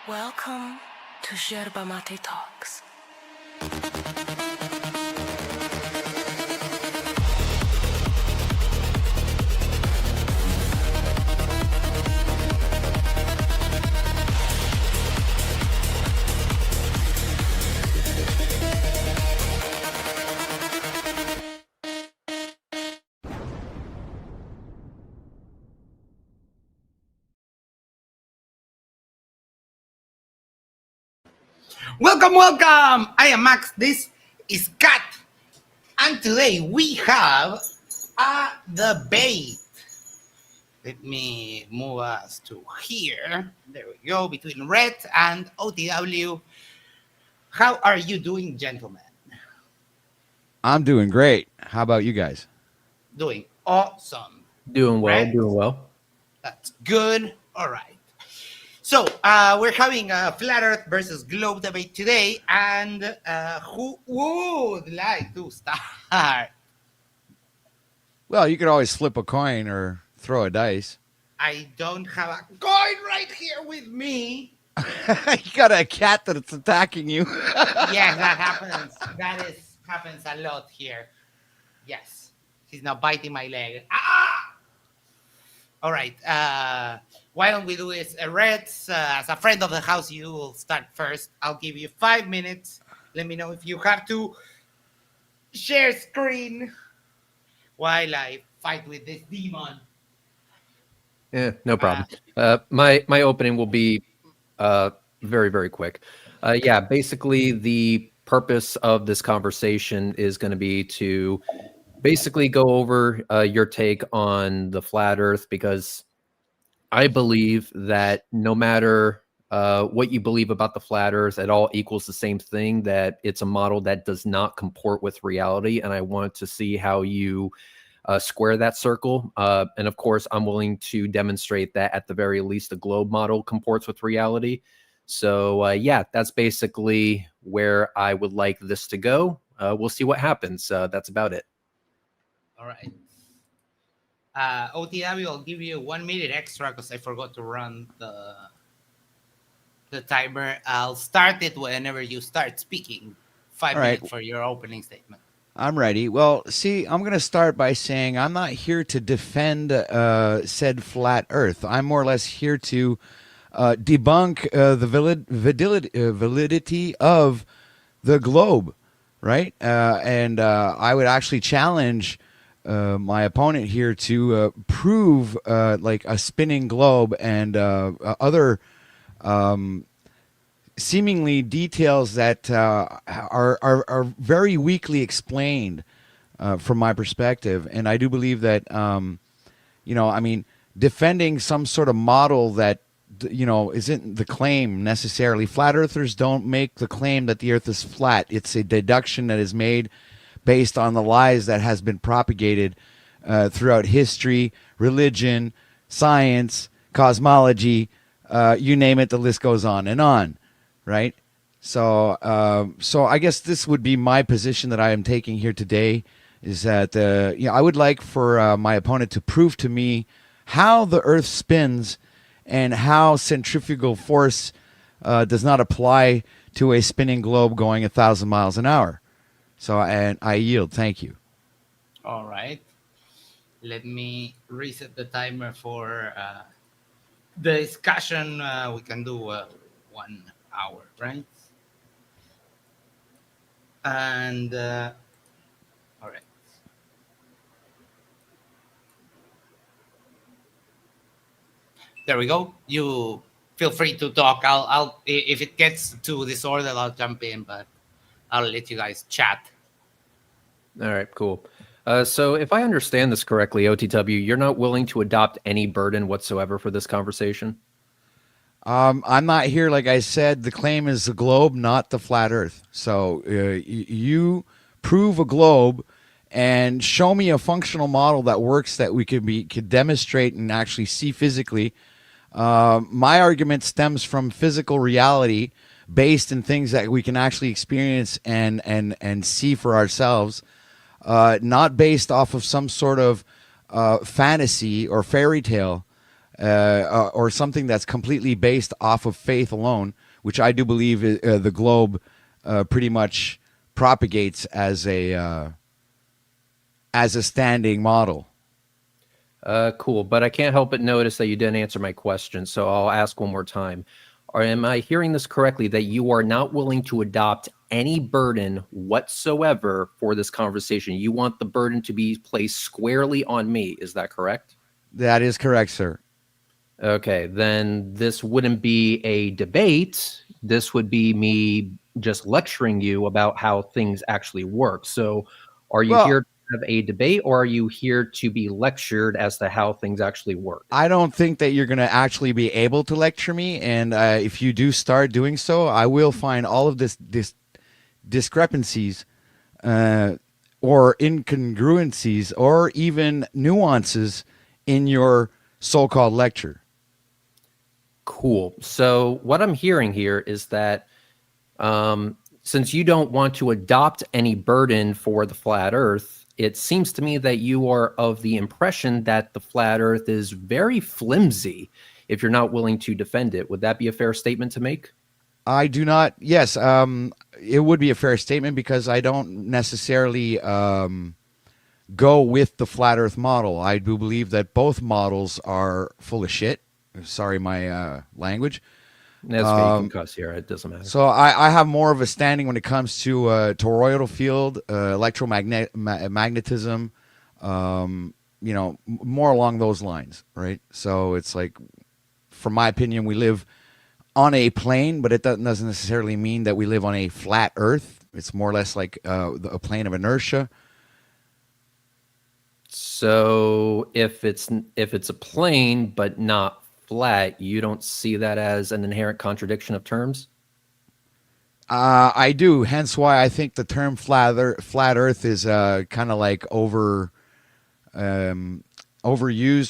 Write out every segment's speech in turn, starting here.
Welcome to Yerba Talks. Welcome. I am Max. This is Kat. And today we have a debate. Let me move us to here. There we go, between Red and OTW. How are you doing, gentlemen? I'm doing great. How about you guys? Doing awesome. Doing well, Red? doing well. That's good. All right. So we're having a flat Earth versus globe debate today, and who would like to start? Well, you could always flip a coin or throw a dice. I don't have a coin right here with me. You got a cat that's attacking you. Yes, that happens. Happens a lot here. Yes, he's now biting my leg. Ah! All right. Why don't we do this? Reds, as a friend of the house, you will start first. I'll give you 5 minutes. Let me know if you have to share screen while I fight with this demon. Yeah, no problem. My opening will be very, very quick. Yeah, basically the purpose of this conversation is going to be to basically go over your take on the flat Earth, because I believe that no matter what you believe about the flat Earth, it all equals the same thing, that it's a model that does not comport with reality. And I want to see how you square that circle. And of course, I'm willing to demonstrate that at the very least, the globe model comports with reality. So yeah, that's basically where I would like this to go. We'll see what happens. That's about it. All right. OTW, I'll give you 1 minute extra because I forgot to run the timer. I'll start it whenever you start speaking. 5 minutes for your opening statement. I'm ready. Well, see, I'm going to start by saying I'm not here to defend said flat Earth. I'm more or less here to debunk the validity of the globe, right? And I would actually challenge my opponent here to prove like a spinning globe and other seemingly details that are very weakly explained from my perspective. And I do believe that, defending some sort of model that, isn't the claim necessarily. Flat earthers don't make the claim that the earth is flat. It's a deduction that is made based on the lies that has been propagated throughout history, religion, science, cosmology, you name it, the list goes on and on. Right. So I guess this would be my position that I am taking here today, is that, I would like for my opponent to prove to me how the earth spins and how centrifugal force does not apply to a spinning globe going 1,000 miles an hour. So I yield. Thank you. All right. Let me reset the timer for the discussion. We can do 1 hour, right? And all right. There we go. You feel free to talk. I'll if it gets to disorder, I'll jump in, but I'll let you guys chat. All right, cool. So if I understand this correctly, OTW, you're not willing to adopt any burden whatsoever for this conversation? I'm not here, like I said, the claim is the globe, not the flat earth. So you prove a globe and show me a functional model that works, that we could demonstrate and actually see physically. My argument stems from physical reality based in things that we can actually experience and see for ourselves, not based off of some sort of fantasy or fairy tale. or something that's completely based off of faith alone, which I do believe the globe pretty much propagates as a standing model. Cool, but I can't help but notice that you didn't answer my question, so I'll ask one more time. Or am I hearing this correctly that you are not willing to adopt any burden whatsoever for this conversation? You want the burden to be placed squarely on me. Is that correct? That is correct, sir. Okay, then this wouldn't be a debate. This would be me just lecturing you about how things actually work. So, are you Well, here to have a debate, or are you here to be lectured as to how things actually work? I don't think that you're going to actually be able to lecture me, and if you do start doing so, I will find all of this discrepancies or incongruencies or even nuances in your so-called lecture. Cool. So, what I'm hearing here is that since you don't want to adopt any burden for the flat Earth, it seems to me that you are of the impression that the flat Earth is very flimsy if you're not willing to defend it. Would that be a fair statement to make? I do not. Yes, it would be a fair statement because I don't necessarily go with the flat Earth model. I do believe that both models are full of shit. Sorry, my language. That's okay. You can cuss here. It doesn't matter. So I have more of a standing when it comes to toroidal field, magnetism, more along those lines, right? So it's like, from my opinion, we live on a plane, but it doesn't necessarily mean that we live on a flat Earth. It's more or less like a plane of inertia. So if it's a plane but not flat, you don't see that as an inherent contradiction of terms? I do. Hence why I think the term flat Earth is kind of like overused,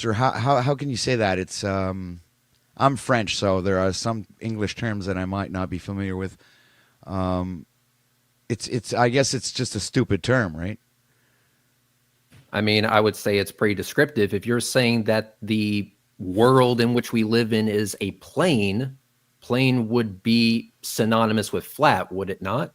or how can you say that? It's I'm French, so there are some English terms that I might not be familiar with. It's I guess it's just a stupid term, right? I mean, I would say it's pretty descriptive. If you're saying that the world in which we live in is a plane, plane would be synonymous with flat, would it not?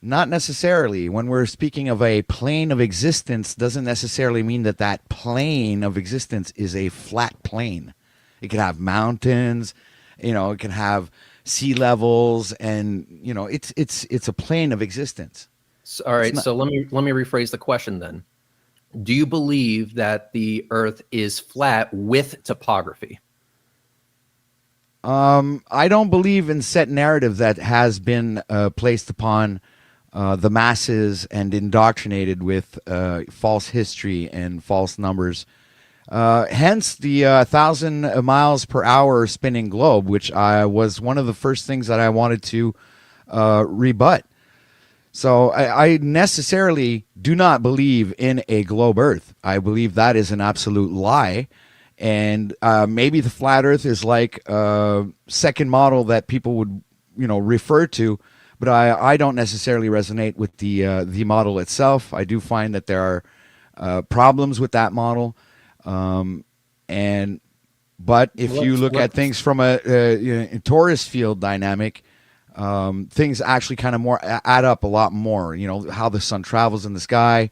Not necessarily. When we're speaking of a plane of existence, doesn't necessarily mean that that plane of existence is a flat plane. It can have mountains, it can have sea levels, and it's a plane of existence. So, all right, so let me rephrase the question then. Do you believe that the Earth is flat with topography? I don't believe in set narrative that has been placed upon the masses and indoctrinated with false history and false numbers. Hence the 1,000 miles per hour spinning globe, which was one of the first things that I wanted to rebut. So I necessarily do not believe in a globe Earth. I believe that is an absolute lie. And maybe the flat Earth is like a second model that people would, refer to. But I don't necessarily resonate with the model itself. I do find that there are problems with that model. But if you look at things from a torus field dynamic, things actually kind of more add up a lot more. How the sun travels in the sky,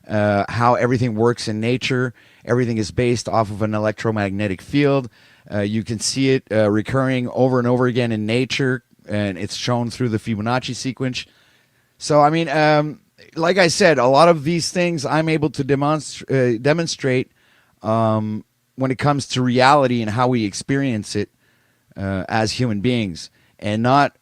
how everything works in nature. Everything is based off of an electromagnetic field. You can see it recurring over and over again in nature, and it's shown through the Fibonacci sequence. So, I mean, like I said, a lot of these things I'm able to demonstrate when it comes to reality and how we experience it as human beings, and not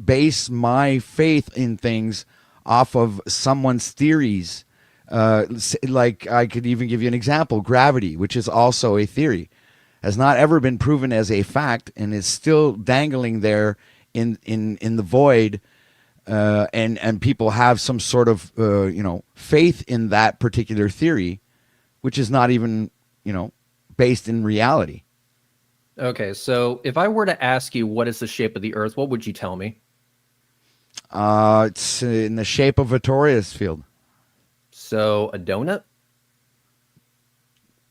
base my faith in things off of someone's theories. Like I could even give you an example, gravity, which is also a theory, has not ever been proven as a fact and is still dangling there in the void. And people have some sort of, faith in that particular theory, which is not even, based in reality. Okay, so if I were to ask you what is the shape of the Earth, what would you tell me? It's in the shape of a torus field. So a donut?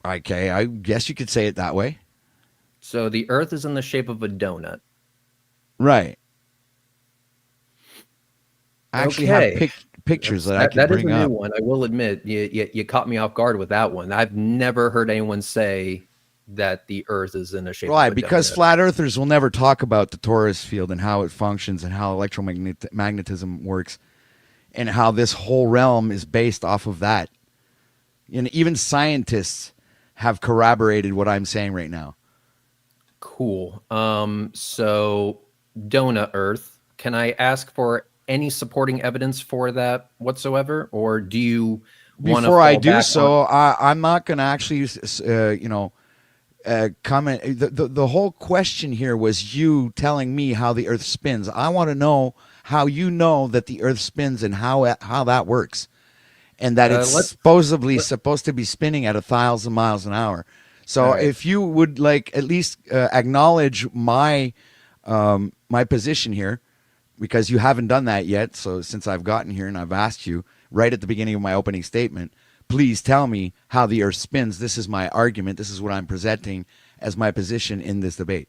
Okay, I guess you could say it that way. So the Earth is in the shape of a donut. Right. I actually have Okay. pictures that I can That is bring a new up. one. I will admit, you caught me off guard with that one. I've never heard anyone say that the Earth is in the shape of Why? a Because donut. flat earthers will never talk about the torus field and how it functions and how electromagnetism works and how this whole realm is based off of that. And even scientists have corroborated what I'm saying right now. Cool. So donut Earth. Can I ask for any supporting evidence for that whatsoever, or do you want to Before I fall do back on? so, I'm not going to actually, comment. The whole question here was you telling me how the Earth spins. I want to know how you know that the Earth spins and how that works, and that it's Let's. supposedly supposed to be spinning at 1,000 miles an hour. All So right. if you would like at least acknowledge my position here, because you haven't done that yet. So since I've gotten here and I've asked you right at the beginning of my opening statement, please tell me how the Earth spins. This is my argument. This is what I'm presenting as my position in this debate.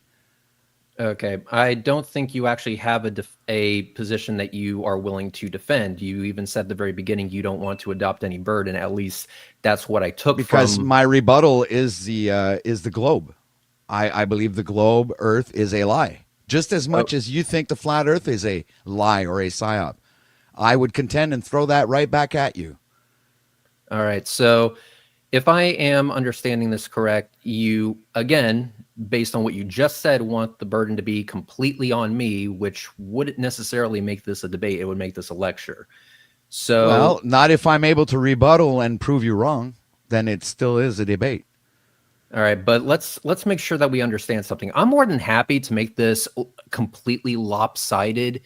Okay, I don't think you actually have a position that you are willing to defend. You even said at the very beginning you don't want to adopt any burden. At least that's what I took Because from. my rebuttal is the globe. I believe the globe Earth is a lie. Just as much as you think the flat Earth is a lie or a psyop, I would contend and throw that right back at you. All right, so if I am understanding this correct, you, again, based on what you just said, want the burden to be completely on me, which wouldn't necessarily make this a debate. It would make this a lecture. So, Well, not if I'm able to rebuttal and prove you wrong. Then it still is a debate. all right, but let's make sure that we understand something. I'm more than happy to make this completely lopsided,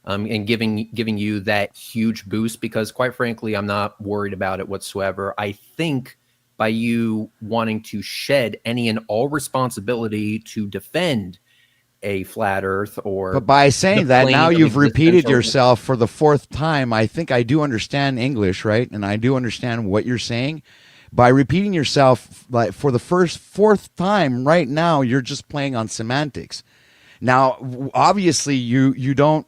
and giving you that huge boost, because quite frankly, I'm not worried about it whatsoever. I think by you wanting to shed any and all responsibility to defend a flat Earth or But by the saying that, now plane of you've existence, repeated yourself for the fourth time. I think I do understand English, right? And I do understand what you're saying. By repeating yourself like for the fourth time right now, you're just playing on semantics. Now, obviously, you don't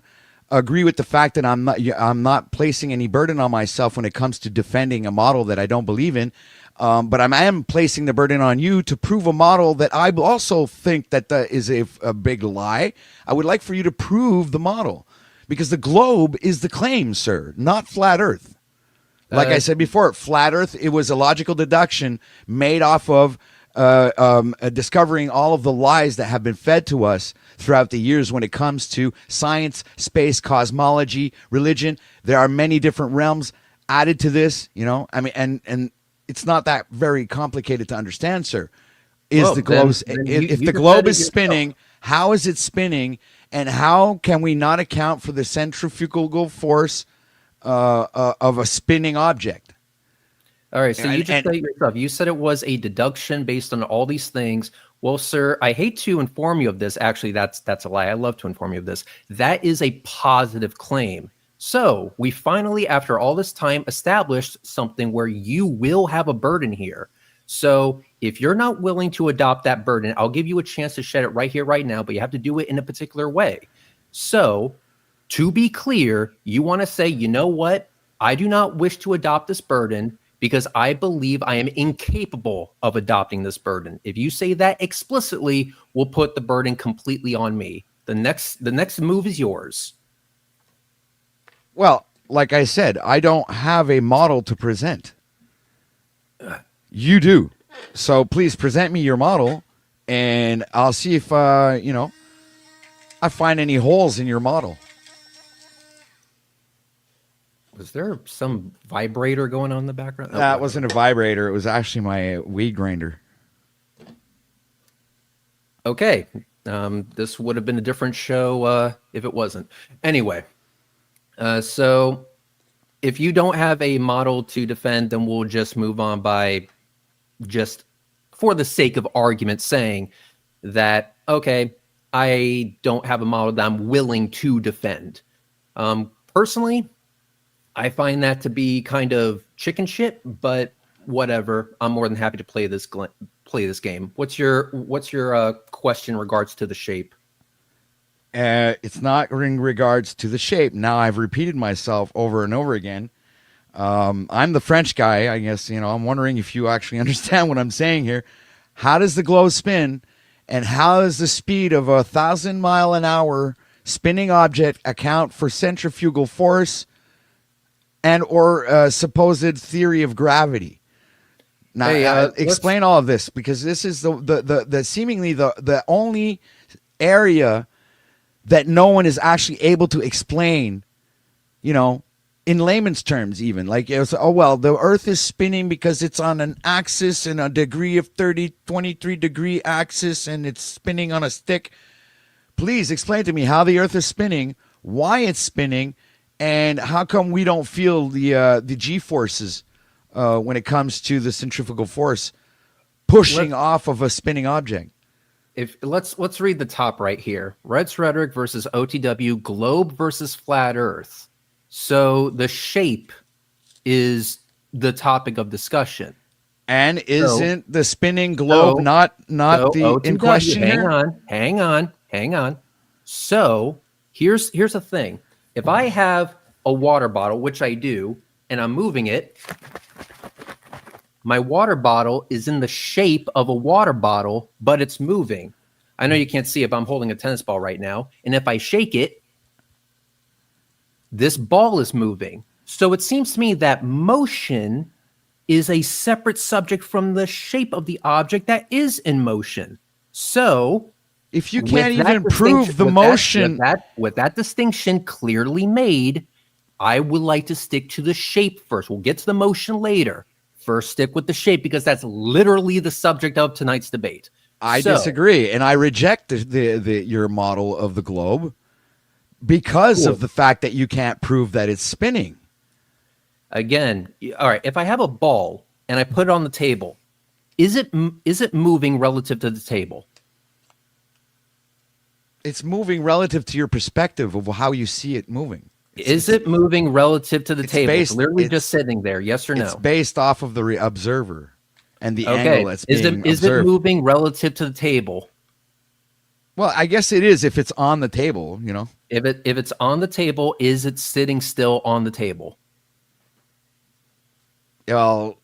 agree with the fact that I'm not placing any burden on myself when it comes to defending a model that I don't believe in. But I am placing the burden on you to prove a model that I also think that is a big lie. I would like for you to prove the model because the globe is the claim, sir, not flat Earth. Like I said before, flat Earth, it was a logical deduction made off of discovering all of the lies that have been fed to us throughout the years when it comes to science, space, cosmology, religion. There are many different realms added to this, I mean, and it's not that very complicated to understand, sir. well, The globe, then if you the just said globe it is yourself. spinning, how is it spinning, and how can we not account for the centrifugal force of a spinning object? All right, so you And, just said it yourself. You said it was a deduction based on all these things. Well, sir, I hate to inform you of this. Actually, that's a lie. I love to inform you of this. That is a positive claim. So we finally, after all this time, established something where you will have a burden here. So if you're not willing to adopt that burden, I'll give you a chance to shed it right here, right now, but you have to do it in a particular way. So to be clear, you want to say, you know what? I do not wish to adopt this burden because I believe I am incapable of adopting this burden. If you say that explicitly, we'll put the burden completely on me. The next move is yours. well, like I said, I don't have a model to present. You do. So please present me your model, and I'll see if I find any holes in your model. Was there some vibrator going on in the background? That wasn't a vibrator. It was actually my weed grinder. Okay. This would have been a different show if it wasn't. Anyway, so if you don't have a model to defend, then we'll just move on by just for the sake of argument saying that, okay, I don't have a model that I'm willing to defend. Personally, I find that to be kind of chicken shit, but whatever. I'm more than happy to play play this game. What's your question in regards to the shape? It's not in regards to the shape. Now I've repeated myself over and over again. I'm the French guy, I guess. I'm wondering if you actually understand what I'm saying here. How does the globe spin, and how does the speed of 1,000 mile an hour spinning object account for centrifugal force and or supposed theory of gravity? Now, explain all of this, because this is the seemingly the only area that no one is actually able to explain, in layman's terms, even. Like, the Earth is spinning because it's on an axis and a degree of 23-degree axis, and it's spinning on a stick. Please explain to me how the Earth is spinning, why it's spinning, and how come we don't feel the G-forces when it comes to the centrifugal force pushing off of a spinning object. Let's read the top right here. Red's Rhetoric versus OTW, globe versus flat Earth. So the shape is the topic of discussion. And isn't the spinning globe not the OTW, in question? Hang on. So here's the thing. If I have a water bottle, which I do, and I'm moving it, my water bottle is in the shape of a water bottle, but it's moving. I know you can't see it, but I'm holding a tennis ball right now. And if I shake it, this ball is moving. So it seems to me that motion is a separate subject from the shape of the object that is in motion. So if you can't even prove the motion, with that distinction clearly made, I would like to stick to the shape first. We'll get to the motion later. First, stick with the shape, because that's literally the subject of tonight's debate. I disagree, and I reject your model of the globe because of the fact that you can't prove that it's spinning. Again, all right, if I have a ball and I put it on the table, is it moving relative to the table? It's moving relative to your perspective of how you see it moving. Is it moving relative to the table? It's literally just sitting there, yes or no? It's based off of the observer and the angle that's being observed. Is it moving relative to the table? Well, I guess it is if it's on the table, If it's on the table, is it sitting still on the table? Well,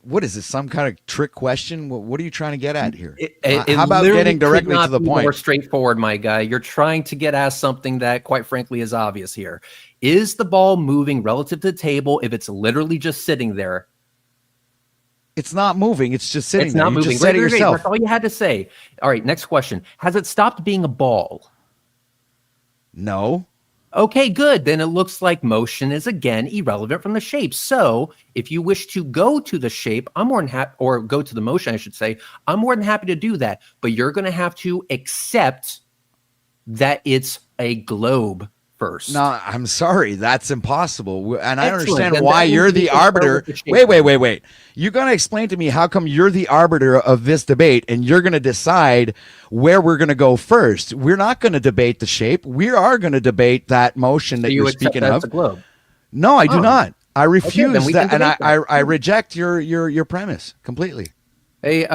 what is this? Some kind of trick question? What are you trying to get at here? How about getting directly to the point? More straightforward, my guy. You're trying to get at something that, quite frankly, is obvious here. Is the ball moving relative to the table if it's literally just sitting there? It's not moving. It's just sitting there. It's not moving. Just said it yourself. That's all you had to say. All right, next question. Has it stopped being a ball? No. Okay, good. Then it looks like motion is again irrelevant from the shape. So if you wish to go to the shape, I'm more than happy, or go to the motion, I should say, I'm more than happy to do that. But you're going to have to accept that it's a globe first. No, I'm sorry. That's impossible. And I Excellent. understand Then why that you're means the we can arbiter. start with the shape. Wait. You're going to explain to me how come you're the arbiter of this debate, and you're going to decide where we're going to go first. We're not going to debate the shape. We are going to debate that motion that you're speaking of. A globe. No, I do not. I refuse that, and that. I reject your premise completely. Hey,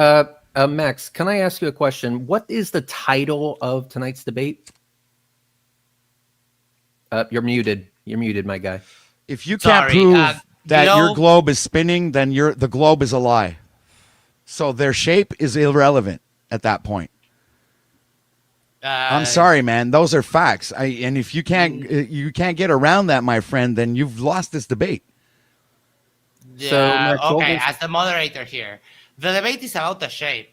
Max, can I ask you a question? What is the title of tonight's debate? You're muted. You're muted, my guy. If you can't prove that your globe is spinning, then the globe is a lie. So their shape is irrelevant at that point. I'm sorry, man. Those are facts. And if you can't get around that, my friend, then you've lost this debate. Yeah, okay, as the moderator here, the debate is about the shape.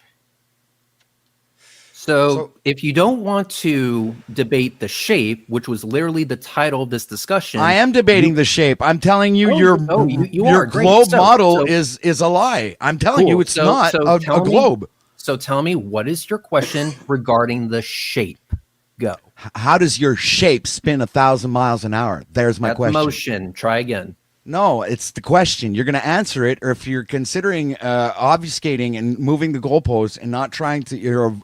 So if you don't want to debate the shape, which was literally the title of this discussion, I am debating the shape. I'm telling you, your globe model is a lie. I'm telling you, it's not a globe. So tell me, what is your question regarding the shape? Go. How does your shape spin 1,000 miles an hour? There's my question. Motion. Try again. No, it's the question. You're going to answer it, or if you're considering obfuscating and moving the goalposts and not trying to, you're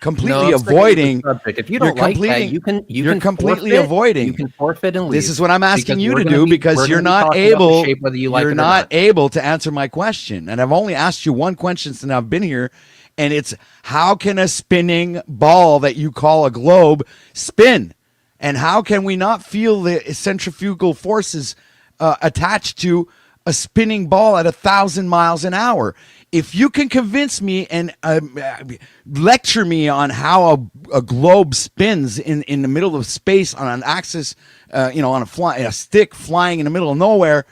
completely No, I'm sticking with the avoiding. subject. If you You're don't like that, completing- you can you're completely forfeit, avoiding. You can forfeit and leave. This is what I'm asking because you we're to gonna do be- because we're you're gonna be not talking about the able. shape, whether you like You're it or not not. able to answer my question, and I've only asked you one question since I've been here, and it's how can a spinning ball that you call a globe spin, and how can we not feel the centrifugal forces attached to a spinning ball at 1,000 miles an hour? If you can convince me and lecture me on how a globe spins in the middle of space on an axis, on a stick flying in the middle of nowhere,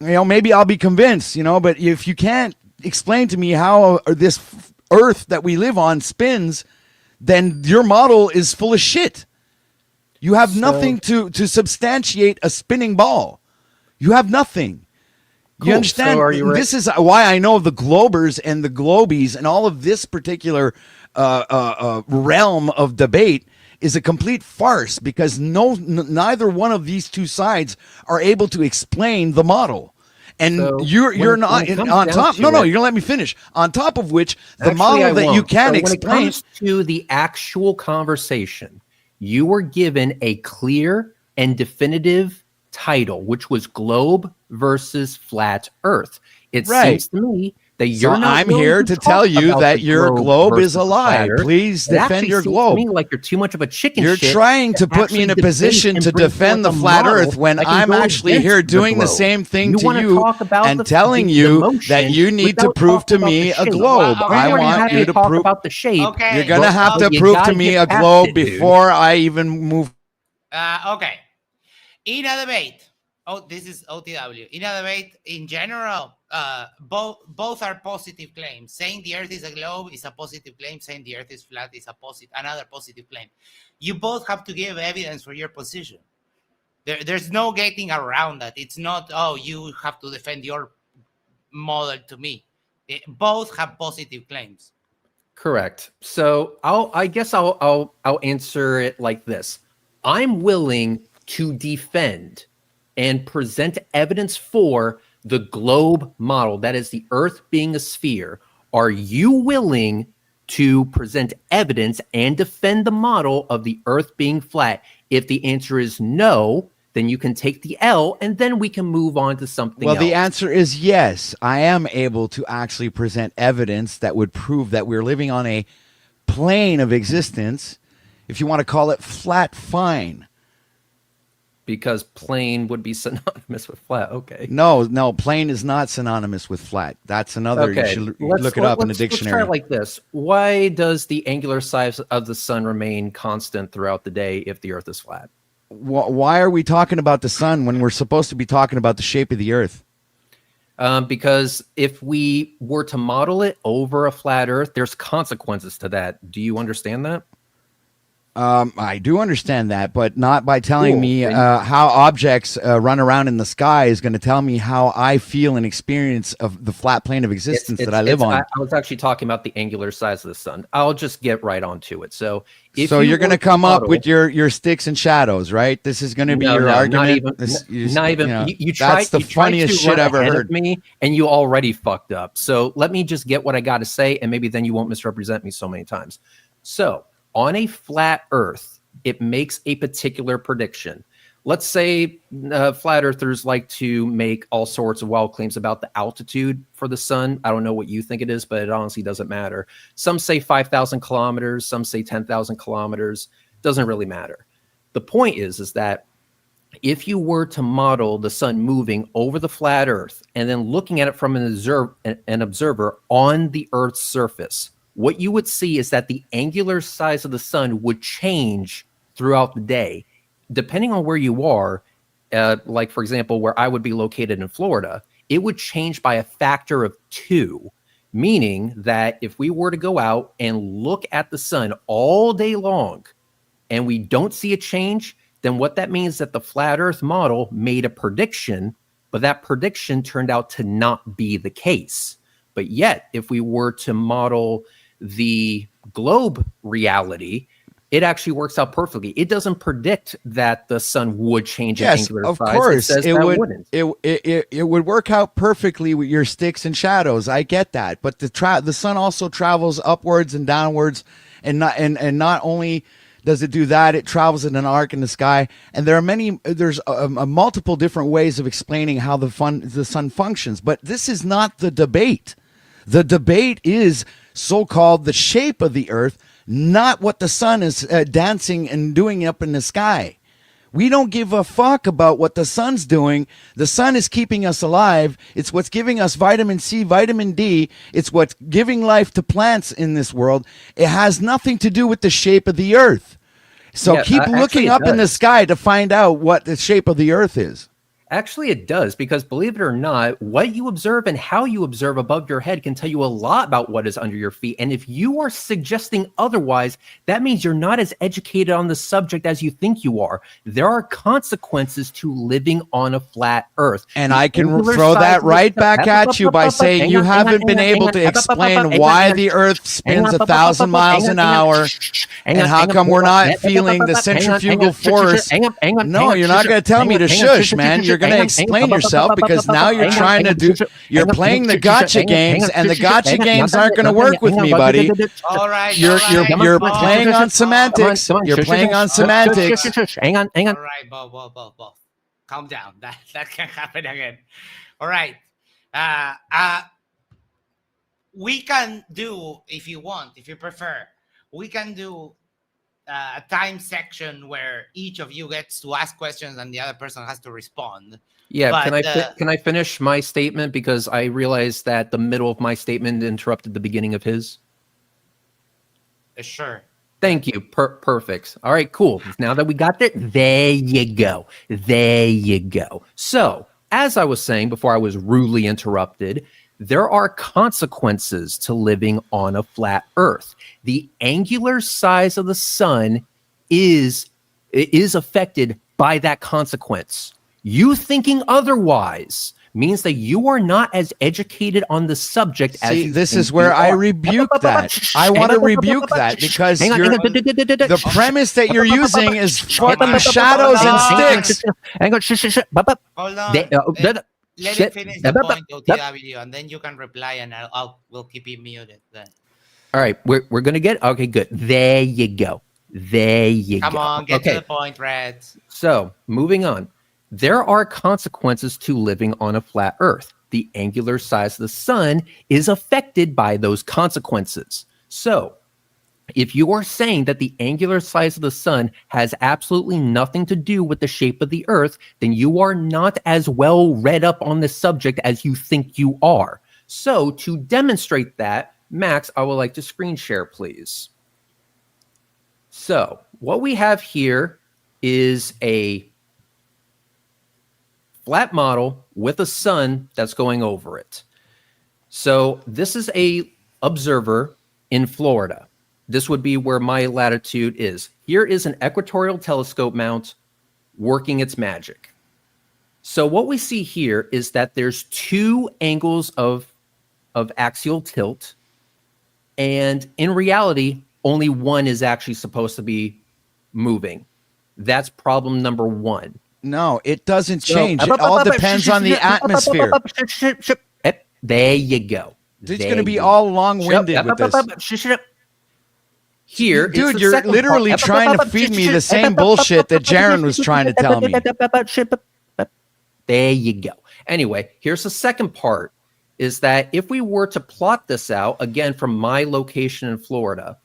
maybe I'll be convinced, but if you can't explain to me how this earth that we live on spins, then your model is full of shit. You have nothing to substantiate a spinning ball. You have nothing. Cool. You understand? So are you This is why I know the globers and the globies and all of this particular realm of debate is a complete farce because neither one of these two sides are able to explain the model. And So you're when not it comes on down top. to No, it- you're gonna let me finish. On top of which, the Actually, model I that you won't. can So explain. When it comes to the actual conversation, you were given a clear and definitive title, which was Globe versus Flat Earth. It Right. seems to me that So you're not I'm willing here to talk tell you about that the your globe versus is a the lie. flat Earth. Please It defend actually your seems globe. to me like you're too much of a chicken You're shit trying to put me in a actually position debate to and bring defend forth the a flat model earth when that can I'm go actually against here the doing the globe. same thing You to wanna you talk about and the- telling the you motion that you need to without prove to talking about me the a shape. globe. Well, I okay, You're want okay. you happy to talk prove. about the shape. Okay. You're gonna have to you prove gotta to me get a past globe it, dude. before I even move. Okay. In a debate, this is OTW. In a debate, in general, both are positive claims. Saying the Earth is a globe is a positive claim. Saying the Earth is flat is another positive claim. You both have to give evidence for your position. There's no getting around that. It's not, you have to defend your model to me. Both have positive claims. Correct. So I guess I'll answer it like this. I'm willing to defend and present evidence for the globe model, that is the Earth being a sphere. Are you willing to present evidence and defend the model of the Earth being flat? If the answer is no, then you can take the L and then we can move on to something Well, else. the answer is yes. I am able to actually present evidence that would prove that we're living on a plane of existence. If you want to call it flat, fine. Because plane would be synonymous with flat. Okay. No, plane is not synonymous with flat. That's another. You should look it up in the dictionary. Let's try it like this. Why does the angular size of the sun remain constant throughout the day if the Earth is flat? Why are we talking about the sun when we're supposed to be talking about the shape of the Earth? Because if we were to model it over a flat Earth, there's consequences to that. Do you understand that? I do understand that, but not by telling Cool. me Then- how objects run around in the sky is going to tell me how I feel and experience of the flat plane of existence that I live on. I was actually talking about the angular size of the sun. I'll just get right onto it. So, if So you're going to were come up model- with your sticks and shadows, right? This is going to be No, your no, argument. Not even. You tried. That's the you tried funniest to shit run I've ever ahead heard. of me, and you already fucked up. So let me just get what I got to say, and maybe then you won't misrepresent me so many times. So on a flat Earth, it makes a particular prediction. Let's say flat earthers like to make all sorts of wild claims about the altitude for the sun. I don't know what you think it is, but it honestly doesn't matter. Some say 5,000 kilometers, some say 10,000 kilometers. Doesn't really matter. The point is that if you were to model the sun moving over the flat Earth and then looking at it from an observer on the Earth's surface, what you would see is that the angular size of the sun would change throughout the day, depending on where you are. Like, for example, where I would be located in Florida, it would change by a factor of 2, meaning that if we were to go out and look at the sun all day long and we don't see a change, then what that means is that the flat Earth model made a prediction, but that prediction turned out to not be the case. But yet, if we were to model the globe reality, it actually works out perfectly. It doesn't predict that the sun would change in Yes, angular of size. course, It says that wouldn't. it would work out perfectly with your sticks and shadows. I get that, but the sun also travels upwards and downwards, and not only does it do that, it travels in an arc in the sky. And there's a multiple different ways of explaining how the sun functions. But this is not the debate. The debate is so-called the shape of the Earth, not what the sun is dancing and doing up in the sky. We don't give a fuck about what the sun's doing. The sun is keeping us alive. It's what's giving us vitamin C, vitamin D. It's what's giving life to plants in this world. It has nothing to do with the shape of the Earth. So keep looking up in the sky to find out what the shape of the Earth is. Actually, it does, because believe it or not, what you observe and how you observe above your head can tell you a lot about what is under your feet. And if you are suggesting otherwise, that means you're not as educated on the subject as you think you are. There are consequences to living on a flat Earth. And I can throw that right back at you by saying you haven't been able to explain why the Earth spins 1,000 miles an hour and how come we're not feeling the centrifugal force. No, you're not going to tell me to shush, man. You're going to explain yourself, because now you're trying to you're playing the gotcha games, and the gotcha games aren't going to work with me, buddy. All right. You're playing on semantics. You're playing on semantics. Hang on. All right, Bo. Calm down. That can't happen again. All right. We can do, if you want, if you prefer, we can do a time section where each of you gets to ask questions and the other person has to respond. Yeah, But, can I finish my statement, because I realized that the middle of my statement interrupted the beginning of his? Sure. Thank you. Perfect. All right, cool. Now that we got that, there you go. So, as I was saying before I was rudely interrupted, there are consequences to living on a flat Earth. The angular size of the sun is affected by that consequence. You thinking otherwise means that you are not as educated on the subject as you this think is where you I are. rebuke that. I want to rebuke that, because the premise that you're using is fucking shadows and sticks. Hold on. Let him finish the point, OTW, and then you can reply, and we'll keep him muted then. All right, we're gonna get okay. Good. There you go. Come on, get to the point, Reds. So moving on, there are consequences to living on a flat Earth. The angular size of the sun is affected by those consequences. So, if you are saying that the angular size of the sun has absolutely nothing to do with the shape of the Earth, then you are not as well read up on the subject as you think you are. So, to demonstrate that, Max, I would like to screen share, please. So, what we have here is a flat model with a sun that's going over it. So, this is a observer in Florida. This would be where my latitude is. Here is an equatorial telescope mount working its magic. So what we see here is that there's two angles of axial tilt, and in reality, only one is actually supposed to be moving. That's problem number one. No, it doesn't change. It all depends on the atmosphere. There you go. It's going to be all long-winded with this. Here, dude, you're literally trying to feed me the same bullshit that Jaron was trying to tell me. There you go. Anyway, here's the second part, is that if we were to plot this out, again, from my location in Florida,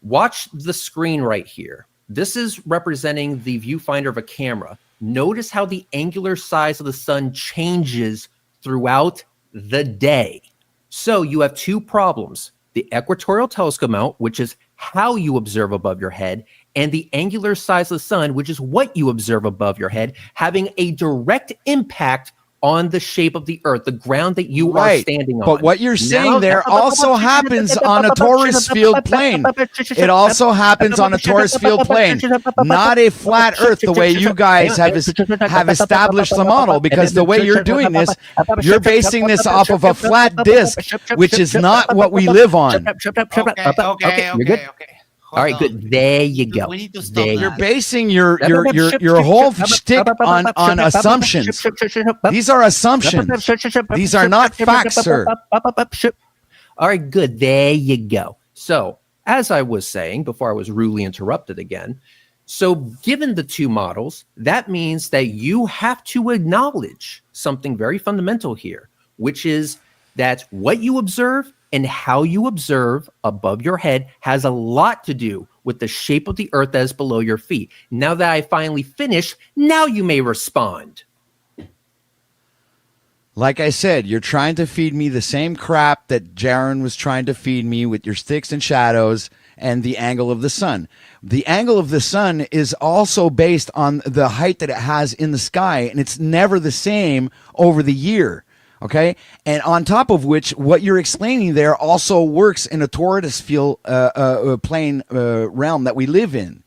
watch the screen right here. This is representing the viewfinder of a camera. Notice how the angular size of the sun changes throughout the day. So you have two problems. The equatorial telescope mount, which is how you observe above your head, and the angular size of the sun, which is what you observe above your head, having a direct impact on the shape of the Earth, the ground that you are standing on. But what you're saying there also happens on a torus field plane. It also happens on a torus field plane, not a flat Earth the way you guys have established the model, because the way you're doing this, you're basing this off of a flat disk, which is not what we live on. Okay. All right, good. There you go. We need to stop You're that. basing your whole shtick on assumptions. These are assumptions. These are not facts, sir. All right, good. There you go. So, as I was saying before I was rudely interrupted again, so given the two models, that means that you have to acknowledge something very fundamental here, which is that what you observe and how you observe above your head has a lot to do with the shape of the earth that is below your feet. Now that I finally finished, now you may respond. Like I said, you're trying to feed me the same crap that Jaron was trying to feed me with your sticks and shadows and the angle of the sun. The angle of the sun is also based on the height that it has in the sky, and it's never the same over the year. Okay, and on top of which, what you're explaining there also works in a torus field plane realm that we live in.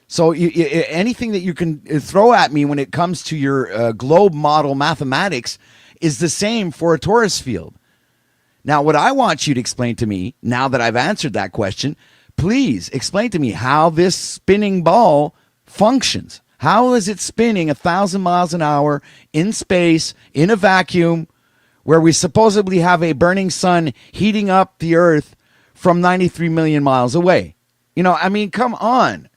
So anything that you can throw at me when it comes to your globe model mathematics is the same for a torus field. Now, what I want you to explain to me, now that I've answered that question, please explain to me how this spinning ball functions. How is it spinning 1,000 miles an hour in space, in a vacuum, where we supposedly have a burning sun heating up the earth from 93 million miles away? You know, I mean, come on.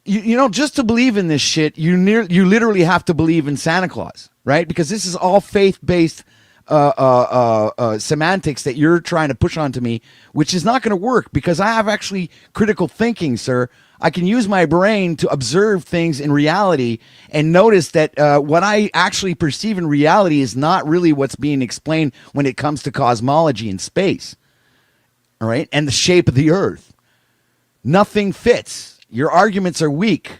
You know, just to believe in this shit, you literally have to believe in Santa Claus, right? Because this is all faith-based semantics that you're trying to push onto me, which is not going to work because I have actually critical thinking, sir. I can use my brain to observe things in reality and notice that what I actually perceive in reality is not really what's being explained when it comes to cosmology and space, all right? And the shape of the earth. Nothing fits. Your arguments are weak.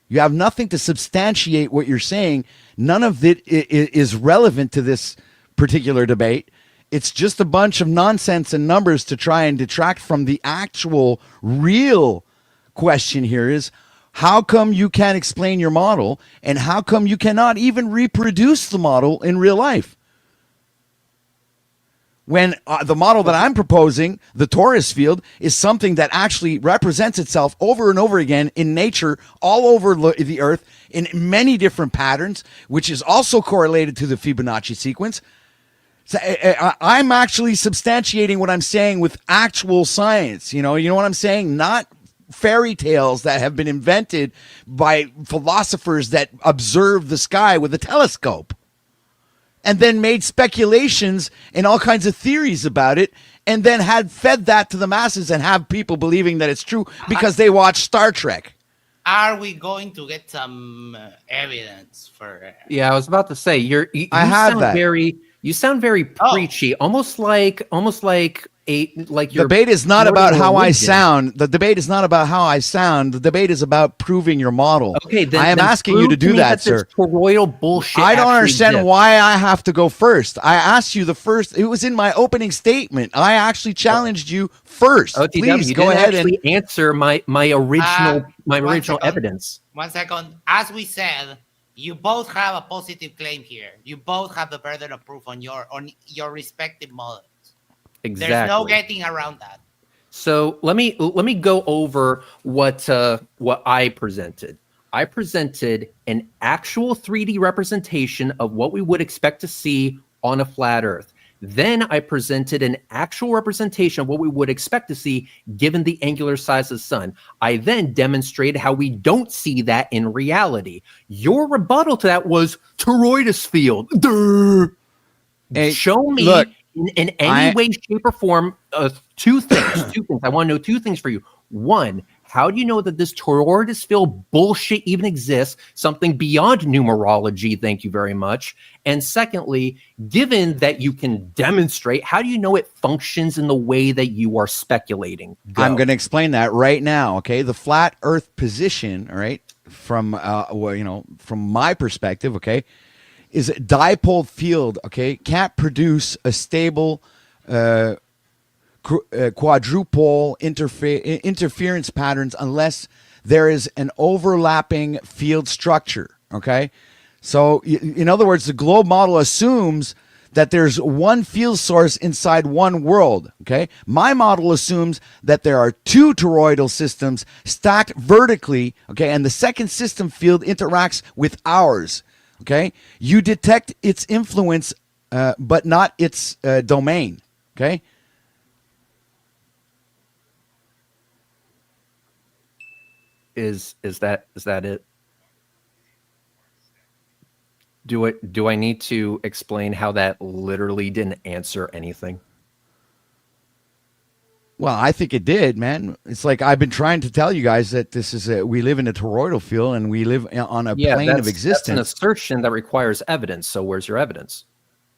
You have nothing to substantiate what you're saying. None of it is relevant to this particular debate. It's just a bunch of nonsense and numbers to try and detract from the actual real question here is, how come you can't explain your model, and how come you cannot even reproduce the model in real life? When the model that I'm proposing, the torus field, is something that actually represents itself over and over again in nature all over the earth in many different patterns, which is also correlated to the Fibonacci sequence. So I'm actually substantiating what I'm saying with actual science. You know what I'm saying? Not fairy tales that have been invented by philosophers that observe the sky with a telescope and then made speculations and all kinds of theories about it, and then had fed that to the masses and have people believing that it's true because they watch Star Trek. Are we going to get some evidence for? Yeah, I was about to say you sound very preachy, almost like your debate is not about how I sound. The debate is not about how I sound. The debate is about proving your model. Okay, then I am asking you to do that, sir. Royal bullshit. I don't understand why I have to go first. I asked you the first. It was in my opening statement. I actually challenged you first. Please go ahead and answer my original evidence. 1 second. As we said, you both have a positive claim here. You both have the burden of proof on your respective models. Exactly. There's no getting around that. So let me go over what I presented. I presented an actual 3D representation of what we would expect to see on a flat Earth. Then I presented an actual representation of what we would expect to see given the angular size of the sun. I then demonstrated how we don't see that in reality. Your rebuttal to that was toroidal field. Hey, show me look, in any way, shape, or form two things. I want to know two things for you. One, how do you know that this toroidal field bullshit even exists? Something beyond numerology, thank you very much. And secondly, given that you can demonstrate, how do you know it functions in the way that you are speculating? Go. I'm going to explain that right now, okay? The flat Earth position, all right, from from my perspective, okay, is a dipole field, okay, can't produce a stable quadrupole interference patterns unless there is an overlapping field structure, okay? So in other words, the globe model assumes that there's one field source inside one world. Okay. My model assumes that there are two toroidal systems stacked vertically. Okay. And the second system field interacts with ours. Okay. You detect its influence, but not its domain. Okay. Is that it? Do I need to explain how that literally didn't answer anything? Well, I think it did, man. It's like I've been trying to tell you guys that we live in a toroidal field and we live on a plane of That's an existence. assertion that requires evidence. So where's your evidence?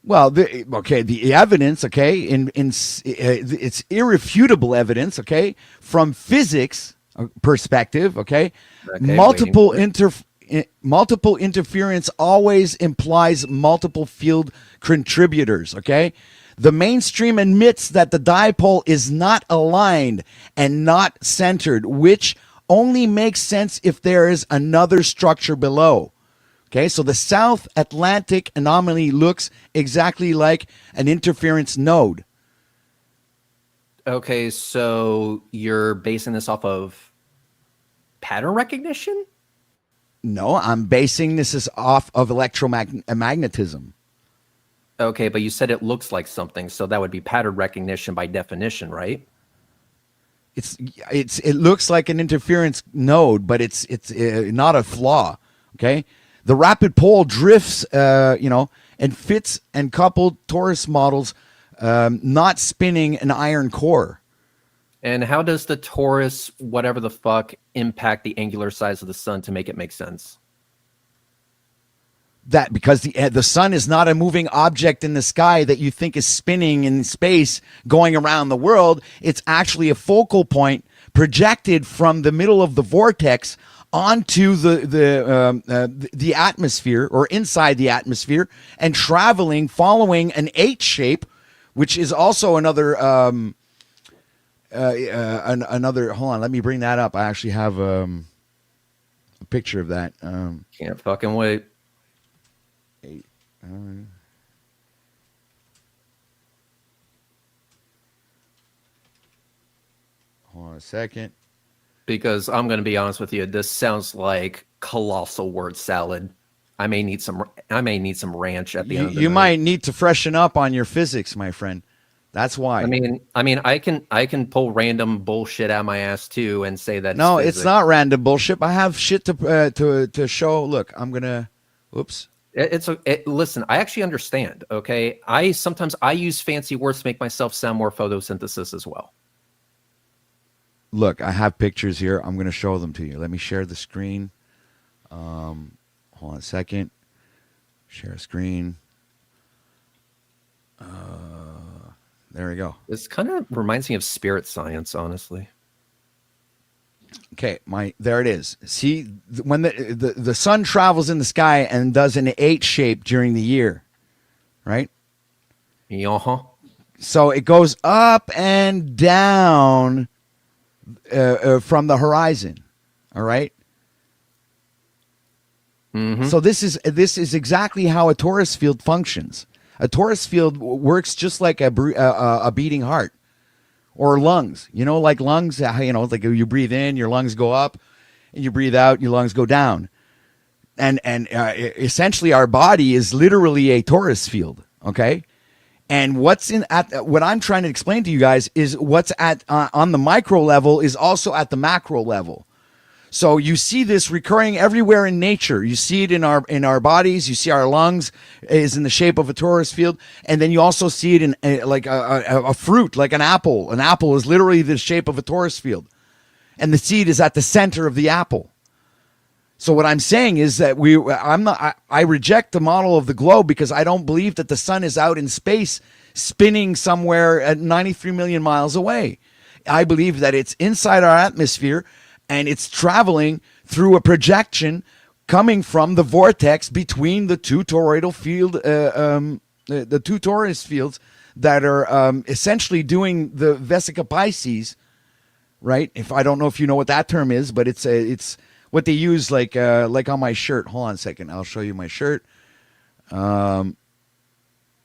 Well, the evidence, okay, it's irrefutable evidence, okay, from physics perspective, okay. Okay, Multiple interference always implies multiple field contributors, okay? The mainstream admits that the dipole is not aligned and not centered, which only makes sense if there is another structure below. Okay, so the South Atlantic anomaly looks exactly like an interference node. Okay, so you're basing this off of pattern recognition? No, I'm basing this off of electromagnetism. Okay, but you said it looks like something, so that would be pattern recognition by definition, right? It looks like an interference node, but it's not a flaw. Okay, the rapid pole drifts, and fits and coupled torus models, not spinning an iron core. And how does the torus, whatever the fuck, impact the angular size of the sun to make it make sense? That because the sun is not a moving object in the sky that you think is spinning in space going around the world. It's actually a focal point projected from the middle of the vortex onto the atmosphere or inside the atmosphere and traveling, following an H shape, which is also another another. Hold on, let me bring that up. I actually have a picture of that. Can't fucking wait. Hold on a second. Because I'm going to be honest with you, this sounds like colossal word salad. I may need some ranch at the end of the You night. might need to freshen up on your physics, my friend. That's why. I mean, I can pull random bullshit out my ass too and say that. No, it's not random bullshit. I have shit to show. Look, I'm gonna. Oops. Listen, I actually understand. Okay, I use fancy words to make myself sound more photosynthesis as well. Look, I have pictures here. I'm gonna show them to you. Let me share the screen. Hold on a second. Share screen. There we go. This kind of reminds me of spirit science, honestly. Okay, there it is. See, when the sun travels in the sky and does an H shape during the year, right? Uh-huh. So it goes up and down from the horizon. All right. Mm-hmm. So this is exactly how a torus field functions. A torus field works just like a beating heart or lungs. Like lungs. Like you breathe in, your lungs go up, and you breathe out, your lungs go down. And essentially, our body is literally a torus field. Okay. And what I'm trying to explain to you guys is what's on the micro level is also at the macro level. So you see this recurring everywhere in nature. You see it in our bodies. You see our lungs is in the shape of a torus field, and then you also see it in a fruit, like an apple. An apple is literally the shape of a torus field, and the seed is at the center of the apple. So what I'm saying is that I reject the model of the globe because I don't believe that the sun is out in space spinning somewhere at 93 million miles away. I believe that it's inside our atmosphere and it's traveling through a projection coming from the vortex between the two toroidal field, the two torus fields that are essentially doing the vesica Pisces, right? I don't know if you know what that term is, but it's what they use like on my shirt. Hold on a second. I'll show you my shirt.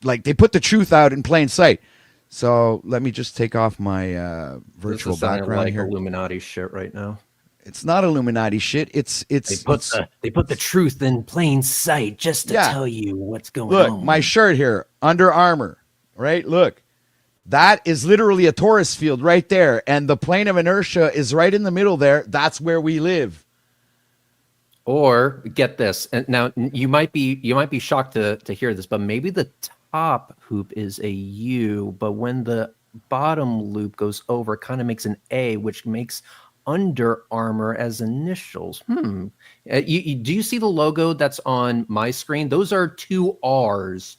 like they put the truth out in plain sight. So let me just take off my virtual This is sounding background like here. Illuminati shit right now. It's not Illuminati shit. They put the truth in plain sight just to tell you what's going on. Look, my shirt here, Under Armour, right? Look, that is literally a torus field right there, and the plane of inertia is right in the middle there. That's where we live. Or get this, and now you might be shocked to hear this, but maybe the top hoop is a U, but when the bottom loop goes over, it kind of makes an A, which makes Under Armour as initials. Do you see the logo that's on my screen? Those are 2 R's,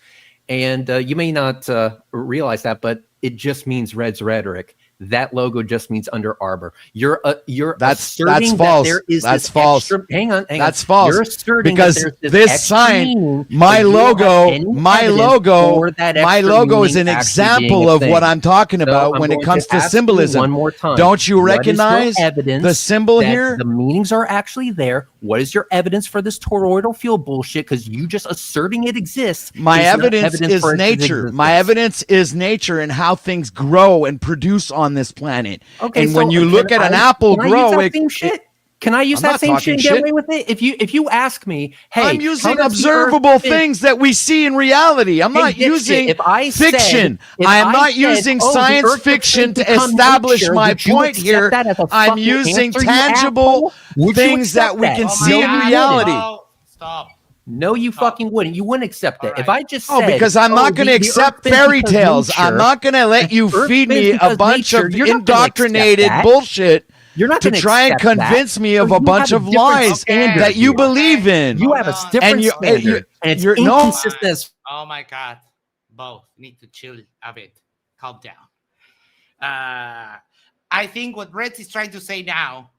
and you may not realize that, but it just means Red's rhetoric. That logo just means Under Armour. You're asserting false. That there is that's this false. Extra, hang on. That's false. You're asserting because that there's this sign, my logo is an example of what I'm talking about when it comes to symbolism. One more time. Don't you recognize the symbol here? The meanings are actually there. What is your evidence for this toroidal field bullshit? Because you just asserting it exists. My evidence is nature. My evidence is nature and how things grow and produce on this planet. Okay, and so when you look at an apple grow, can I use that same shit and get away with it? If you ask me, hey, I'm using observable things that we see in reality. I'm not using fiction. I am not using science fiction to establish my point here. I'm using tangible things that we can see in reality. Stop. No, you fucking wouldn't. You wouldn't accept it. Right. If I just said, because I'm not going to accept fairy tales. I'm not going to let you feed me a bunch of indoctrinated bullshit. You're not to try and convince me of a bunch of lies that you believe in. You have a different standard, and it's inconsistent. Oh my God, both need to chill a bit, calm down. I think what Red is trying to say now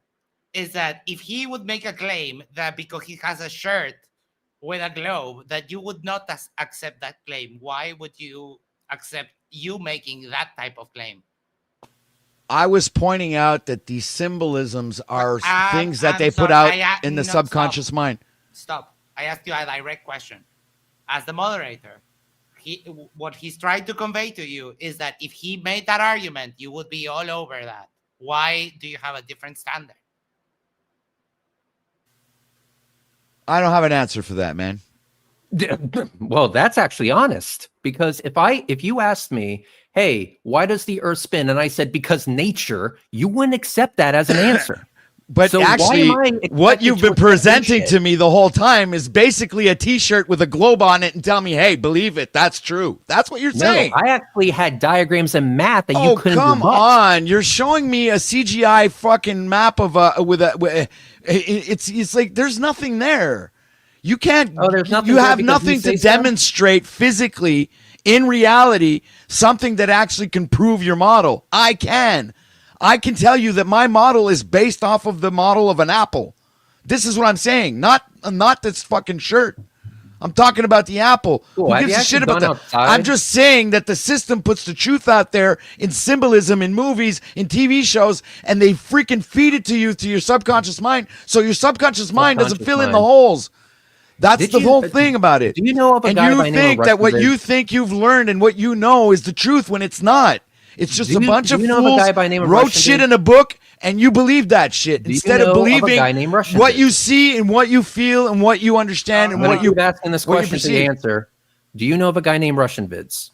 is that if he would make a claim that because he has a shirt with a globe that you would not accept that claim, why would you accept you making that type of claim? I was pointing out that these symbolisms are things that they put out in the subconscious mind. Stop. I asked you a direct question. As the moderator, what he's trying to convey to you is that if he made that argument, you would be all over that. Why do you have a different standard? I don't have an answer for that, man. Well, that's actually honest, because if you asked me, hey, why does the earth spin? And I said, because nature, you wouldn't accept that as an answer. But so actually, what you've been presenting to me the whole time is basically a T-shirt with a globe on it and tell me, hey, believe it. That's true. That's what you're saying. I actually had diagrams and math that you couldn't come on. You're showing me a CGI fucking map of it's like there's nothing there. You can't. You have nothing to demonstrate physically in reality, something that actually can prove your model. I can tell you that my model is based off of the model of an apple. This is what I'm saying. Not this fucking shirt. I'm talking about the apple. Cool. Who gives a shit about that? I'm just saying that the system puts the truth out there in symbolism, in movies, in TV shows, and they freaking feed it to you, to your subconscious mind. So your subconscious mind doesn't fill in the holes. That's the whole thing about it. Do you know of a guy by the name of think that what you think you've learned and what you know is the truth when it's not. It's just a bunch of fools wrote shit in a book and you believe that shit instead of believing what you see and what you feel and what you understand and what you're asking this question to answer. Do you know of a guy named Russian Vids?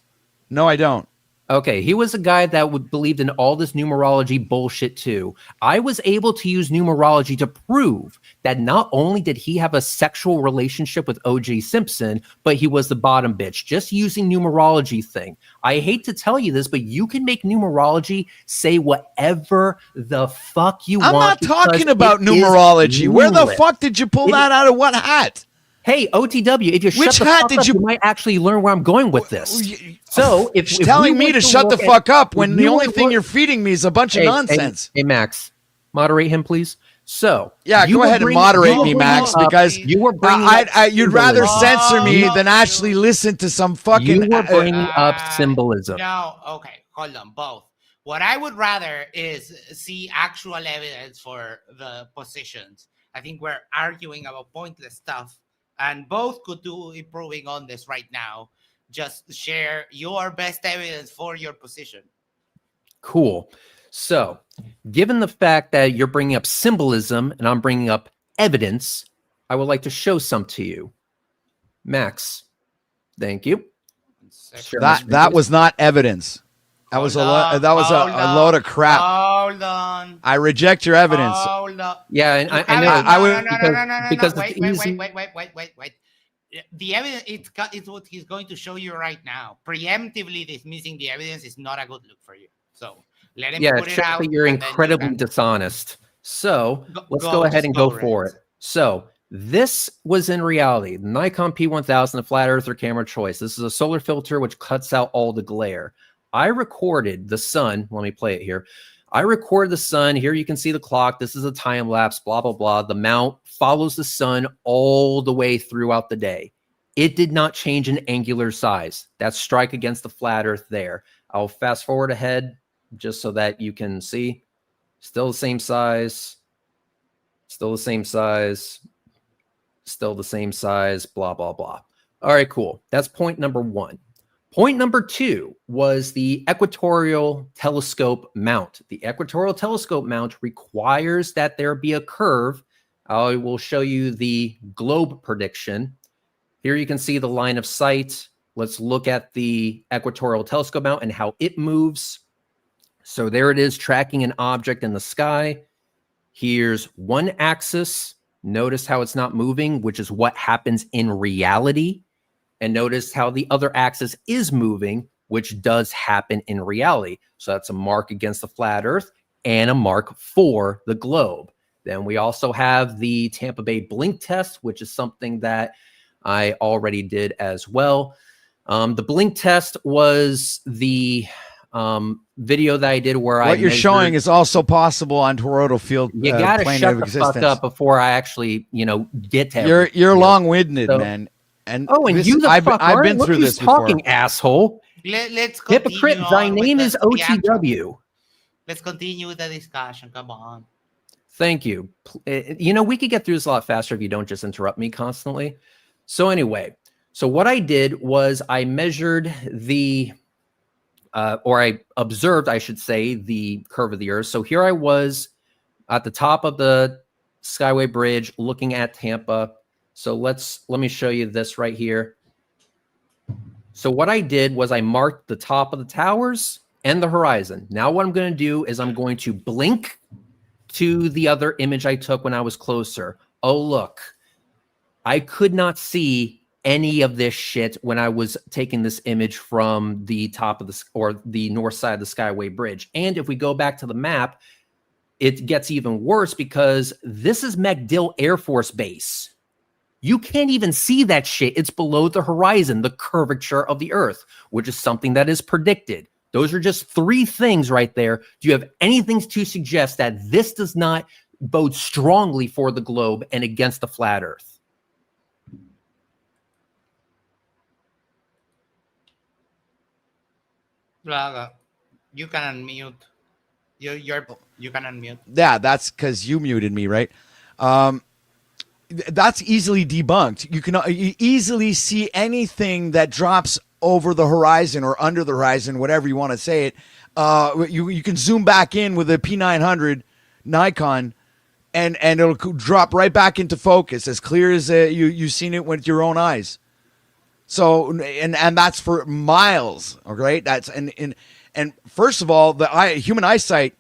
No, I don't. Okay, he was a guy that believed in all this numerology bullshit too. I was able to use numerology to prove that not only did he have a sexual relationship with O.J. Simpson, but he was the bottom bitch, just using numerology thing. I hate to tell you this, but you can make numerology say whatever the fuck you want. I'm not talking about numerology. Where the fuck did you pull that out of what hat? Hey, OTW, if you shut the fuck up, you might actually learn where I'm going with this. So if telling me to shut the fuck up when the only thing you're feeding me is a bunch of nonsense. Hey, Max, moderate him, please. So yeah, go ahead and moderate me, Max, because you'd rather censor me than actually listen to some fucking. You were bringing up symbolism. No, okay, hold on, both. What I would rather is see actual evidence for the positions. I think we're arguing about pointless stuff. And both could do improving on this right now. just share your best evidence for your position. Cool. So, given the fact that you're bringing up symbolism and I'm bringing up evidence, I would like to show some to you. Max, thank you. Share my screen, That please. was not evidence. That was a load of crap. Hold on. I reject your evidence. Hold on. Yeah, and I know. I would- because Wait, it's easy. wait. The evidence, it's what he's going to show you right now. Preemptively dismissing the evidence is not a good look for you. So let him Yeah, put it it shows out. that you're and then you incredibly can- dishonest. So let's go, go ahead just and go, go for Renz. it. So this was in reality the Nikon P1000, the flat earther camera choice. This is a solar filter which cuts out all the glare. I recorded the sun. Let me play it here. I recorded the sun. Here you can see the clock. This is a time lapse, blah, blah, blah. The mount follows the sun all the way throughout the day. It did not change in angular size. That's strike against the flat earth there. I'll fast forward ahead just so that you can see. Still the same size. Still the same size. Still the same size, blah, blah, blah. All right, cool. That's point number one. Point number two was the equatorial telescope mount. The equatorial telescope mount requires that there be a curve. I will show you the globe prediction. Here you can see the line of sight. Let's look at the equatorial telescope mount and how it moves. So there it is, tracking an object in the sky. Here's one axis. Notice how it's not moving, which is what happens in reality. And notice how the other axis is moving, which does happen in reality. So that's a mark against the flat earth and a mark for the globe. Then we also have the Tampa Bay blink test, which is something that I already did as well. The blink test was the video that I did where what you're showing is also possible on toroidal field. You gotta plane shut of the existence. fuck up before I actually, get to everything. You're long-winded, So- man. And Oh, and this- you the I've fuck been aren't? Look through who's this before. talking, asshole. Let's continue Hypocrite, thy on with name the- is the actual- OTW. Let's continue with the discussion. Come on. Thank you. We could get through this a lot faster if you don't just interrupt me constantly. So anyway, so what I did was I measured or I observed, I should say, the curve of the earth. So here I was at the top of the Skyway Bridge looking at Tampa. So let me show you this right here. So what I did was I marked the top of the towers and the horizon. Now what I'm going to do is I'm going to blink to the other image I took when I was closer. Oh, look, I could not see any of this shit when I was taking this image from the top of the north side of the Skyway Bridge. And if we go back to the map, it gets even worse because this is MacDill Air Force Base. You can't even see that shit. It's below the horizon, the curvature of the earth, which is something that is predicted. Those are just three things right there. Do you have anything to suggest that this does not bode strongly for the globe and against the flat earth? You can unmute. You can unmute. Yeah, that's because you muted me, right? That's easily debunked. You can easily see anything that drops over the horizon or under the horizon, whatever you want to say it. You can zoom back in with a P900 Nikon, and it'll drop right back into focus, as clear as you've seen it with your own eyes. So and that's for miles. Okay, that's and first of all, the human eyesight.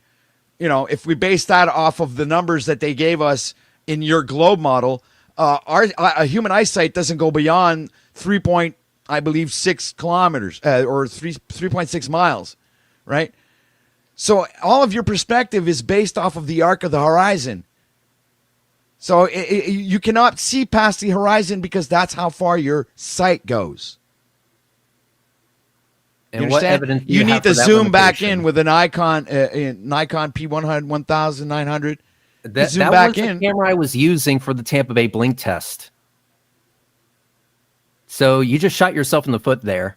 If we base that off of the numbers that they gave us in your globe model, our human eyesight doesn't go beyond 3.6 kilometers or 3.6 miles, right? So all of your perspective is based off of the arc of the horizon. So you cannot see past the horizon because that's how far your sight goes. And what evidence do you need have to for that zoom back limitation? in with a Nikon P100 1900. That zoom was back the in. camera I was using for the Tampa Bay blink test. So you just shot yourself in the foot there.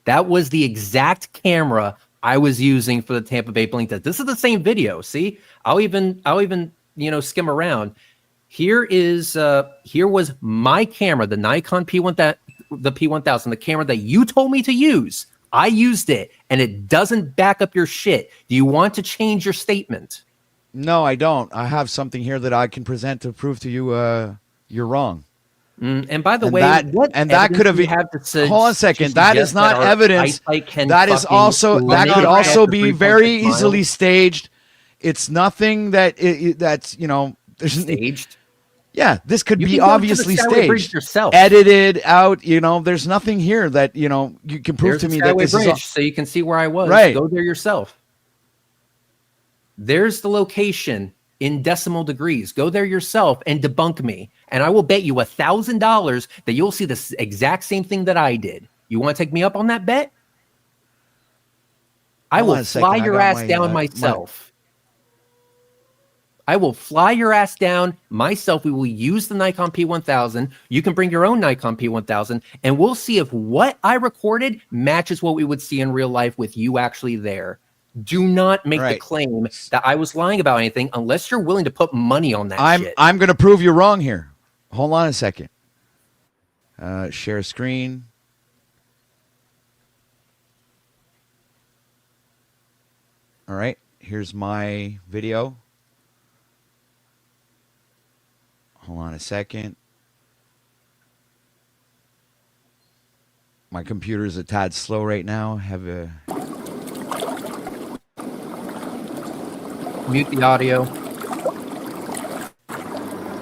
That was the exact camera I was using for the Tampa Bay blink test. This is the same video. See, I'll even skim around. Here was my camera, the Nikon the P1000, the camera that you told me to use. I used it, and it doesn't back up your shit. Do you want to change your statement? No, I don't. I have something here that I can present to prove to you you're wrong. And by the And way, that could have you been. have to say, Hold on a second. That is not evidence. That is also that could also be very easily staged. It's nothing that's there's staged. Yeah, this could You be can go to the obviously Skyway Bridge staged, yourself. edited out. There's nothing here that you can prove There's to me the that Skyway this Bridge, is so you can see where I was. Right. Go there yourself. There's the location in decimal degrees. Go there yourself and debunk me, and I will bet you $1,000 that you'll see the exact same thing that I did. You want to take me up on that bet? I will fly your ass down myself. I will fly your ass down myself. We will use the Nikon P1000. You can bring your own Nikon P1000, and we'll see if what I recorded matches what we would see in real life with you actually there. Do not make the claim that I was lying about anything unless you're willing to put money on that shit. I'm going to prove you wrong here. Hold on a second. Share screen. All right. Here's my video. Hold on a second. My computer is a tad slow right now. Mute the audio.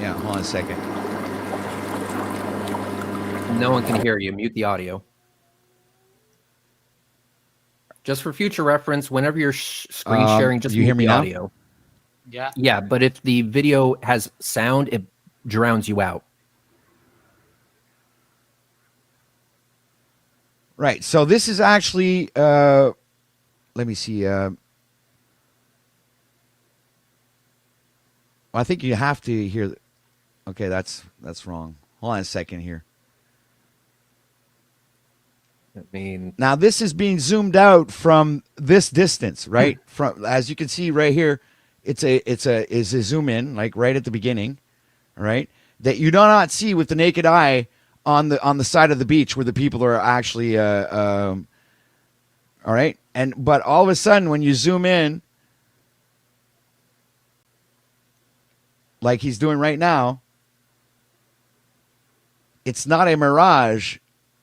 Yeah, hold on a second. No one can hear you. Mute the audio. Just for future reference, whenever you're screen sharing, just you hear me the now? audio. Yeah. Yeah, but if the video has sound, it drowns you out. Right. So this is actually let me see. I think you have to hear. Okay, that's wrong. Hold on a second here. I mean, now this is being zoomed out from this distance, right? From, as you can see right here, it's a zoom in, like right at the beginning, right? That you do not see with the naked eye on the side of the beach where the people are actually all right. But all of a sudden when you zoom in, like he's doing right now, it's not a mirage.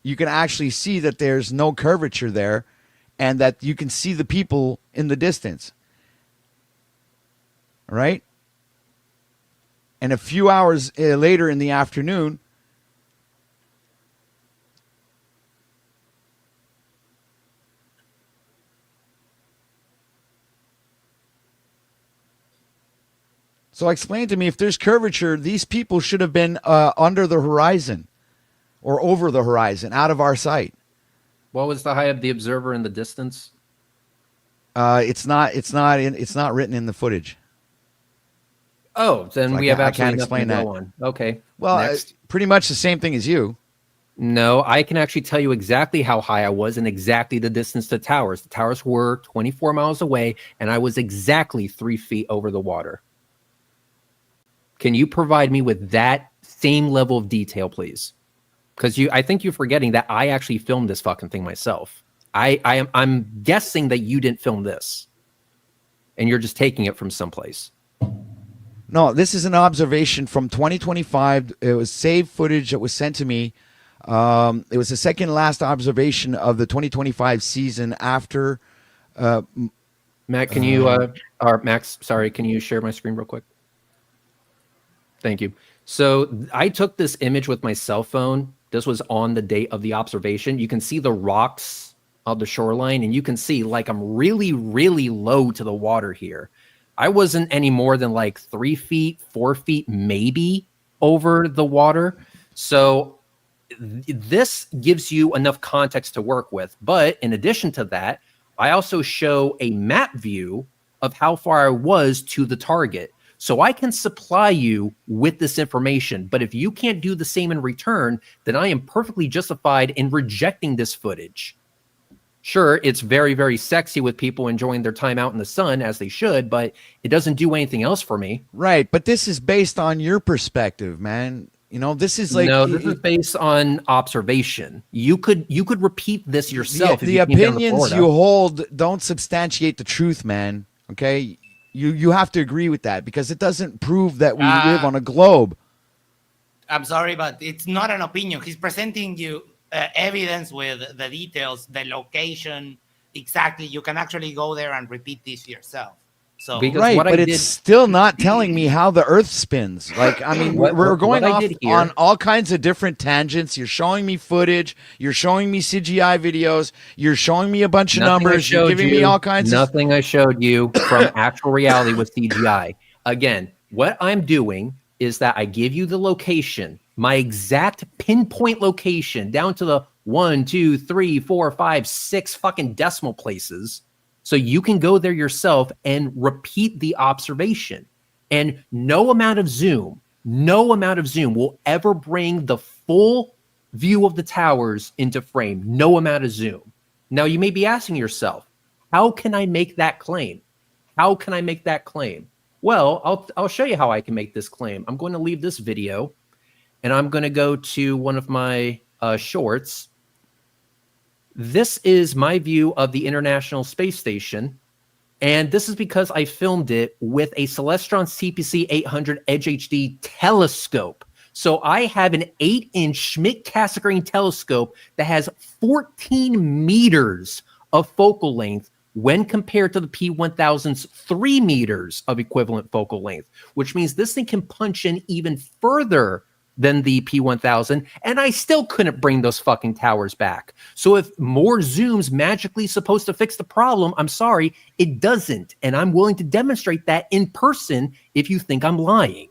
You can actually see that there's no curvature there and that you can see the people in the distance. All right? And a few hours later in the afternoon, so explain to me, if there's curvature, these people should have been under the horizon or over the horizon, out of our sight. what was the height of the observer in the distance? It's not written in the footage. Oh, then So we have I absolutely can't nothing explain to that. go on. Okay. Well, next. pretty much the same thing as you. No, I can actually tell you exactly how high I was and exactly the distance to towers. The towers were 24 miles away, and I was exactly 3 feet over the water. Can you provide me with that same level of detail, please? Because I think you're forgetting that I actually filmed this fucking thing myself. I'm guessing that you didn't film this, and you're just taking it from someplace. No, this is an observation from 2025. It was saved footage that was sent to me. It was the second last observation of the 2025 season after. Matt, can you, or Max, sorry, can you share my screen real quick? Thank you. So I took this image with my cell phone. This was on the date of the observation. You can see the rocks of the shoreline, and you can see like I'm really, really low to the water here. I wasn't any more than like 3 feet, 4 feet, maybe over the water. So this gives you enough context to work with. But in addition to that, I also show a map view of how far I was to the target. So I can supply you with this information. But if you can't do the same in return, then I am perfectly justified in rejecting this footage. Sure, it's very, very sexy with people enjoying their time out in the sun, as they should, but it doesn't do anything else for me. Right, but this is based on your perspective, man. This is like no, this is based on observation. You could repeat this yourself. The if you came down to opinions Florida. you hold don't substantiate the truth, man. Okay, you have to agree with that because it doesn't prove that we live on a globe. I'm sorry, but it's not an opinion. He's presenting you evidence with the details, the location, exactly. You can actually go there and repeat this yourself. So Because Right, what I but it's did- still not telling me how the Earth spins. Like, I mean, What- we're what going I off did here- on all kinds of different tangents. You're showing me footage. You're showing me CGI videos. You're showing me a bunch of Nothing I numbers. You're showed giving me you- all kinds of. Nothing I showed you from actual reality with CGI. Again, what I'm doing is that I give you the location, my exact pinpoint location, down to the 1, 2, 3, 4, 5, 6 fucking decimal places. So you can go there yourself and repeat the observation. And no amount of zoom will ever bring the full view of the towers into frame. No amount of zoom. Now you may be asking yourself, how can I make that claim? How can I make that claim? Well, I'll show you how I can make this claim. I'm going to leave this video and I'm going to go to one of my shorts. This is my view of the International Space Station. And this is because I filmed it with a Celestron CPC 800 Edge HD telescope. So I have an 8-inch Schmidt-Cassegrain telescope that has 14 meters of focal length when compared to the P1000's 3 meters of equivalent focal length, which means this thing can punch in even further than the P1000, and I still couldn't bring those fucking towers back. So if more zoom's magically supposed to fix the problem, I'm sorry, it doesn't. And I'm willing to demonstrate that in person if you think I'm lying.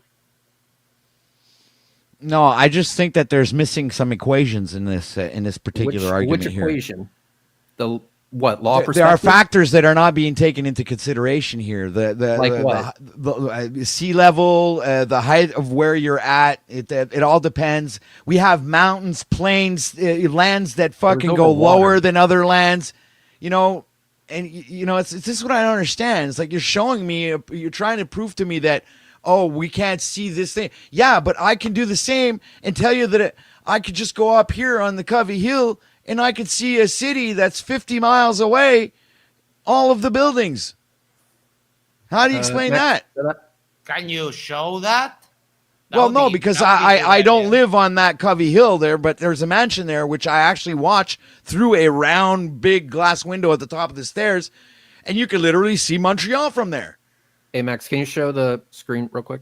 No, I just think that there's missing some equations in this particular argument Which here. equation? The what? Law There are perspective? factors that are not being taken into consideration here. Like what? The sea level, the height of where you're at. It all depends. We have mountains, plains, lands that fucking no go water. lower than other lands. And it's this is what I don't understand. It's like you're showing me, you're trying to prove to me that, oh, we can't see this thing. Yeah, but I can do the same and tell you that I could just go up here on the Covey Hill and I could see a city that's 50 miles away, all of the buildings. How do you explain that? can you show that? Well, no, because I don't live on that Covey Hill there, but there's a mansion there, which I actually watch through a round, big glass window at the top of the stairs, and you can literally see Montreal from there. Hey, Max, can you show the screen real quick?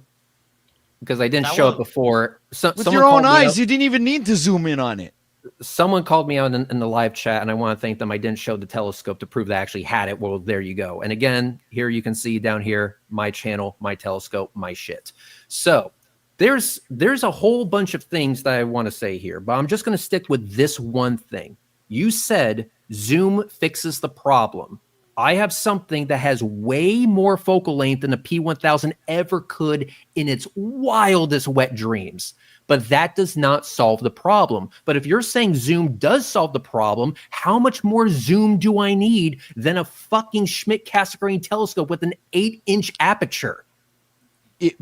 Because I didn't That show will- it before. With your own eyes, you didn't even need to zoom in on it. Someone called me out in the live chat, and I want to thank them. I didn't show the telescope to prove that I actually had it. Well, there you go. And again, here you can see down here, my channel, my telescope, my shit. So there's a whole bunch of things that I want to say here, but I'm just going to stick with this one thing. You said zoom fixes the problem. I have something that has way more focal length than the P1000 ever could in its wildest wet dreams. But that does not solve the problem. But if you're saying zoom does solve the problem, how much more zoom do I need than a fucking Schmidt-Cassegrain telescope with an 8-inch aperture?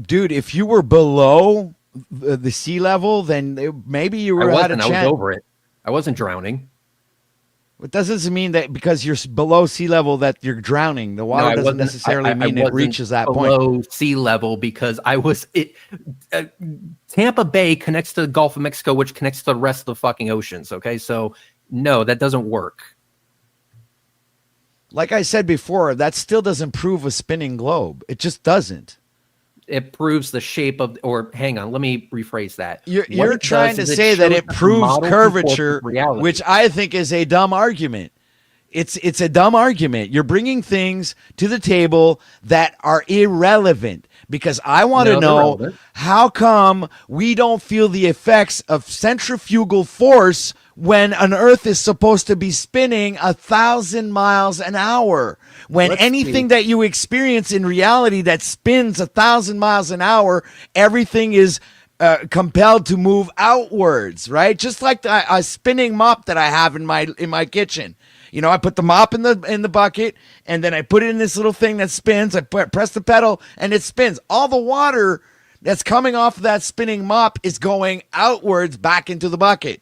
Dude, if you were below the sea level, then maybe you were had a I chance. was over it. I wasn't drowning. It doesn't mean that because you're below sea level that you're drowning. The water No, I doesn't wasn't- necessarily mean it wasn't reaches that point. below sea level because I was Tampa Bay connects to the Gulf of Mexico, which connects to the rest of the fucking oceans. Okay, so no, that doesn't work. Like I said before, that still doesn't prove a spinning globe. It just doesn't. It proves the shape of, or hang on, let me rephrase that. You're What it trying does to is say that shows it the proves model curvature, conforms with reality. which I think is a dumb argument. It's a dumb argument. You're bringing things to the table that are irrelevant because I want to No, they're know relevant. how come we don't feel the effects of centrifugal force when an Earth is supposed to be spinning 1,000 miles an hour. When Let's anything see. that you experience in reality that spins 1,000 miles an hour, everything is compelled to move outwards, right? Just like a spinning mop that I have in my kitchen. You know, I put the mop in the bucket, and then I put it in this little thing that spins. I press the pedal, and it spins. All the water that's coming off of that spinning mop is going outwards back into the bucket.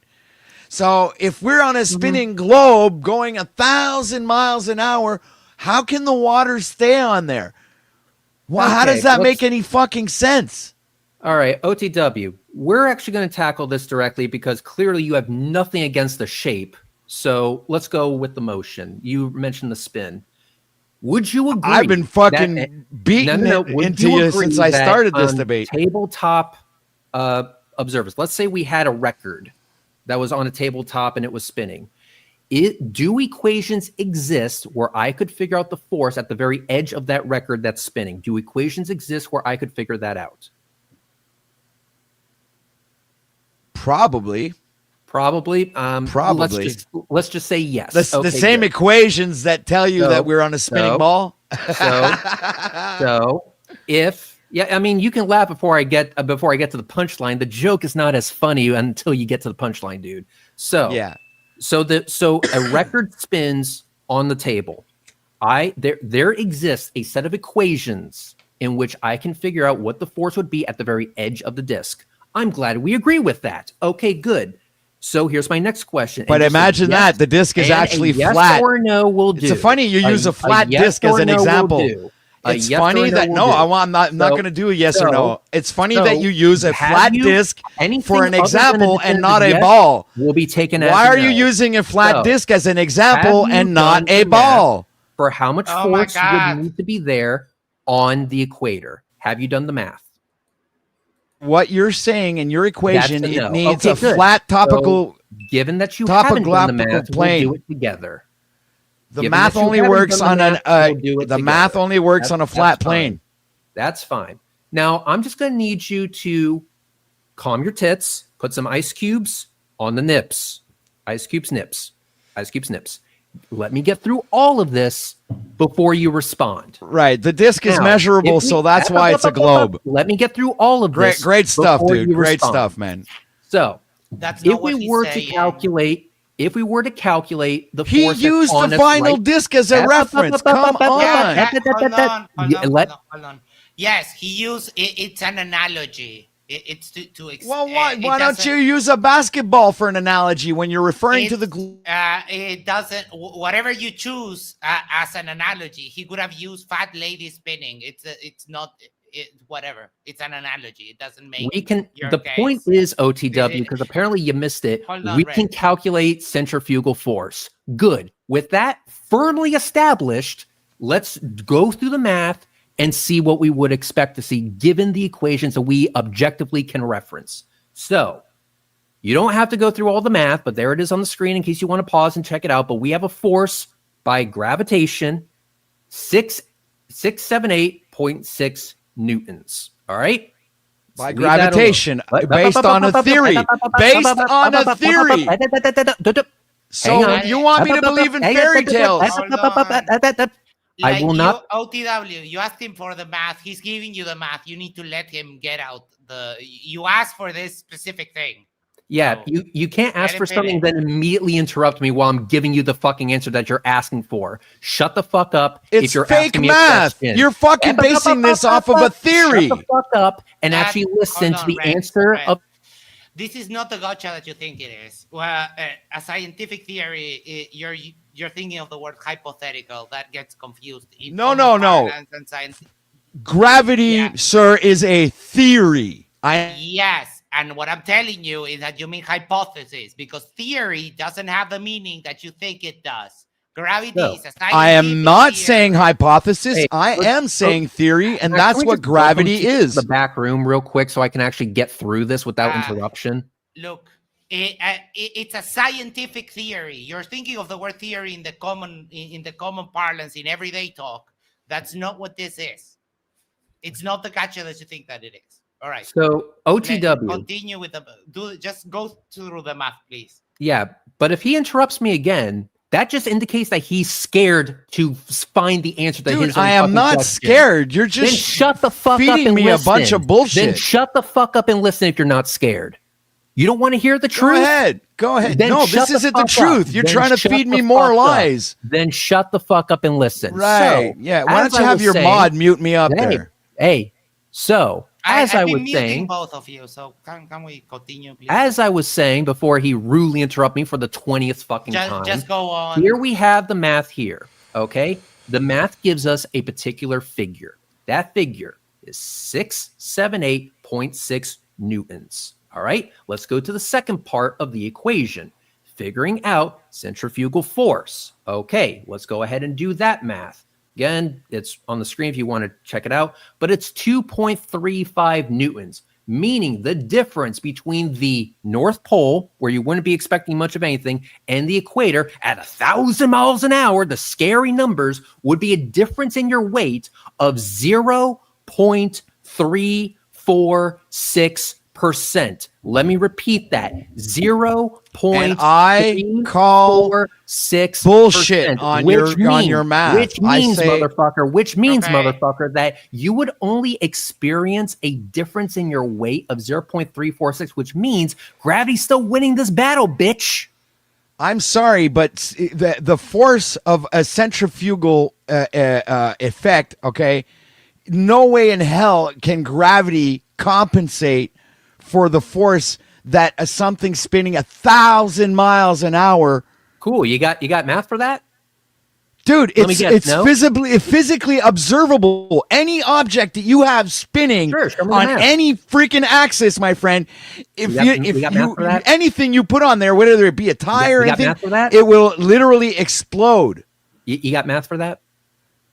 So if we're on a spinning globe going 1,000 miles an hour, how can the water stay on there? Well, how does that make any fucking sense? All right, OTW, we're actually going to tackle this directly because clearly you have nothing against the shape. So let's go with the motion. You mentioned the spin. Would you agree? I've been fucking beating it into you since I started this debate. Tabletop observers, let's say we had a record that was on a tabletop and it was spinning. Do equations exist where I could figure out the force at the very edge of that record that's spinning? Do equations exist where I could figure that out? Probably. Probably. Let's just say yes. The same equations that tell you that we're on a spinning ball. So if I mean, you can laugh before I get to the punchline. The joke is not as funny until you get to the punchline, dude. So yeah. So a record spins on the table. There exists a set of equations in which I can figure out what the force would be at the very edge of the disc. I'm glad we agree with that. Okay, good. So here's my next question. But imagine that the disc is actually flat. Yes or no will do. It's funny you use a flat disc as an example. It's funny that I'm not going to do a yes or no. It's funny that you use a flat disc for an example and not a ball. Will be taken as Why are you using a flat disc as an example and not a ball? For how much force would need to be there on the equator? Have you done the math? What you're saying in your equation, it needs a flat topical. Given that you haven't done the math, we'll do it together. The math only works on a flat plane. That's fine. Now I'm just going to need you to calm your tits, put some ice cubes on the nips. Ice cubes, nips. Ice cubes, nips. Let me get through all of this before you respond. Right. The disc is measurable, so that's why it's a globe. Let me get through all of this. Great stuff, dude. Great stuff, man. So if we were to calculate the force, he used the final disc as a reference. Come on. Hold on. Yes, he used it's an analogy. It's to well, why don't you use a basketball for an analogy when you're referring to the it doesn't, whatever you choose as an analogy. He could have used fat lady spinning. It's not whatever. It's an analogy. It doesn't make point is OTW, because apparently you missed it. We can calculate centrifugal force. Good. With that firmly established, let's go through the math and see what we would expect to see given the equations that we objectively can reference. So you don't have to go through all the math, but there it is on the screen in case you want to pause and check it out. But we have a force by gravitation, 678.6 newtons. All right? By gravitation, based on a theory. Based on a theory. So you want me to believe in fairy tales? I will not. OTW, you asked him for the math. He's giving you the math. You need to let him get out you asked for this specific thing. Yeah, so you can't ask for something then immediately interrupt me while I'm giving you the fucking answer that you're asking for. Shut the fuck up. It's if you're fake asking me math. You're fucking basing this off of a theory. Shut the fuck up and actually listen to the answer of. This is not the gotcha that you think it is. Well, a scientific theory, you're thinking of the word hypothetical. That gets confused. No. Gravity, sir, is a theory. Yes, and what I'm telling you is that you mean hypothesis, because theory doesn't have the meaning that you think it does. Gravity is a scientific I am not theory. saying hypothesis. Hey, I am saying theory, and that's what gravity is. The back room real quick so I can actually get through this without interruption. Look, it's a scientific theory. You're thinking of the word theory in the common parlance, in everyday talk. That's not what this is. It's not the gotcha that you think that it is. All right. So OTW. Continue with just go through the math, please. Yeah, but if he interrupts me again, that just indicates that he's scared to find the answer to his own I am not scared. You're just then shut the fuck feeding up and me listen. A bunch of bullshit. Then shut the fuck up and listen if you're not scared. You don't want to hear the truth? Go ahead. Then no, this isn't the truth. You're trying to feed me more lies. Then shut the fuck up and listen. Right. So, yeah. Why don't you have your mod mute me up there? Hey. So As I've I been was muting saying, both of you, so can we continue, please? as I was saying before he rudely interrupted me for the 20th fucking time. Just go on. Here we have the math here, okay? The math gives us a particular figure. That figure is 678.6 newtons. All right, let's go to the second part of the equation, figuring out centrifugal force. Okay, let's go ahead and do that math. Again, it's on the screen if you want to check it out, but it's 2.35 newtons, meaning the difference between the North Pole, where you wouldn't be expecting much of anything, and the equator at 1,000 miles an hour, the scary numbers, would be a difference in your weight of 0.346%. Let me repeat that. 0.346 bullshit on your math. Which means, Okay. motherfucker, that you would only experience a difference in your weight of 0.346, which means gravity's still winning this battle, bitch. I'm sorry, but the force of a centrifugal effect, okay, no way in hell can gravity compensate for the force that something spinning 1,000 miles an hour. Cool. You got math for that? Dude, it's no? physically observable. Any object that you have spinning on any freaking axis, my friend, if anything you put on there, whether it be a tire or anything, it will literally explode. You got math for that?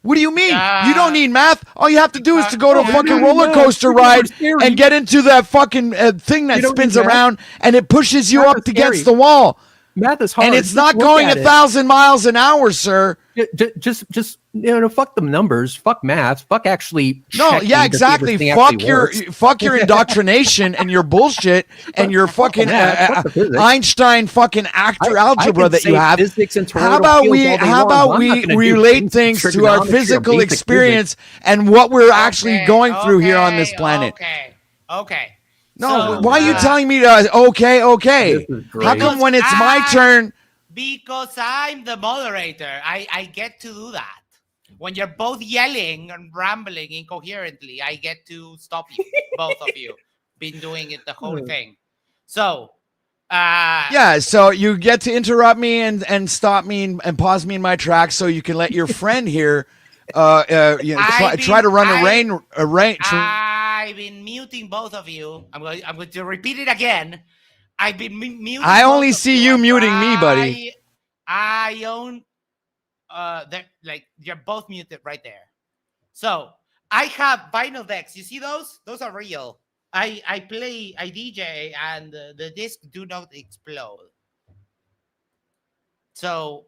What do you mean? You don't need math. All you have to do is to go to a fucking roller coaster ride and get into that fucking thing that spins around and it pushes you up against the wall. Math is hard. And it's not going 1,000 miles an hour, sir. Just fuck the numbers, fuck math, fuck actually. No, yeah, exactly. Fuck your indoctrination and your bullshit and your fucking Einstein fucking algebra that you have. How about we relate things to our physical experience and what we're actually going through here on this planet? Okay. No, why are you telling me to okay? How come when it's my turn? Because I'm the moderator. I get to do that. When you're both yelling and rambling incoherently, I get to stop you, both of you. Been doing it the whole thing. So, so you get to interrupt me and stop me and pause me in my tracks so you can let your friend here try to run a rain. I've been muting both of you. I'm going to repeat it again. I've been muting. I only see you muting me, buddy. I own. You're both muted right there. So I have vinyl decks. You see those? Those are real. I DJ, and the disc do not explode. So,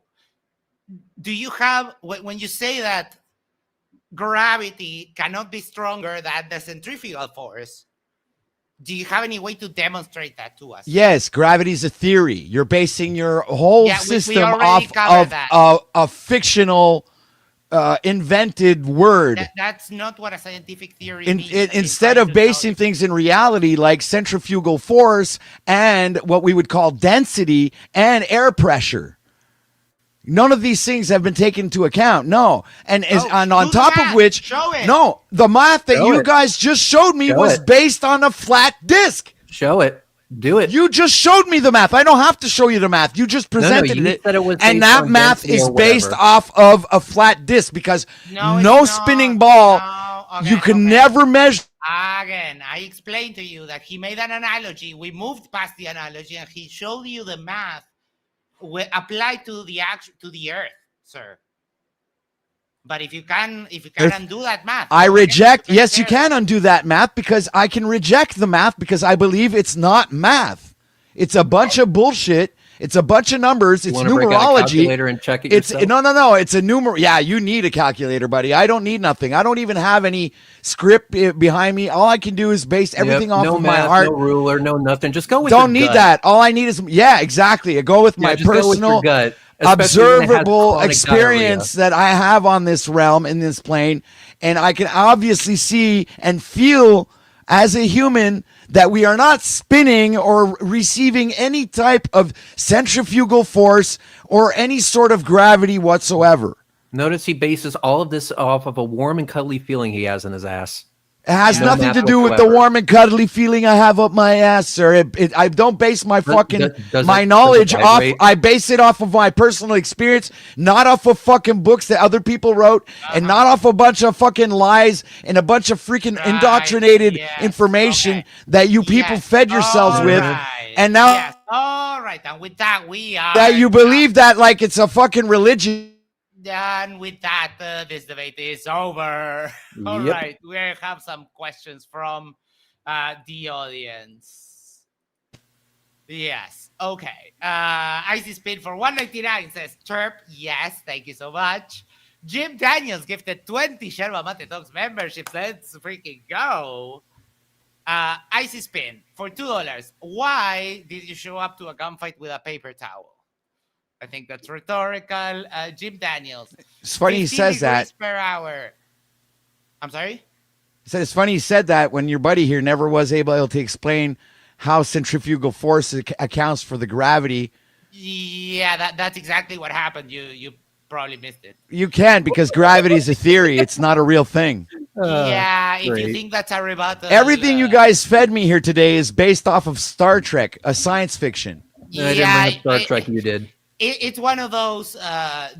do you have when you say that gravity cannot be stronger than the centrifugal force? Do you have any way to demonstrate that to us? Yes, gravity is a theory. You're basing your whole system off of a fictional, invented word. That's not what a scientific theory means. Instead of basing things in reality, like centrifugal force and what we would call density and air pressure. None of these things have been taken into account. No. And on top of which, no, the math that you guys just showed me was based on a flat disc. Show it. Do it. You just showed me the math. I don't have to show you the math. You just presented it. And that math is based off of a flat disc because no spinning ball, you can never measure. Again, I explained to you that he made an analogy. We moved past the analogy and he showed you the math applied to the Earth, sir. But if you can undo that math, I reject. Yes, you can undo that math because I can reject the math because I believe it's not math. It's a bunch of bullshit. It's a bunch of numbers. It's numerology. Break out a calculator and check it yourself? No. It's a numer. Yeah, you need a calculator, buddy. I don't need nothing. I don't even have any script behind me. All I can do is base everything off of my heart. No ruler, no nothing. Just go with. Don't need that. All I need is exactly. I go with my personal gut, observable experience that I have on this realm in this plane, and I can obviously see and feel as a human that we are not spinning or receiving any type of centrifugal force or any sort of gravity whatsoever. Notice he bases all of this off of a warm and cuddly feeling he has in his ass. It has No nothing to math do with the whatsoever. warm and cuddly feeling I have up my ass, sir. I don't base my fucking does my it knowledge off. vibrate? I base it off of my personal experience, not off of fucking books that other people wrote, and not off a bunch of fucking lies and a bunch of freaking Right. indoctrinated Yes. information Okay. that you people Yes. fed yourselves All with, right. and now Yes. All right. And with that, we are that you believe that like it's a fucking religion. done with that. This debate is over. All Yep. right. We have some questions from the audience. Yes. Okay. Icy Spin for 199 says chirp. Yes. Thank you so much. Jim Daniels gifted 20 Yerba Mate Talks memberships. Let's freaking go. Icy Spin for $2. Why did you show up to a gunfight with a paper towel? I think that's rhetorical. Jim Daniels. It's funny he 15 says that. degrees per hour. I'm sorry? He said it's funny he said that when your buddy here never was able to explain how centrifugal force accounts for the gravity. Yeah, that's exactly what happened. You probably missed it. You can, because gravity is a theory. It's not a real thing. Yeah, if you great. think that's a rebuttal. Everything you guys fed me here today is based off of Star Trek, a science fiction. No, I didn't bring up Star Trek. You did. It's one of those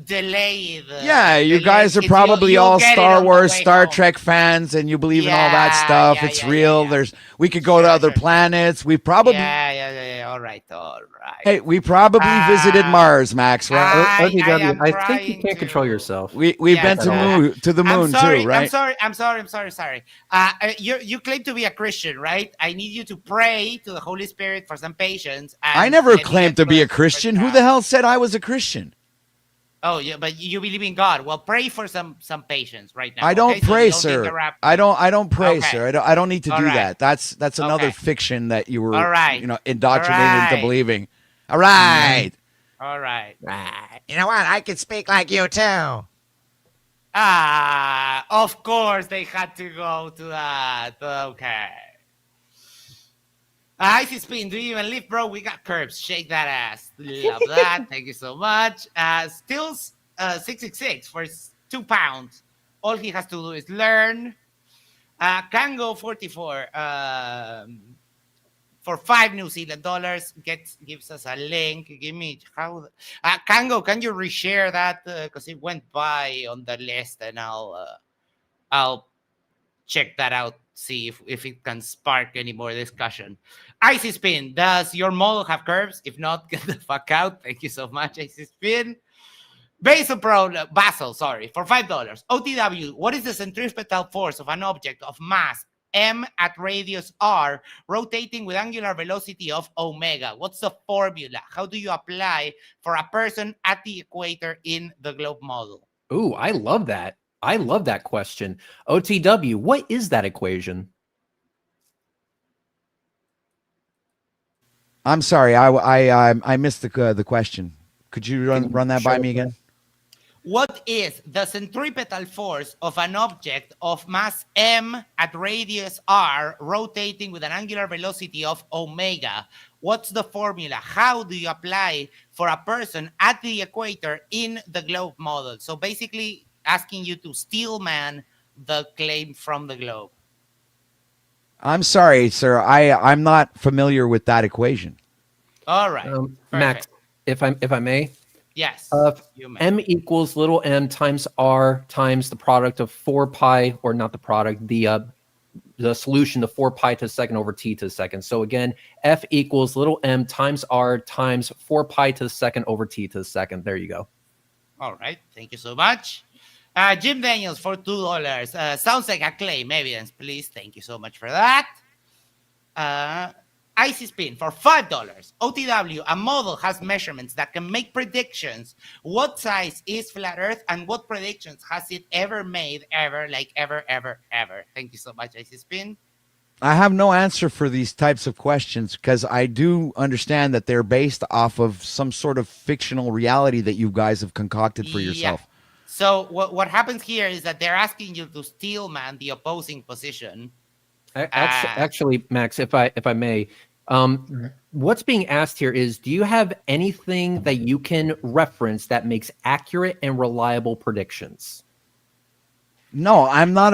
delayed. Yeah, you guys are it's- probably you'll all get it Star on the Wars, way Star home. Trek fans, and you believe in all that Yeah, stuff. yeah, It's yeah, real. yeah. There's we could go to Sure, other sure. planets. We probably Yeah. All right. hey, we probably visited Mars, Max, right? I OTW, am I think you trying can't control to- yourself. We've Yeah, been so- to the moon too, right? I'm sorry. You claim to be a Christian, right? I need you to pray to the Holy Spirit for some patience. And I never let me claimed get to be a closer Christian. to Who that. the hell said I was a Christian? Oh, yeah, but you believe in God. Well, pray for some patience right now. I don't okay? So pray, you don't sir. interrupt I me. don't pray, Okay. sir. I don't need to All do right. that. That's another Okay. fiction that you were All right. indoctrinated All into right. believing. All right. All right. Right. You know what? I can speak like you too. Of course they had to go to that. Okay. Icy Spin, do you even live, bro? We got curbs. Shake that ass. Love that. Thank you so much. Stills 666 for £2. All he has to do is learn. Kango 44 for $5 New Zealand dollars gives us a link. Give me how Kango, can you reshare that because it went by on the list, and I'll check that out, see if it can spark any more discussion. Icy Spin, does your model have curves? If not, get the fuck out. Thank you so much, Icy Spin. Basel sorry, for $5. OTW, what is the centripetal force of an object of mass m at radius r rotating with angular velocity of omega? What's the formula? How do you apply for a person at the equator in the globe model? Ooh, I love that. I love that question. OTW, what is that equation? I'm sorry. I missed the question. Could you run that by me again? What is the centripetal force of an object of mass m at radius r rotating with an angular velocity of omega? What's the formula? How do you apply for a person at the equator in the globe model? So basically asking you to steel man the claim from the globe. I'm sorry, sir. I'm not familiar with that equation. All right. Max, if I may, Yes. You may. m equals little m times r times the product of 4 pi, or not the product, the solution to 4 pi to the second over t to the second. So again, f equals little m times r times 4 pi to the second over t to the second. There you go. All right. Thank you so much. Jim Daniels for $2. Sounds like a claim. Evidence, please. Thank you so much for that. Icy Spin for $5. OTW, a model has measurements that can make predictions. What size is flat Earth, and what predictions has it ever made? Ever. Thank you so much, Icy Spin. I have no answer for these types of questions because I do understand that they're based off of some sort of fictional reality that you guys have concocted for yourself. Yeah. So what happens here is that they're asking you to steel man the opposing position. Actually, Max, if I may, what's being asked here is, do you have anything that you can reference that makes accurate and reliable predictions? No, I'm not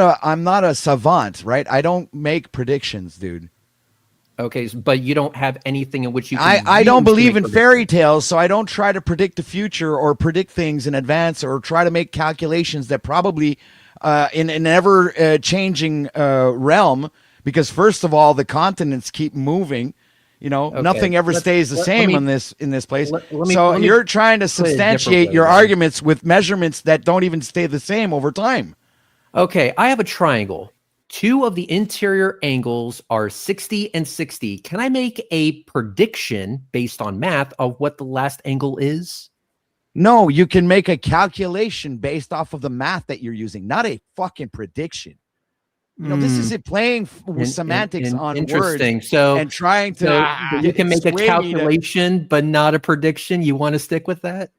a savant, right? I don't make predictions, dude. Okay, but you don't have anything in which you can I don't use to believe make in predictions. fairy tales, so I don't try to predict the future or predict things in advance or try to make calculations that probably in an ever changing realm. Because first of all, the continents keep moving. You know, Okay, nothing ever stays the let same me in this place. let me So let me you're trying to put it a different substantiate way your then. arguments with measurements that don't even stay the same over time. Okay, I have a triangle. Two of the interior angles are 60 and 60. Can I make a prediction based on math of what the last angle is? No, you can make a calculation based off of the math that you're using, not a fucking prediction. You know, this Hmm, is it playing with semantics on words interesting. So, and trying to you can make a sway me to, calculation, but not a prediction. You want to stick with that?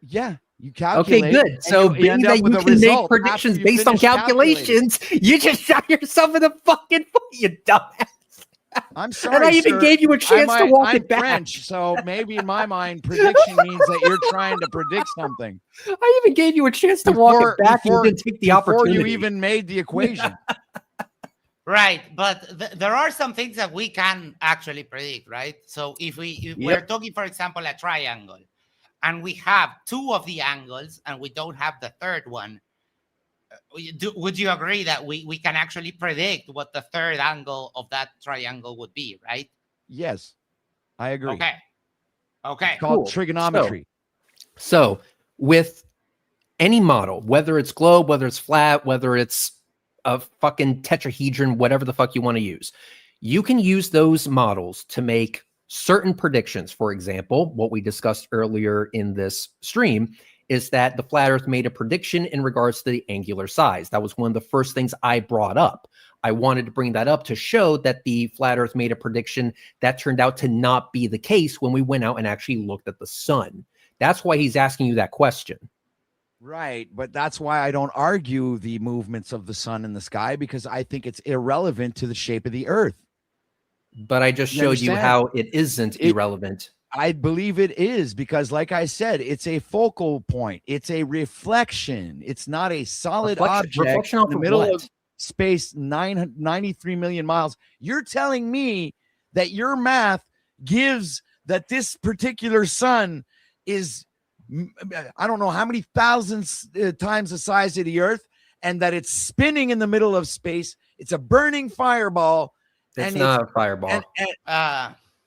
yeah, you Okay, calculate good. and So, you being end that up with you a can make result after predictions you based on finish calculating. calculations, you just shot yourself in the fucking foot, you dumbass. I'm And sorry, I even sir. gave you a chance to walk I'm it back. French, so maybe in my mind, prediction means that you're trying to predict something I even gave you a chance to walk it back. You didn't take the before you opportunity. even made the equation. Right, but there are some things that we can actually predict, right? So if we're talking, for example, a triangle, and we have two of the angles, and we don't have the third one, would you agree that we can actually predict what the third angle of that triangle would be, right? Yes, I agree. Okay. Okay. It's called Cool. trigonometry. So with any model, whether it's globe, whether it's flat, whether it's a fucking tetrahedron, whatever the fuck you want to use, you can use those models to make certain predictions. For example, what we discussed earlier in this stream is that the flat earth made a prediction in regards to the angular size. That was one of the first things I brought up. I wanted to bring that up to show that the flat earth made a prediction that turned out to not be the case when we went out and actually looked at the sun. That's why he's asking you that question. Right, but that's why I don't argue the movements of the sun in the sky, because I think it's irrelevant to the shape of the earth. But I just You showed you understand? how it isn't irrelevant. I believe it is, because like I said, it's a focal point. It's a reflection. It's not a solid object Reflection in off the of middle what? of space, 93 million miles. You're telling me that your math gives that this particular sun is, I don't know how many thousands times the size of the earth, and that it's spinning in the middle of space. It's a burning fireball. It's not a fireball.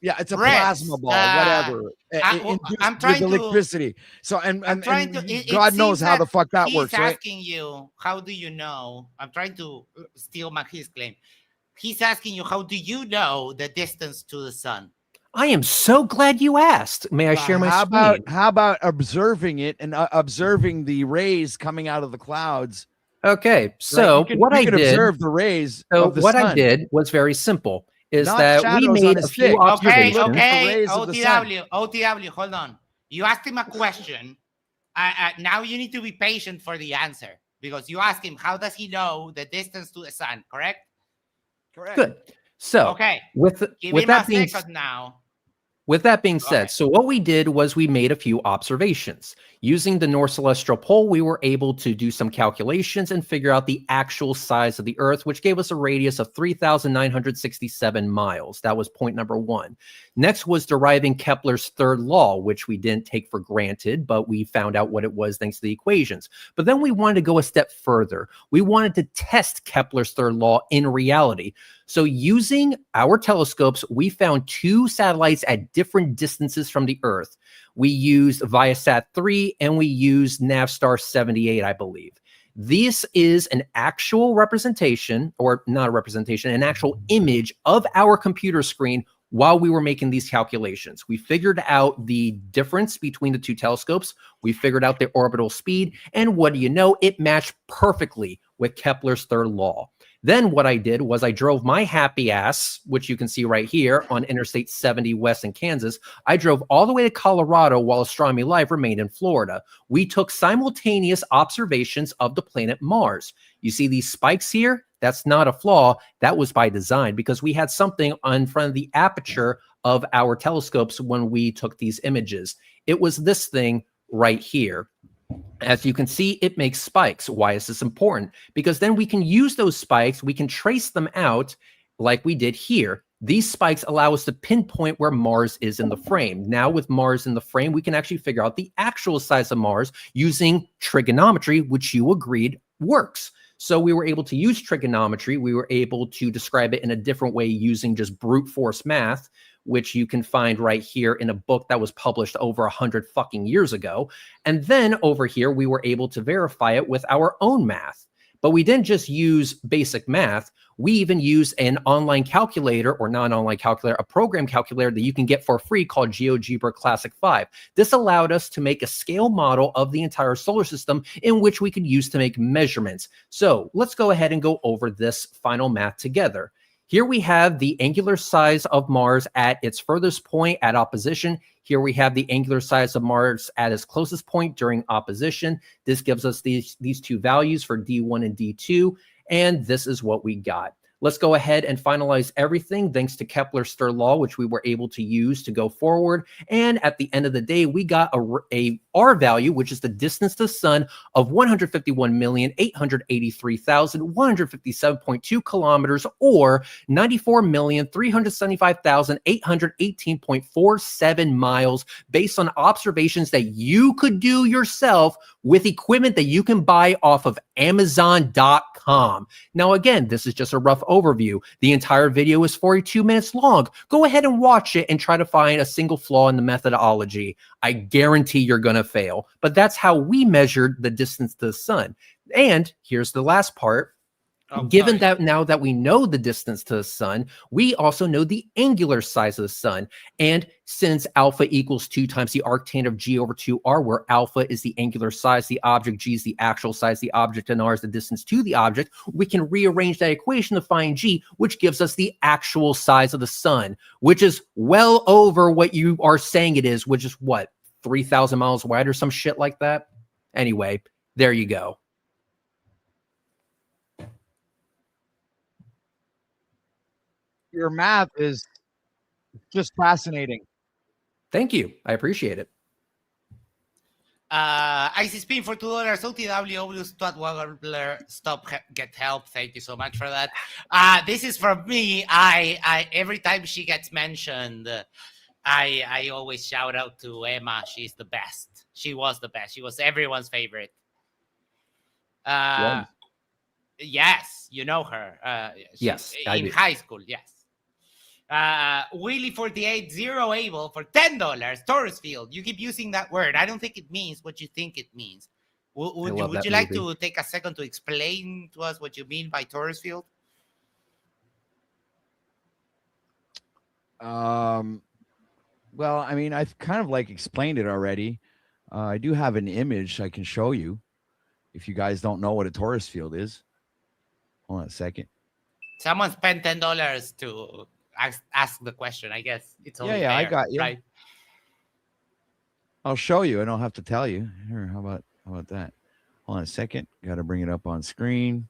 Yeah, it's a Rex, plasma ball, whatever. I'm Induced trying with to. electricity. So I'm trying to. God knows how the fuck that he's works, right? asking you, how do you know? I'm trying to steal his claim. He's asking you, how do you know the distance to the sun? I am so glad you asked. May I share my screen? How about observing it and observing the rays coming out of the clouds? Okay, so Right? what I you can did. observe the rays So of the what sun. I did was very simple. Is Not that we shadows made on a a few stick. observations. Okay. rays of the sun. OTW, hold on. You asked him a question. Now you need to be patient for the answer, because you asked him, how does he know the distance to the sun? Correct. Good. So Okay. with Give him that a being second now. With that being said, ahead. so what we did was we made a few observations. Using the North Celestial Pole, we were able to do some calculations and figure out the actual size of the Earth, which gave us a radius of 3,967 miles. That was point number one. Next was deriving Kepler's third law, which we didn't take for granted, but we found out what it was thanks to the equations. But then we wanted to go a step further. We wanted to test Kepler's third law in reality. So using our telescopes, we found two satellites at different distances from the Earth. We used Viasat 3 and we used Navstar 78, I believe. This is an actual representation, or not a representation, an actual image of our computer screen while we were making these calculations. We figured out the difference between the two telescopes. We figured out their orbital speed. And what do you know? It matched perfectly with Kepler's third law. Then what I did was I drove my happy ass, which you can see right here on Interstate 70 West in Kansas. I drove all the way to Colorado while Astronomy Live remained in Florida. We took simultaneous observations of the planet Mars. You see these spikes here? That's not a flaw. That was by design, because we had something in front of the aperture of our telescopes when we took these images. It was this thing right here. As you can see, it makes spikes. Why is this important? Because then we can use those spikes, we can trace them out like we did here. These spikes allow us to pinpoint where Mars is in the frame. Now with Mars in the frame, we can actually figure out the actual size of Mars using trigonometry, which you agreed works. So we were able to use trigonometry. We were able to describe it in a different way using just brute force math, which you can find right here in a book that was published over 100 fucking years ago. And then over here, we were able to verify it with our own math. But we didn't just use basic math. We even use an online calculator, or non-online calculator, a program calculator that you can get for free called GeoGebra Classic 5. This allowed us to make a scale model of the entire solar system in which we could use to make measurements. So let's go ahead and go over this final math together. Here we have the angular size of Mars at its furthest point at opposition. Here we have the angular size of Mars at its closest point during opposition. This gives us these two values for D1 and D2, and this is what we got. Let's go ahead and finalize everything thanks to Kepler's third law, which we were able to use to go forward. And at the end of the day, we got a R value, which is the distance to the sun, of 151,883,157.2 kilometers, or 94,375,818.47 miles, based on observations that you could do yourself with equipment that you can buy off of Amazon.com. Now, again, this is just a rough overview. The entire video is 42 minutes long. Go ahead and watch it and try to find a single flaw in the methodology. I guarantee you're going to fail. But that's how we measured the distance to the sun. And here's the last part. Given that now that we know the distance to the sun, we also know the angular size of the sun. And since alpha equals 2 times the arctan of g over 2r, where alpha is the angular size of the object, g is the actual size of the object, and r is the distance to the object, we can rearrange that equation to find g, which gives us the actual size of the sun, which is well over what you are saying it is, which is what, 3,000 miles wide or some shit like that? Anyway, there you go. Your math is just fascinating. Thank you. I appreciate it. Icy Spin for $2. OTW stop get help. Thank you so much for that. This is from me. I every time she gets mentioned, I always shout out to Emma. She's the best. She was the best. She was everyone's favorite. Yes, you know her. Yes, in high school. Yes. Willie 48 0 able for $10. Taurus field. You keep using that word. I don't think it means what you think it means. Would you like to take a second to explain to us what you mean by Taurus field? Well, I mean, I've kind of like explained it already. I do have an image I can show you if you guys don't know what a Taurus field is. Hold on a second. Someone spent $10 to ask the question. I guess it's only fair, I got you. Right? I'll show you. I don't have to tell you. Here, how about that? Hold on a second. Got to bring it up on screen.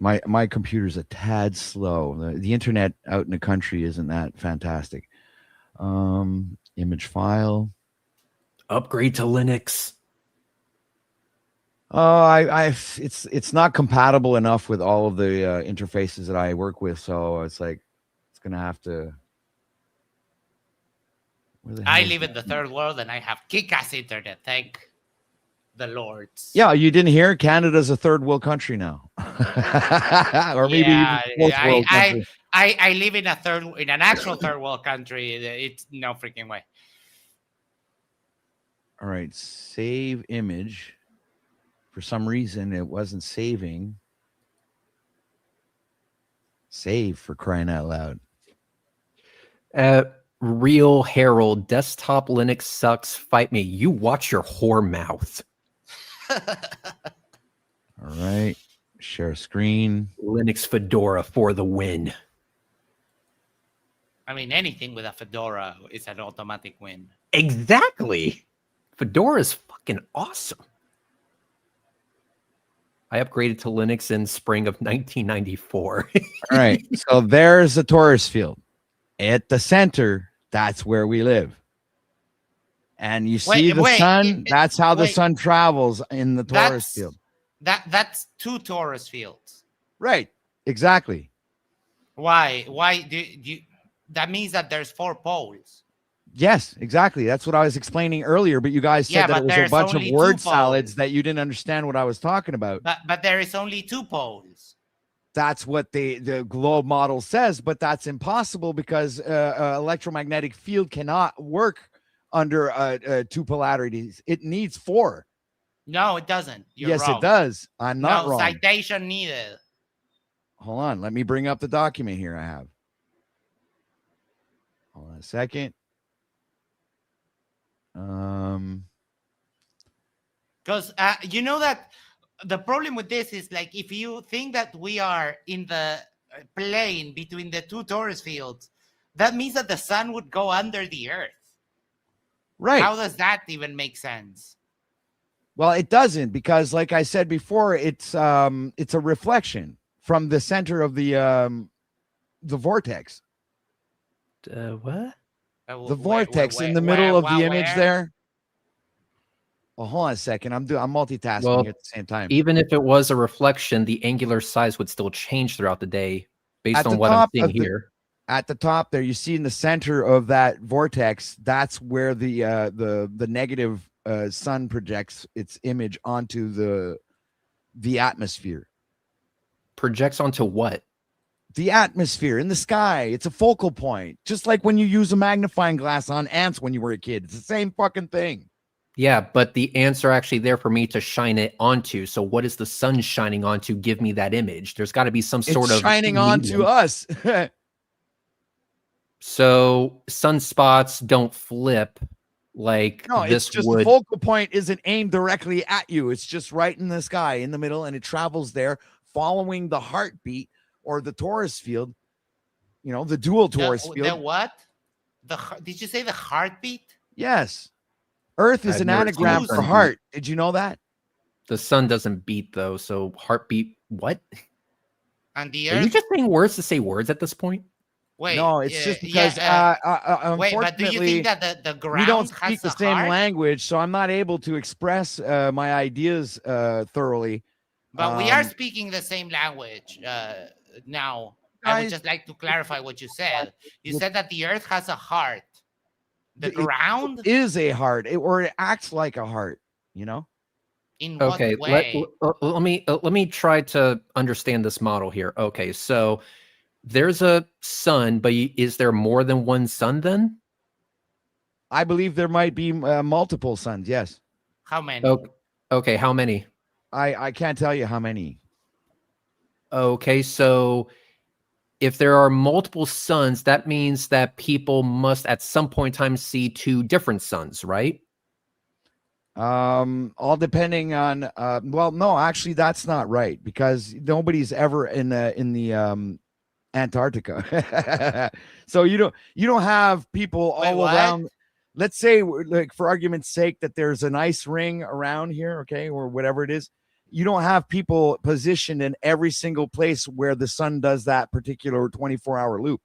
My computer's a tad slow. The internet out in the country isn't that fantastic. Image file. Upgrade to Linux. It's not compatible enough with all of the interfaces that I work with, so it's like it's gonna have to. I live in the third world and I have kick-ass internet. Thank the Lords. Yeah, you didn't hear? Canada's a third world country now, or maybe even fourth world country. I live in an actual third world country. It's no freaking way. All right, save image. For some reason, it wasn't saving. Save, for crying out loud. Real Harold, desktop Linux sucks. Fight me. You watch your whore mouth. All right. Share screen. Linux Fedora for the win. I mean, anything with a Fedora is an automatic win. Exactly. Fedora is fucking awesome. I upgraded to Linux in spring of 1994. All right. So there's the Taurus field. At the center, that's where we live. And you see the sun. That's how the sun travels in the torus field. That's 2 torus fields. Right. Exactly. Why? Why do you? That means that there's 4 poles. Yes, exactly. That's what I was explaining earlier. But you guys said that it was a bunch of word salads that you didn't understand what I was talking about. But there is only 2 poles. That's what the globe model says, but that's impossible because electromagnetic field cannot work under 2 polarities. It needs 4. No, it doesn't. You're yes, wrong. It does. I'm not wrong. Citation needed. Hold on. Let me bring up the document here I have. Hold on a second. Because you know that the problem with this is like if you think that we are in the plane between the 2 torus fields, that means that the sun would go under the earth. Right. How does that even make sense? Well, it doesn't, because like I said before, it's a reflection from the center of the vortex. What? The vortex in the middle of the image there. Well, hold on a second. I'm multitasking at the same time. Even if it was a reflection, the angular size would still change throughout the day based on what I'm seeing here. At the top there, you see in the center of that vortex, that's where the negative sun projects its image onto the atmosphere. Projects onto what? The atmosphere in the sky. It's a focal point, just like when you use a magnifying glass on ants when you were a kid. It's the same fucking thing. Yeah, but the ants are actually there for me to shine it onto. So what is the sun shining onto? Give me that image. There's got to be some sort of shining onto us. So sunspots don't flip like no, this it's just would. The focal point isn't aimed directly at you. It's just right in the sky in the middle, and it travels there following the heartbeat or the torus field. You know, the dual torus field. The what? Did you say the heartbeat? Yes. Earth is an anagram for heart. Did you know that? The sun doesn't beat though, so heartbeat. What? And the Earth? Are you just saying words to say words at this point? Wait, no, it's just because wait, but do you think that the ground we don't speak the same heart? language, so I'm not able to express my ideas thoroughly. But we are speaking the same language now. I would just like to clarify what you said. You said that the Earth has a heart. The ground is a heart, or it acts like a heart. You know. In what way? Let me try to understand this model here. Okay, so there's a sun, but is there more than one sun then? I believe there might be multiple suns. Yes. How many? Okay, how many? I can't tell you how many. Okay, so if there are multiple suns, that means that people must at some point in time see 2 different suns, right? All depending on well, no, actually that's not right, because nobody's ever in the Antarctica. So you don't have people all around. Let's say, like, for argument's sake, that there's an ice ring around here, okay, or whatever it is. You don't have people positioned in every single place where the sun does that particular 24-hour loop.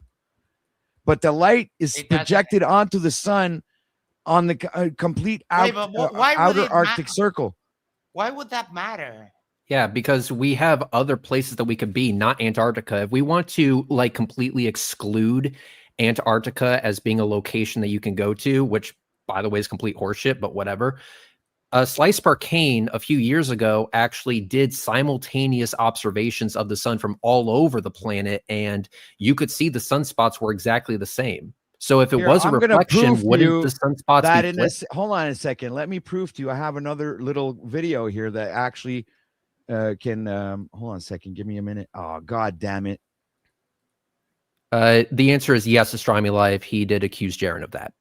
But the light is projected onto the sun on the complete outer Arctic circle. Why would that matter? Yeah, because we have other places that we could be, not Antarctica. If we want to like completely exclude Antarctica as being a location that you can go to, which by the way is complete horseshit, but whatever. Slice Barcane a few years ago actually did simultaneous observations of the sun from all over the planet, and you could see the sunspots were exactly the same. So if it was a reflection, wouldn't the sunspots be flipped? Hold on a second. Let me prove to you. I have another little video here that actually can hold on a second. Give me a minute. Oh, God damn it. The answer is yes, Astronomy Live. He did accuse Jaren of that.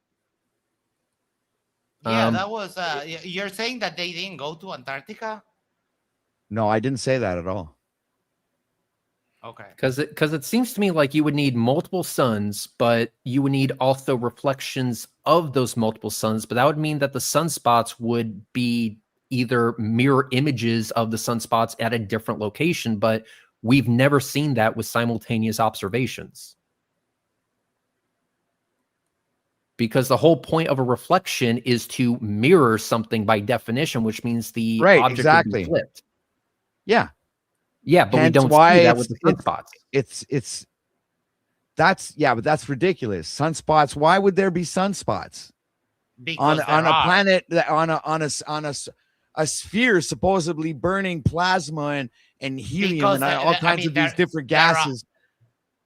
Yeah, that was you're saying that they didn't go to Antarctica? No, I didn't say that at all. Okay. Because it seems to me like you would need multiple suns, but you would need also reflections of those multiple suns. But that would mean that the sunspots would be either mirror images of the sunspots at a different location, but we've never seen that with simultaneous observations. Because the whole point of a reflection is to mirror something by definition, which means the Right, object exactly. will be flipped. Yeah. Yeah, but we Hence don't why see that with the sunspots. But that's ridiculous. Sunspots. Why would there be sunspots Because on there a are. planet that a sphere supposedly burning plasma and helium Because and all kinds of these different gases?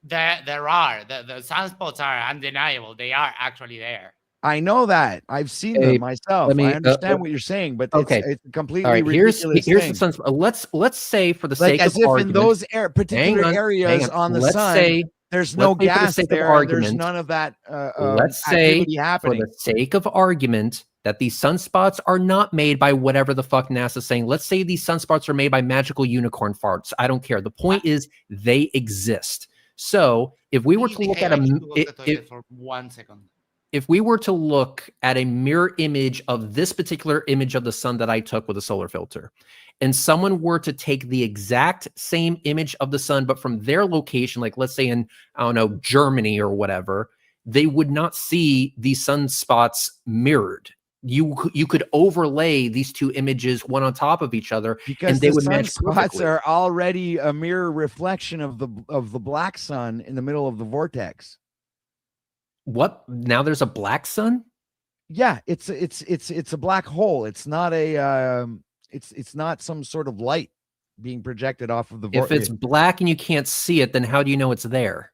There are. The sunspots are undeniable. They are actually there. I know that. I've seen Hey, them myself. let me- I understand what you're saying, but okay. it's a completely All right, here's ridiculous the thing. sun. Let's say for the Like sake as of if argument, in those hang particular on. areas on the Let's sun, say there's no let's say for the gas sake of there, and there's argument, none of that let's say activity for happening. the sake of argument that these sunspots are not made by whatever the fuck NASA's saying. Let's say these sunspots are made by magical unicorn farts. I don't care. The point is they exist. So if we were to look at for 1 second. if we were to look at a mirror image of this particular image of the sun that I took with a solar filter, and someone were to take the exact same image of the sun, but from their location, like let's say in, I don't know, Germany or whatever, they would not see these sunspots mirrored. You could overlay these two images one on top of each other, Because and they the would match sunspots perfectly. are already a mirror reflection of the black sun in the middle of the vortex. What? Now there's a black sun? Yeah, it's a black hole. It's not a it's not some sort of light being projected off of the If it's black and you can't see it, then how do you know it's there?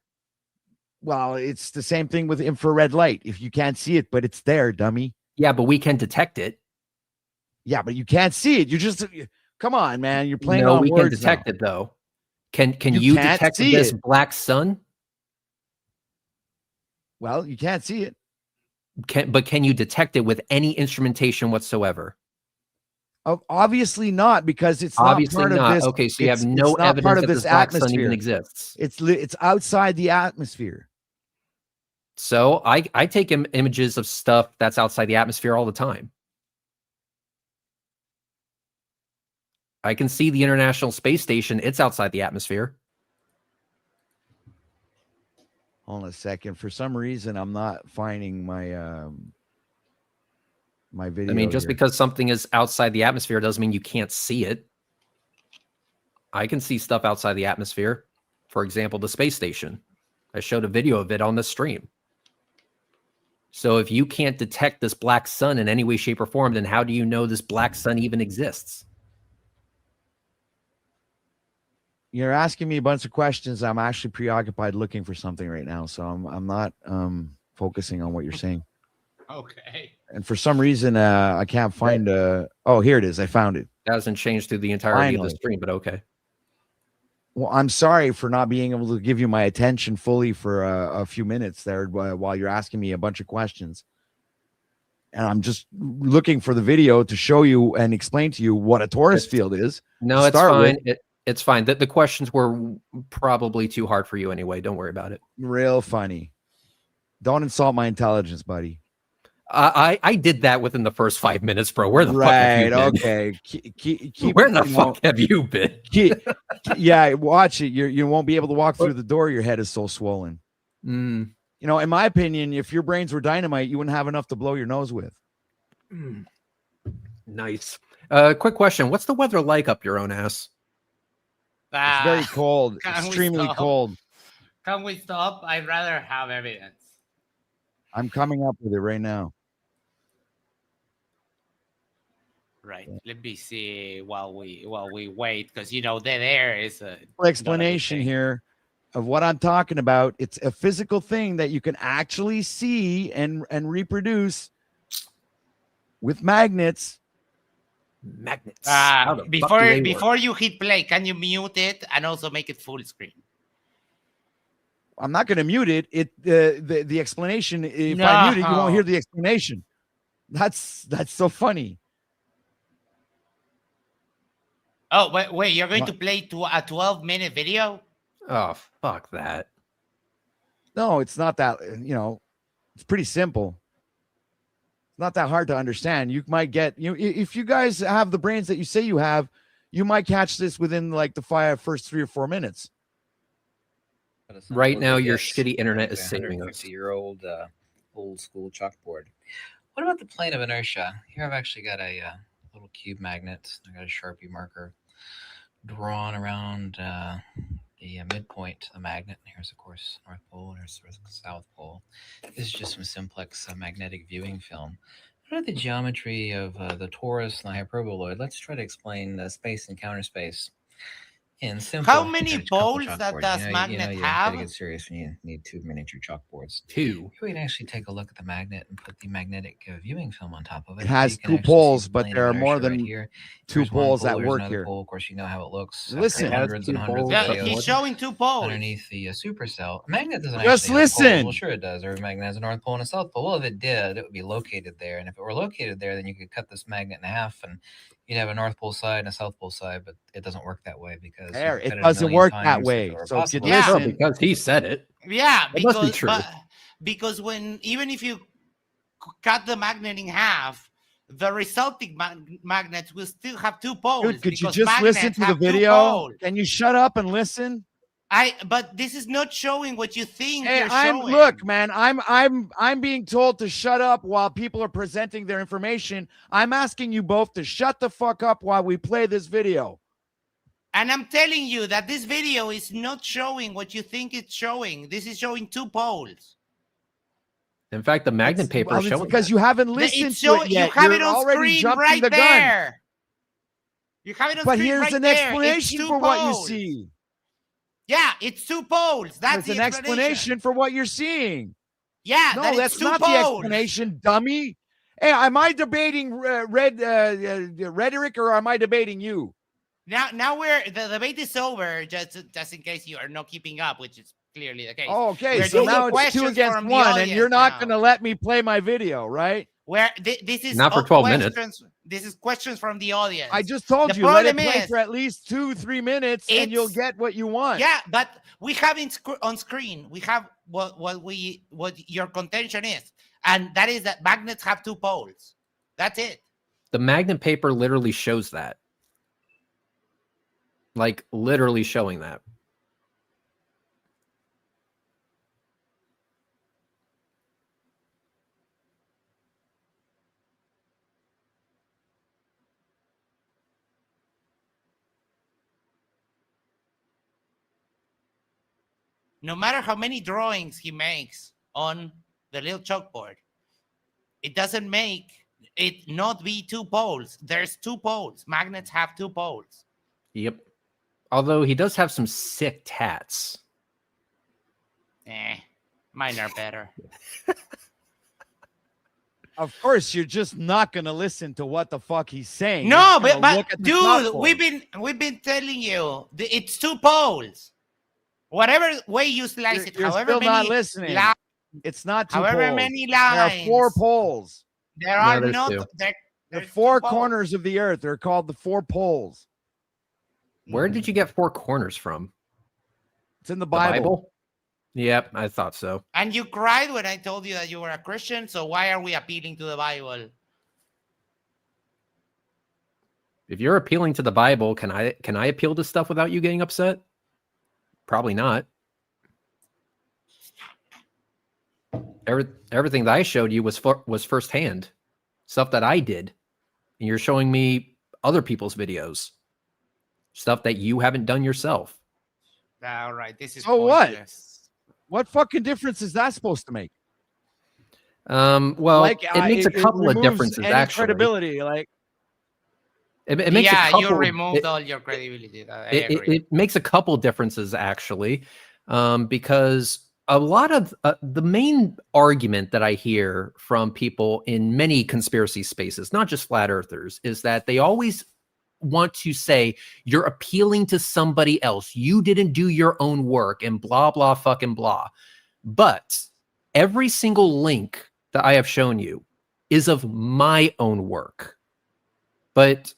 Well, it's the same thing with infrared light. If you can't see it, but it's there, dummy. Yeah, but we can detect it. Yeah, but you can't see it. You just come on, man. You're playing No, on we words can detect now. it though. Can You you can't detect see this it. black sun? Well, you can't see it. But can you detect it with any instrumentation whatsoever? Obviously not, because it's Obviously not part not. of this. Okay, so you have it's no not evidence part of that this this black sun atmosphere. even exists. It's outside the atmosphere. So I take images of stuff that's outside the atmosphere all the time. I can see the International Space Station. It's outside the atmosphere. Hold on a second. For some reason, I'm not finding my my video. I mean, just here. because something is outside the atmosphere doesn't mean you can't see it. I can see stuff outside the atmosphere. For example, the space station. I showed a video of it on the stream. So if you can't detect this black sun in any way, shape, or form, then how do you know this black sun even exists? You're asking me a bunch of questions. I'm actually preoccupied looking for something right now, so I'm not focusing on what you're saying. Okay. And for some reason, I can't find. Oh, here it is. I found it. That hasn't changed through the entirety of the Finally. stream, but okay. Well, I'm sorry for not being able to give you my attention fully for a few minutes there while you're asking me a bunch of questions. And I'm just looking for the video to show you and explain to you what a torus field is. No, it's fine. It's fine. The questions were probably too hard for you anyway. Don't worry about it. Real funny. Don't insult my intelligence, buddy. I did that within the first 5 minutes, bro. Where the fuck have you been? Okay. Keep, Where the fuck have you been? Yeah, watch it. You won't be able to walk through the door. Your head is so swollen. Mm. You know, in my opinion, if your brains were dynamite, you wouldn't have enough to blow your nose with. Nice. Quick question. What's the weather like up your own ass? It's very cold. Can we Extremely stop? cold. Can we stop? I'd rather have evidence. I'm coming up with it right now. Right. Let me see while we wait, because dead air is a Explanation here of what I'm talking about. It's a physical thing that you can actually see and reproduce with magnets. Magnets. Before you hit play, can you mute it and also make it full screen? I'm not going to mute it. The explanation. If I mute it, you won't hear the explanation. That's so funny. Oh, wait! You're going to play to a 12-minute video? Oh, fuck that. No, it's not that. It's pretty simple. It's not that hard to understand. You might get if you guys have the brains that you say you have, you might catch this within like the first 3 or 4 minutes. Right now, your shitty internet is saving us. 150-year-old old school chalkboard. What about the plane of inertia? Here I've actually got a little cube magnet. I got a Sharpie marker drawn around the midpoint of the magnet. Here's, of course, North Pole. Here's the South Pole. This is just some simplex magnetic viewing film. What about the geometry of the torus and the hyperboloid? Let's try to explain space and counter space in simple. How many poles that does magnet you have? gotta get serious when you need 2 miniature chalkboards. 2. We can actually take a look at the magnet and put the magnetic viewing film on top of it. It has You can 2 actually poles, see the but plane there of are more inertia than here. 2 There's one poles pole, that there's work another here. pole. Of course, you know how it looks. Listen. After hundreds and hundreds of Yeah, videos he's showing 2 poles. underneath the supercell. A magnet doesn't Just actually have poles. listen. Well, sure it does. Every magnet has a north pole and a south pole. Well, if it did, it would be located there. And if it were located there, then you could cut this magnet in half and you'd have a north pole side and a south pole side, but it doesn't work that way because There, you've it cut a doesn't million work that times if way. it were So if you possible. Yeah. listen, Because he said it. Yeah, It must be because true. because when even if you cut the magnet in half, the resulting magnets will still have 2 poles. dude, could you because just listen magnets to the have 2 video? poles. Can you shut up and listen? But this is not showing what you think Hey, you're showing. look, man. I'm being told to shut up while people are presenting their information. I'm asking you both to shut the fuck up while we play this video. And I'm telling you that this video is not showing what you think it's showing. This is showing 2 poles. In fact, the magnet paper Well, is it's showing because that. you haven't listened It's to showing, it yet. you have You're it on already screen jumping right the gun. there. You have it on But screen here's right an there. It's explanation 2 for what you poles. see. Yeah, it's 2 poles. That's There's the an explanation for what you're seeing. Yeah, No, that that's it's 2 not poles. the explanation, dummy. Hey, am I debating rhetoric or am I debating you? Now the debate is over. Just in case you are not keeping up, which is clearly the case. Oh, okay, We're so doing now it's 2 questions against from the 1, and you're audience not now. going to let me play my video, right? Where this is Not for all 12 minutes. questions. This is questions from the audience. I just told The you, let it problem play is, for at least 2-3 minutes, and you'll it's- get what you want. Yeah, but we have on screen. We have what your contention is, and that is that magnets have 2 poles. That's it. The magnet paper literally shows that. Like, literally showing that. No matter how many drawings he makes on the little chalkboard, it doesn't make it not be 2 poles. There's 2 poles. Magnets have 2 poles. Yep. Although he does have some sick tats. Mine are better. Of course, you're just not going to listen to what the fuck he's saying. No, You're just gonna but look at the dude, chalkboard. we've been telling you it's 2 poles. Whatever way you slice it, You're however still many not listening. lines, It's not 2 however poles. many There are lines, 4 poles. there are there's not 2. there. The There's 4 2 poles. corners of the earth. They're called the 4 poles. Where did you get 4 corners from? It's in the The Bible. Yep, I thought so. And you cried when I told you that you were a Christian. So why are we appealing to the Bible? If you're appealing to the Bible, can I appeal to stuff without you getting upset? Probably not. Everything that I showed you was firsthand, stuff that I did, and you're showing me other people's videos, stuff that you haven't done yourself. All right, this is So what? pointless. What fucking difference is that supposed to make? Well, Like, it makes a couple of removes differences any actually. credibility. Like, It makes Yeah, a couple. you removed it- all your credibility. I it, agree. it makes a couple differences actually, because a lot of the main argument that I hear from people in many conspiracy spaces, not just flat earthers, is that they always want to say you're appealing to somebody else. You didn't do your own work and blah, blah, fucking blah. But every single link that I have shown you is of my own work. But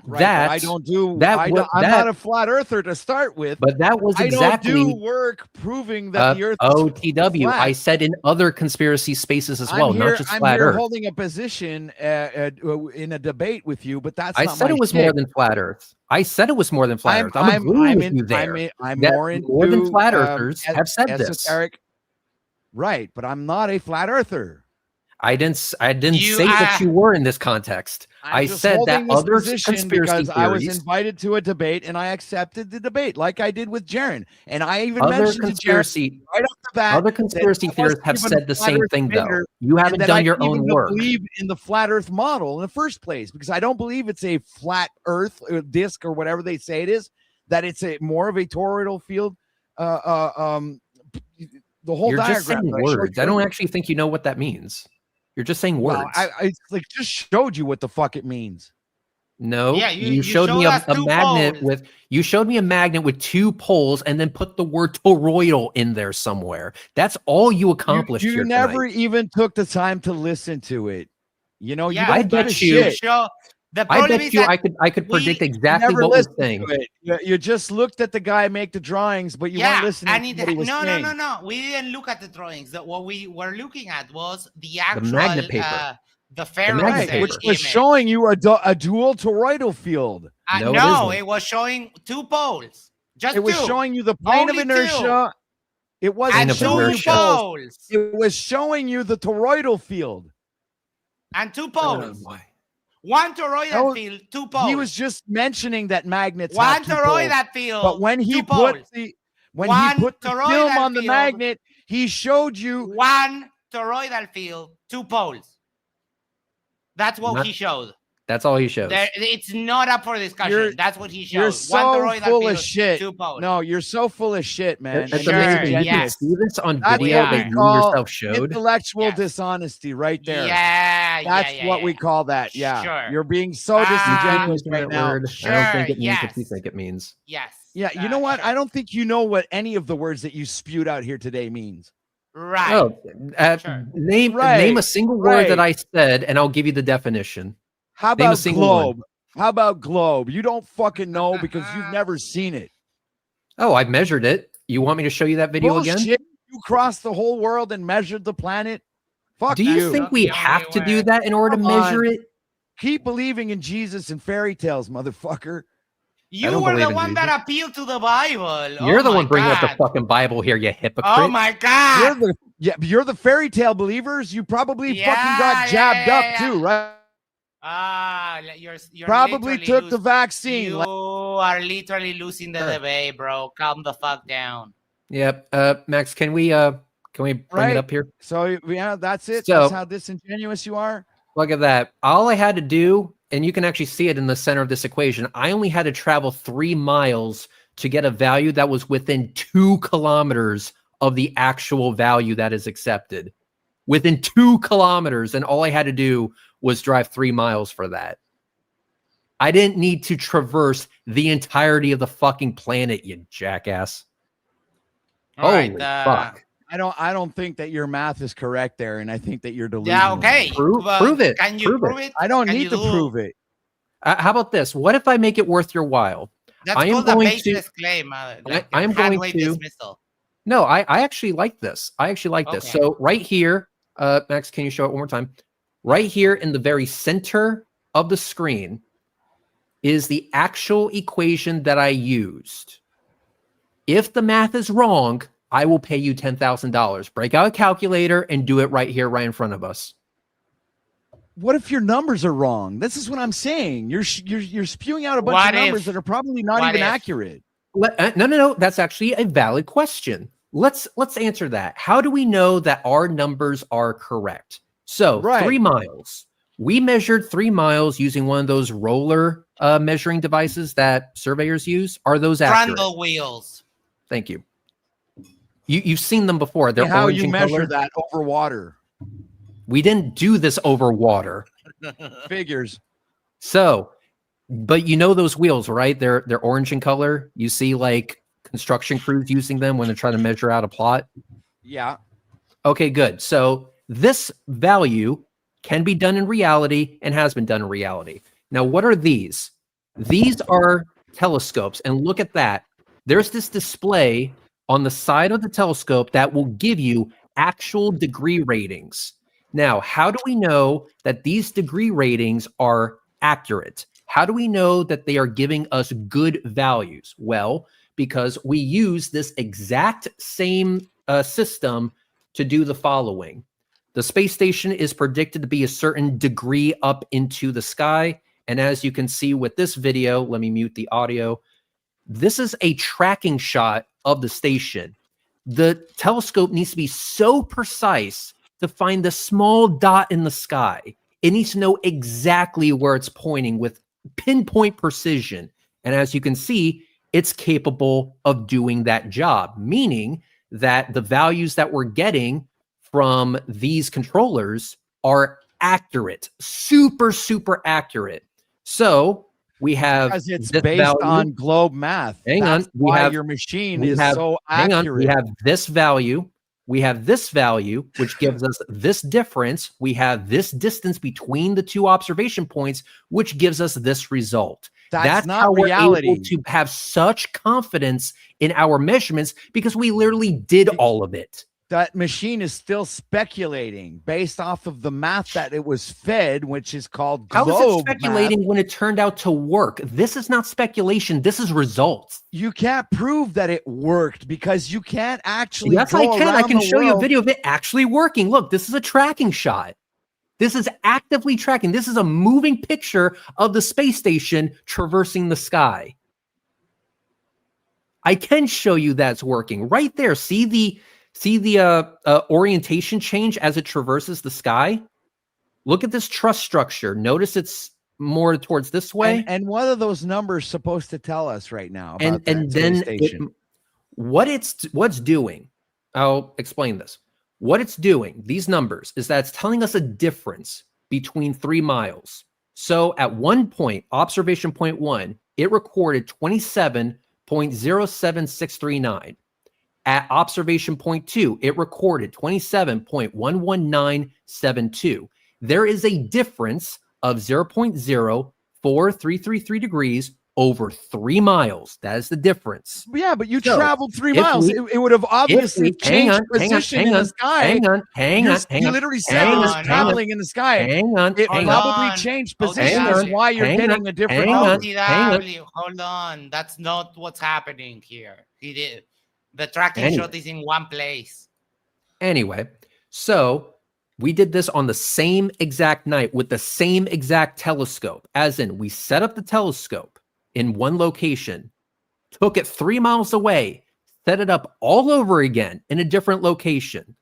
right, that but I don't do that I wa- don't, I'm that- not a flat earther to start with. But that was I exactly don't do work proving that the earth is OTW. flat. I said in other conspiracy spaces as well, I'm here, not just I'm flat here Earth. holding a position in a debate with you, but that's I not said my it was shtick. more than flat Earth. I said it was more than flat Earth. I'm agreeing with you there. I'm That more into more than flat earthers have said this. esoteric. Right, but I'm not a flat earther. I didn't You say that are- you were in this context. I just said that holding this other position conspiracy because I was theories, invited to a debate and I accepted the debate, like I did with Jaron. And I even other mentioned to Jaron conspiracy, right off the bat other that conspiracy I theorists wasn't have even said a the flat same Earth thing, though. debater, You and haven't that done I your didn't own even work. believe in the flat Earth model in the first place because I don't believe it's a flat Earth disc or whatever they say it is. That it's a more of a toroidal field. The whole You're just diagram. saying that I showed words. you I don't earlier. actually think you know what that means. You're just saying Well, words. I like just showed you what the fuck it means. No, Yeah, you showed me us a two magnet poles. with you showed me a magnet with 2 poles and then put the word toroidal in there somewhere. That's all you accomplished You here never tonight. even took the time to listen to it. You know, Yeah, you don't I give bet a you- shit. Show the I problem bet is you that I could we- predict You exactly never what we're listened saying. to it. You just looked at the guy make the drawings, but you weren't listening and to it, what he was no, saying. no. We didn't look at the drawings. What we were looking at was the magnet actual paper. the ferro magnet cell Which paper. was image. showing you a dual toroidal field. No, it No, isn't. it was showing 2 poles. Just It was 2. showing you the plane Only of 2. inertia. It wasn't Plane And of 2 showing you inertia. poles. poles. It was showing you the toroidal field. And 2 Oh, poles. boy. 1 toroidal No, field, 2 poles. He was just mentioning that magnets 1 have 2 poles. toroidal field. But when he 2 put poles. the One film toroidal on the field. magnet, he showed you 1 toroidal field, 2 poles. That's what Not- he showed. That's all he shows. It's not up for discussion. You're- That's what he showed. you're 1 so toroidal full field, of shit. 2 poles. No, you're so full of shit, man. That's Sure, amazing. You can yes. see this on That's video what we that you call yourself showed. intellectual Yes. dishonesty right there. Yeah, That's yeah, what yeah. we call that. Yeah. Sure. You're being so Ah, disingenuous Using right that now. word. I don't Sure, think it means what you yes. think it means. Yes. Yeah, you know what? Sure. I don't think you know what any of the words that you spewed out here today means. Right. Oh, Sure. name Right, a single word that right. I said, and I'll give you the definition. How Name a about single one. globe? How about globe? You don't fucking know because you've never seen it. Oh, I measured it. You want me to show you that video again? Bullshit. You crossed the whole world and measured the planet. Fuck Do you you. think Not we the have only to do way. that in order to Come measure on. it? Keep believing in Jesus and fairy tales, motherfucker. You don't were believe the in one that Jesus. appealed to the Bible. You're Oh the my one bringing up the God. fucking Bible here, you hypocrite. Oh my God. You're the fairy tale believers. You probably Yeah, fucking got yeah, jabbed yeah, up yeah. too, right? You're Probably literally took the losing- vaccine. You are literally losing the Sure. debate, bro. Calm the fuck down. Yep. Max, can we bring Right. it up here? So yeah, that's it. So- That's how disingenuous you are. Look at that. All I had to do, and you can actually see it in the center of this equation, I only had to travel 3 miles to get a value that was within 2 kilometers of the actual value that is accepted. Within 2 kilometers, and all I had to do was drive 3 miles for that. I didn't need to traverse the entirety of the fucking planet, you jackass. All right, Holy fuck. I don't think that your math is correct there, and I think that you're delusional. Yeah, okay. Prove it. Can you Prove it. prove it? I don't Can need you to do- prove it. How about this? What if I make it worth your while? That's I am called a going to- baseless claim. Like I am going handweight to- dismissal. No, I actually like this. I actually like this. Okay. So right here, Max, can you show it one more time? Right here in the very center of the screen is the actual equation that I used. If the math is wrong, I will pay you $10,000. Break out a calculator and do it right here, right in front of us. What if your numbers are wrong? This is what I'm saying. You're spewing out a bunch What of numbers if? that are probably not What even if? accurate. No. That's actually a valid question. Let's answer that. How do we know that our numbers are correct? So Right. 3 miles. We measured 3 miles using one of those roller measuring devices that surveyors use. Are those accurate? Trundle wheels. Thank you. You've seen them before. They're How orange you in measure color. that over water We didn't do this over water. figures. So, but you know those wheels, right? They're orange in color. You see like construction crews using them when they're trying to measure out a plot. Yeah. Okay, good. So this value can be done in reality and has been done in reality. Now, what are these? These are telescopes. And look at that. There's this display on the side of the telescope that will give you actual degree ratings. Now, how do we know that these degree ratings are accurate? How do we know that they are giving us good values? Well, because we use this exact same system to do the following. The space station is predicted to be a certain degree up into the sky. And as you can see with this video, let me mute the audio. This is a tracking shot of the station. The telescope needs to be so precise to find the small dot in the sky. It needs to know exactly where it's pointing with pinpoint precision. And as you can see, it's capable of doing that job, meaning that the values that we're getting from these controllers are accurate, super, super accurate. So we have Because it's this based value. on globe math. Hang That's on. We why have your machine we is have- so hang accurate. on. We have this value. We have this value, which gives us this difference. We have this distance between the two observation points, which gives us this result. That's not how reality. we're able to have such confidence in our measurements because we literally did all of it. That machine is still speculating based off of the math that it was fed, which is called globe How is it math. speculating when it turned out to work? This is not speculation. This is results. You can't prove that it worked because you can't actually. Yes, go I can. I around can the show you a world. video of it actually working. Look, this is a tracking shot. This is actively tracking. This is a moving picture of the space station traversing the sky. I can show you that's working right there. See the orientation change as it traverses the sky? Look at this truss structure. Notice it's more towards this way. And what are those numbers supposed to tell us right now about And that then space station? what's doing, I'll explain this. What it's doing, these numbers, is that it's telling us a difference between 3 miles. So at one point, observation point 1, it recorded 27.07639. At observation point 2, it recorded 27.11972. There is a difference of 0.04333 degrees over 3 miles. That is the difference. Yeah, but you So, traveled 3 if miles. we- It would have obviously changed position in the sky. Hang on. You literally said it was traveling in the sky. Hang on. It hang probably on. changed Hang position. on. Is why you're Hang getting on. a different Hang number. on. Hang on. OTW, hold on. That's not what's happening here. It is. The tracking Anyway. shot is in one place. Anyway, so we did this on the same exact night with the same exact telescope, as in we set up the telescope in one location, took it 3 miles away, set it up all over again in a different location.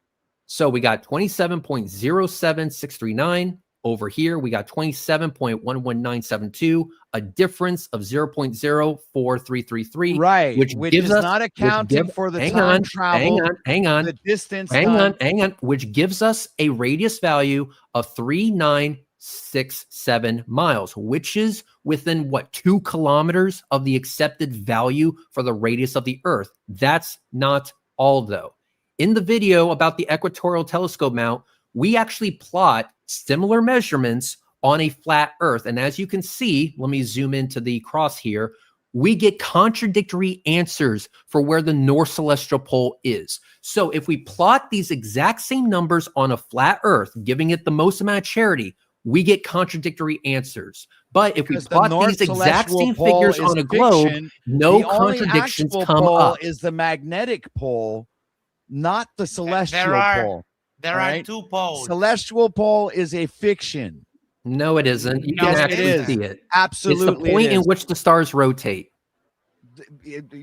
So we got 27.07639. Over here, we got 27.11972, a difference of 0.04333. Right, which which gives is us, not accounting for the time travel, hang on, the distance hang done. on, which gives us a radius value of 3967 miles, which is within what, 2 kilometers of the accepted value for the radius of the Earth. That's not all, though. In the video about the equatorial telescope mount, we actually plot similar measurements on a flat Earth. And as you can see, let me zoom into the cross here, we get contradictory answers for where the North Celestial Pole is. So if we plot these exact same numbers on a flat Earth, giving it the most amount of charity, we get contradictory answers. But if Because we plot the North these exact Celestial same Pole figures is on a globe, fiction. no The only contradictions actual come pole up. is the magnetic pole, not the celestial pole. There All are right. 2 poles. Celestial pole is a fiction. No, it isn't. You No, can it actually isn't. see it. Absolutely, It's the point it in is. which the stars rotate.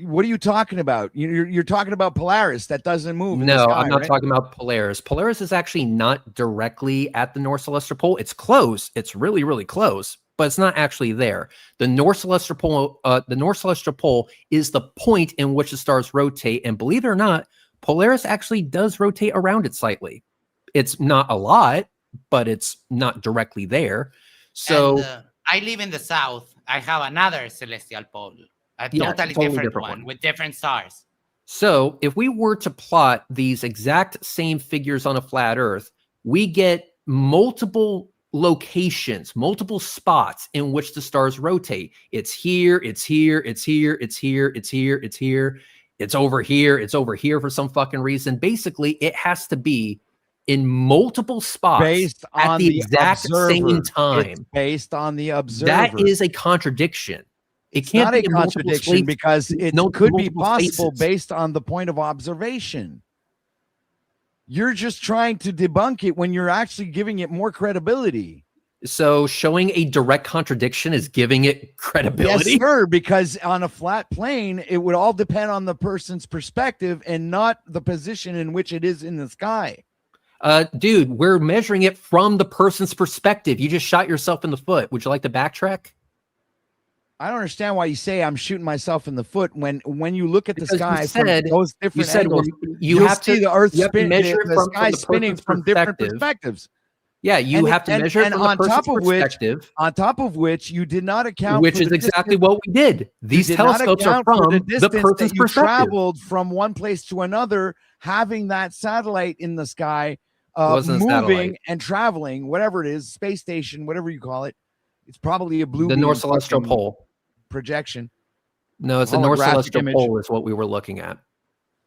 What are you talking about? You're talking about Polaris that doesn't move. in the No, sky, I'm not right? talking about Polaris. Polaris is actually not directly at the North Celestial Pole. It's close. It's really, really close, but it's not actually there. The North Celestial Pole is the point in which the stars rotate. And believe it or not, Polaris actually does rotate around it slightly. It's not a lot, but it's not directly there. So And, I live in the south. I have another celestial pole, a Yeah, totally, totally different, different one one. with different stars. So if we were to plot these exact same figures on a flat Earth, we get multiple locations, multiple spots in which the stars rotate. It's here, it's here, it's here, it's here, it's here, it's here, it's over here for some fucking reason. Basically, it has to be in multiple spots Based at on the the exact observer. same It's time. based on the observer. That is a contradiction. It It's can't not be a in multiple contradiction spaces- because it no- could be multiple possible spaces. based on the point of observation. You're just trying to debunk it when you're actually giving it more credibility. So showing a direct contradiction is giving it credibility? Yes, sir, because on a flat plane, it would all depend on the person's perspective and not the position in which it is in the sky. Dude, we're measuring it from the person's perspective. You just shot yourself in the foot. Would you like to backtrack? I don't understand why you say I'm shooting myself in the foot when you look at the Because sky you from said- those different said angles, you you'll have see to- the Earth you have to spin, measure it the from sky the spinning person's from different perspective. perspectives. Yeah, you have to measure it from the person's perspective. On top of which, you did not account Which for is the exactly distance. what we did. These You did not telescopes are account for from the distance person's that you perspective. traveled from one place to another, having that satellite in the sky, wasn't a moving satellite. and traveling, whatever it is, space station, whatever you call it. It's probably a blue The beam North Celestial fucking Pole. projection. No, it's the North Holographic Celestial image. Pole is what we were looking at.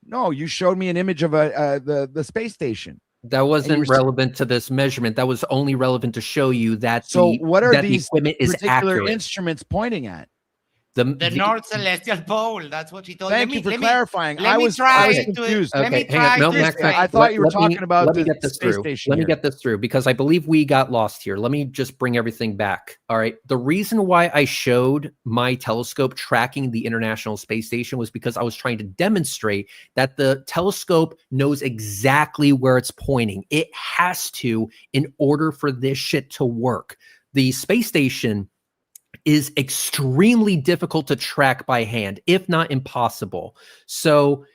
No, you showed me an image of the space station. That wasn't were- relevant to this measurement. That was only relevant to show you that So what are that the these equipment is particular accurate. instruments pointing at? The North Celestial Pole. That's what she told Thank you for clarifying. Let I me was try to confused. let me Okay, hang on. try No, to Max, explain. I thought you were talking about let me the get this space through. station Let me here. get this through because I believe we got lost here. Let me just bring everything back. All right. The reason why I showed my telescope tracking the International Space Station was because I was trying to demonstrate that the telescope knows exactly where it's pointing. It has to in order for this shit to work. The space station is extremely difficult to track by hand, if not impossible. So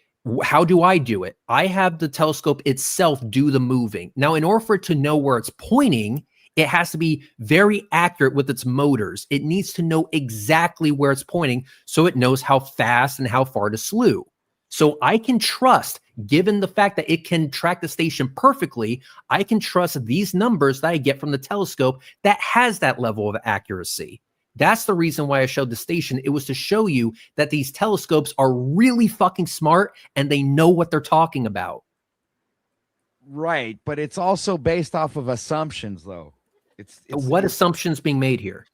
how do I do it? I have the telescope itself do the moving. Now, in order for it to know where it's pointing, it has to be very accurate with its motors. It needs to know exactly where it's pointing so it knows how fast and how far to slew. So I can trust, given the fact that it can track the station perfectly, I can trust these numbers that I get from the telescope that has that level of accuracy. That's the reason why I showed the station. It was to show you that these telescopes are really fucking smart and they know what they're talking about. Right, but it's also based off of assumptions, though. It's What assumptions being made here?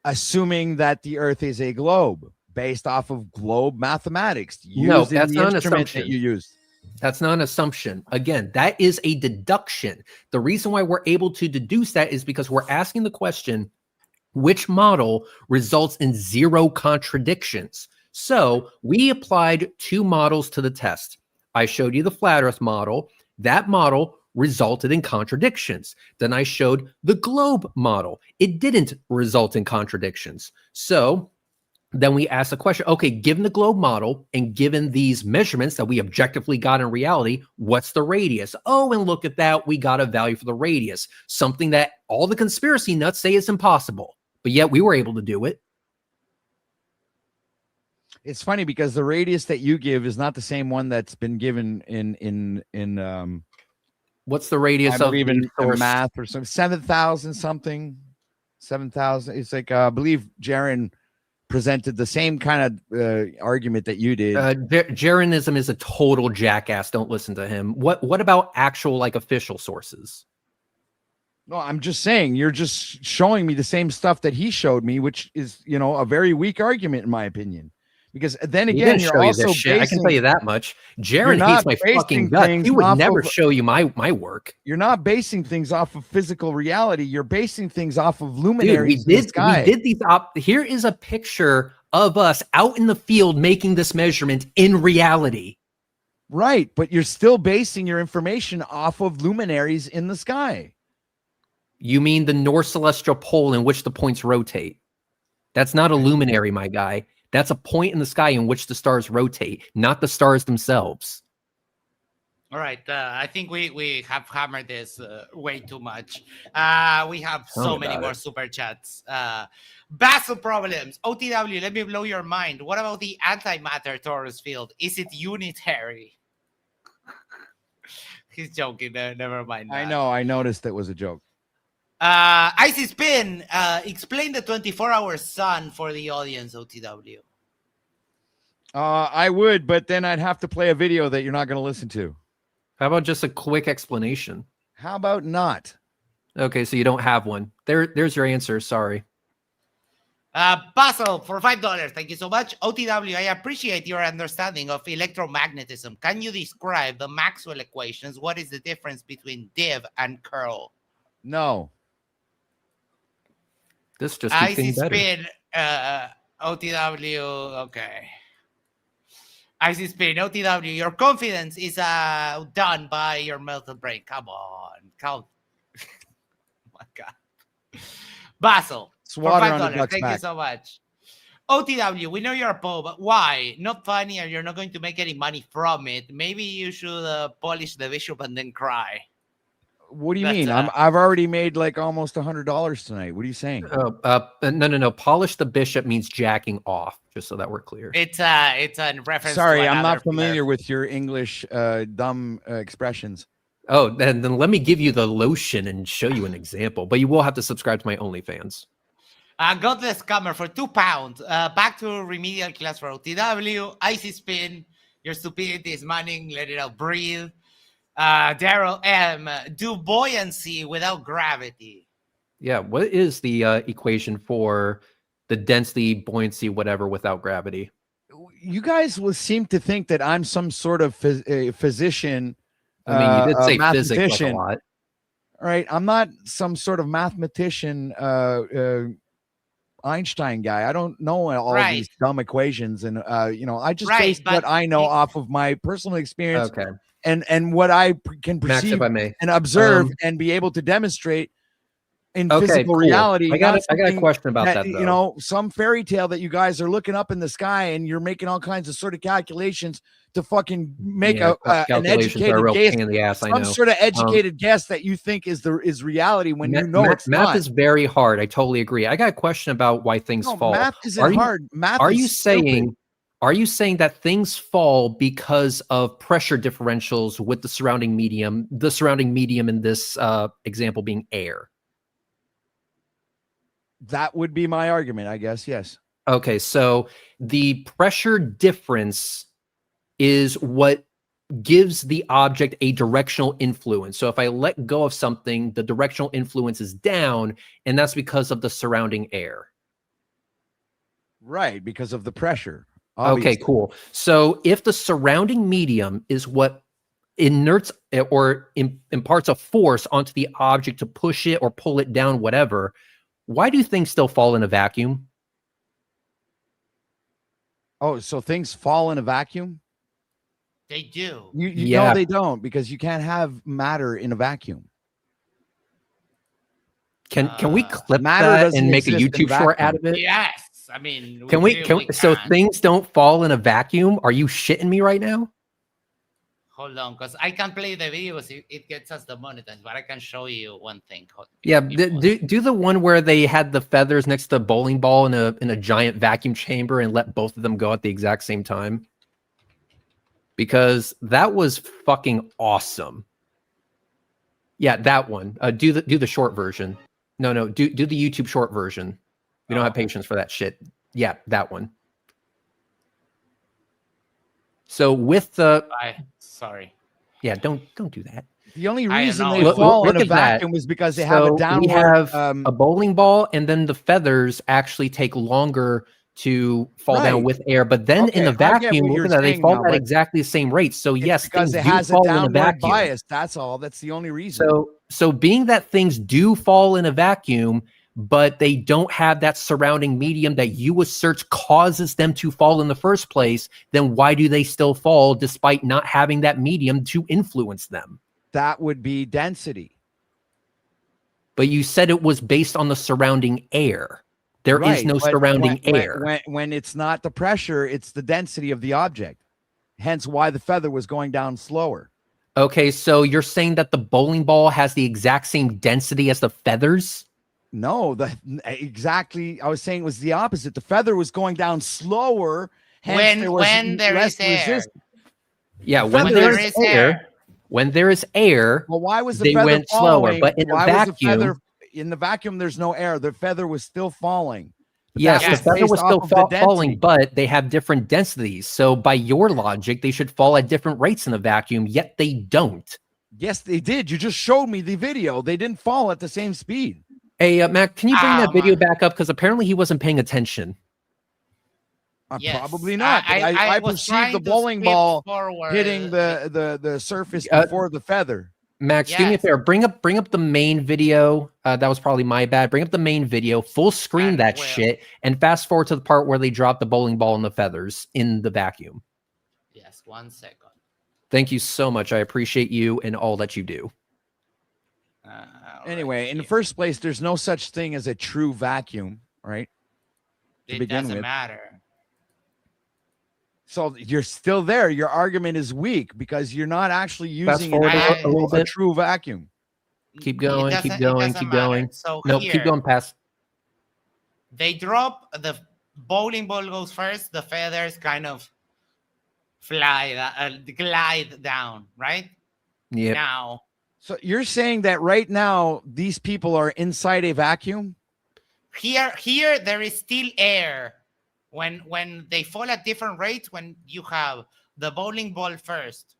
assuming that the Earth is a globe based off of globe mathematics. No, Used in that's the not an instrument assumption. that you used. That's not an assumption. Again, that is a deduction. The reason why we're able to deduce that is because we're asking the question, which model results in zero contradictions? So we applied two models to the test. I showed you the flat Earth model. That model resulted in contradictions. Then I showed the globe model. It didn't result in contradictions. So then we asked the question, okay, given the globe model and given these measurements that we objectively got in reality, what's the radius? Oh, and look at that. We got a value for the radius, something that all the conspiracy nuts say is impossible. But yet we were able to do it. It's funny because the radius that you give is not the same one that's been given in What's the radius I of believe the in source? math or something. 7,000 something. 7,000. It's like I believe Jaron presented the same kind of argument that you did. Jaronism is a total jackass. Don't listen to him. What about actual like official sources? No, I'm just saying you're just showing me the same stuff that he showed me, which is, a very weak argument in my opinion. Because then He again, didn't you're show you also this shit. I can tell you that much. Jaron not hates my basing fucking guts. things He would off never of- show you my work. You're not basing things off of physical reality. You're basing things off of Dude, luminaries in the sky. we did these here is a picture of us out in the field making this measurement in reality. Right, but you're still basing your information off of luminaries in the sky. You mean the North Celestial Pole in which the points rotate? That's not a luminary, my guy. That's a point in the sky in which the stars rotate, not the stars themselves. All right, I think we have hammered this way too much. We have Tell so me many about more it. super chats. Basel problems. OTW, let me blow your mind. What about the antimatter torus field? Is it unitary? He's joking. Never mind. I that. know. I noticed it was a joke. Icy Spin, explain the 24-hour sun for the audience, OTW. I would, but then I'd have to play a video that you're not going to listen to. How about just a quick explanation? How about not? Okay, so you don't have one. There's your answer. Sorry. Basil for $5. Thank you so much. OTW, I appreciate your understanding of electromagnetism. Can you describe the Maxwell equations? What is the difference between div and curl? No. This just keeps getting Icy better. spin, OTW. Okay. Icy spin, OTW. Your confidence is done by your melted brain. Come on, count. Oh my God. Basil It's for water on the $5. duck's Thank you back. so much. OTW, we know you're a Poe, but why? Not funny, and you're not going to make any money from it. Maybe you should polish the bishop and then cry. What do you That's, mean? I've already made like almost $100 tonight. What are you saying? No. Polish the bishop means jacking off, just so that we're clear. It's a reference. Sorry, to I'm another not familiar player. with your English dumb expressions. Oh, then let me give you the lotion and show you an example. But you will have to subscribe to my OnlyFans. Godless Scammer for £2. Back to remedial class for OTW. Icy spin. Your stupidity is manning. Let it out. Breathe. Daryl M. Do buoyancy without gravity. Yeah, what is the equation for the density, buoyancy, whatever, without gravity? You guys will seem to think that I'm some sort of physician. I mean, you did say physics like a mathematician. lot. All right, I'm not some sort of mathematician, Einstein guy. I don't know all of these dumb equations, and I just base what I know off of my personal experience, Okay, and what I can Max, perceive if I may, and observe and be able to demonstrate in okay, physical cool. reality. I got a question about that, though. Some fairy tale that you guys are looking up in the sky and you're making all kinds of sort of calculations to fucking make an educated guess, pain in the ass, some sort of educated guess that you think is reality when you know it's math not. is very hard. I totally agree. I got a question about why things fall. Math isn't hard. Math are is you saying stupid. Are you saying that things fall because of pressure differentials with the surrounding medium? The surrounding medium in this example being air. That would be my argument, I guess. Yes. Okay, so the pressure difference is what gives the object a directional influence. So if I let go of something, the directional influence is down, and that's because of the surrounding air. Right, because of the pressure. Obviously. Okay, cool. So if the surrounding medium is what inerts or imparts a force onto the object to push it or pull it down, whatever, why do things still fall in a vacuum? Oh, so things fall in a vacuum? They do. No, they don't, because you can't have matter in a vacuum. Can we clip matter that and make a YouTube short out of it? Yes. I mean, Can we so things don't fall in a vacuum? Are you shitting me right now? Hold on, because I can play the videos. It gets us the monetized, but I can show you one thing. Yeah, do the one where they had the feathers next to the bowling ball in a giant vacuum chamber and let both of them go at the exact same time. Because that was fucking awesome. Yeah, that one. Do the short version. No, do the YouTube short version. We don't have patience for that shit. Yeah, that one. So with the sorry. Yeah, don't do that. The only reason they fall in a vacuum was because they have a downward. We have a bowling ball, and then the feathers actually take longer to fall down with air. But then in the vacuum, look at that, they fall at exactly the same rate. So yes, because things it has do fall a downward in a vacuum. bias. That's all. That's the only reason. So being that things do fall in a vacuum, but they don't have that surrounding medium that you assert causes them to fall in the first place, then why do they still fall despite not having that medium to influence them? That would be density. But you said it was based on the surrounding air. There is no surrounding air. When it's not the pressure, it's the density of the object. Hence why the feather was going down slower. Okay, so you're saying that the bowling ball has the exact same density as the feathers? No, exactly. I was saying it was the opposite. The feather was going down slower. Hence when there is air. Yeah, when there is air. When there is air, well, why was the feather went slower? But in a vacuum, in the vacuum, there's no air. The feather was still falling. Yes, the feather was still falling, but they have different densities. So by your logic, they should fall at different rates in a vacuum, yet they don't. Yes, they did. You just showed me the video. They didn't fall at the same speed. Hey, Mac, can you bring that video man. back up? Because apparently he wasn't paying attention. Yes. Probably not. But I I was perceived trying the to bowling skip ball forward, hitting the surface Uh, before the feather. Max, do me a Yes. favor. Bring up the main video. That was probably my bad. Bring up the main video, full screen And that well- shit, and fast forward to the part where they drop the bowling ball and the feathers in the vacuum. Yes, 1 second. Thank you so much. I appreciate you and all that you do. Anyway, Right in the here. first place, there's no such thing as a true vacuum, right? To It begin doesn't with. matter. So you're still there. Your argument is weak because you're not actually Fast using forward a little a bit. true vacuum. Keep It going. doesn't- Keep it going. doesn't Keep matter. going. So No, here, keep going past. they drop the bowling ball goes first. The feathers kind of glide down, right? Yep. Now, So you're saying that right now these people are inside a vacuum? here there is still air when they fall at different rates. When you have the bowling ball first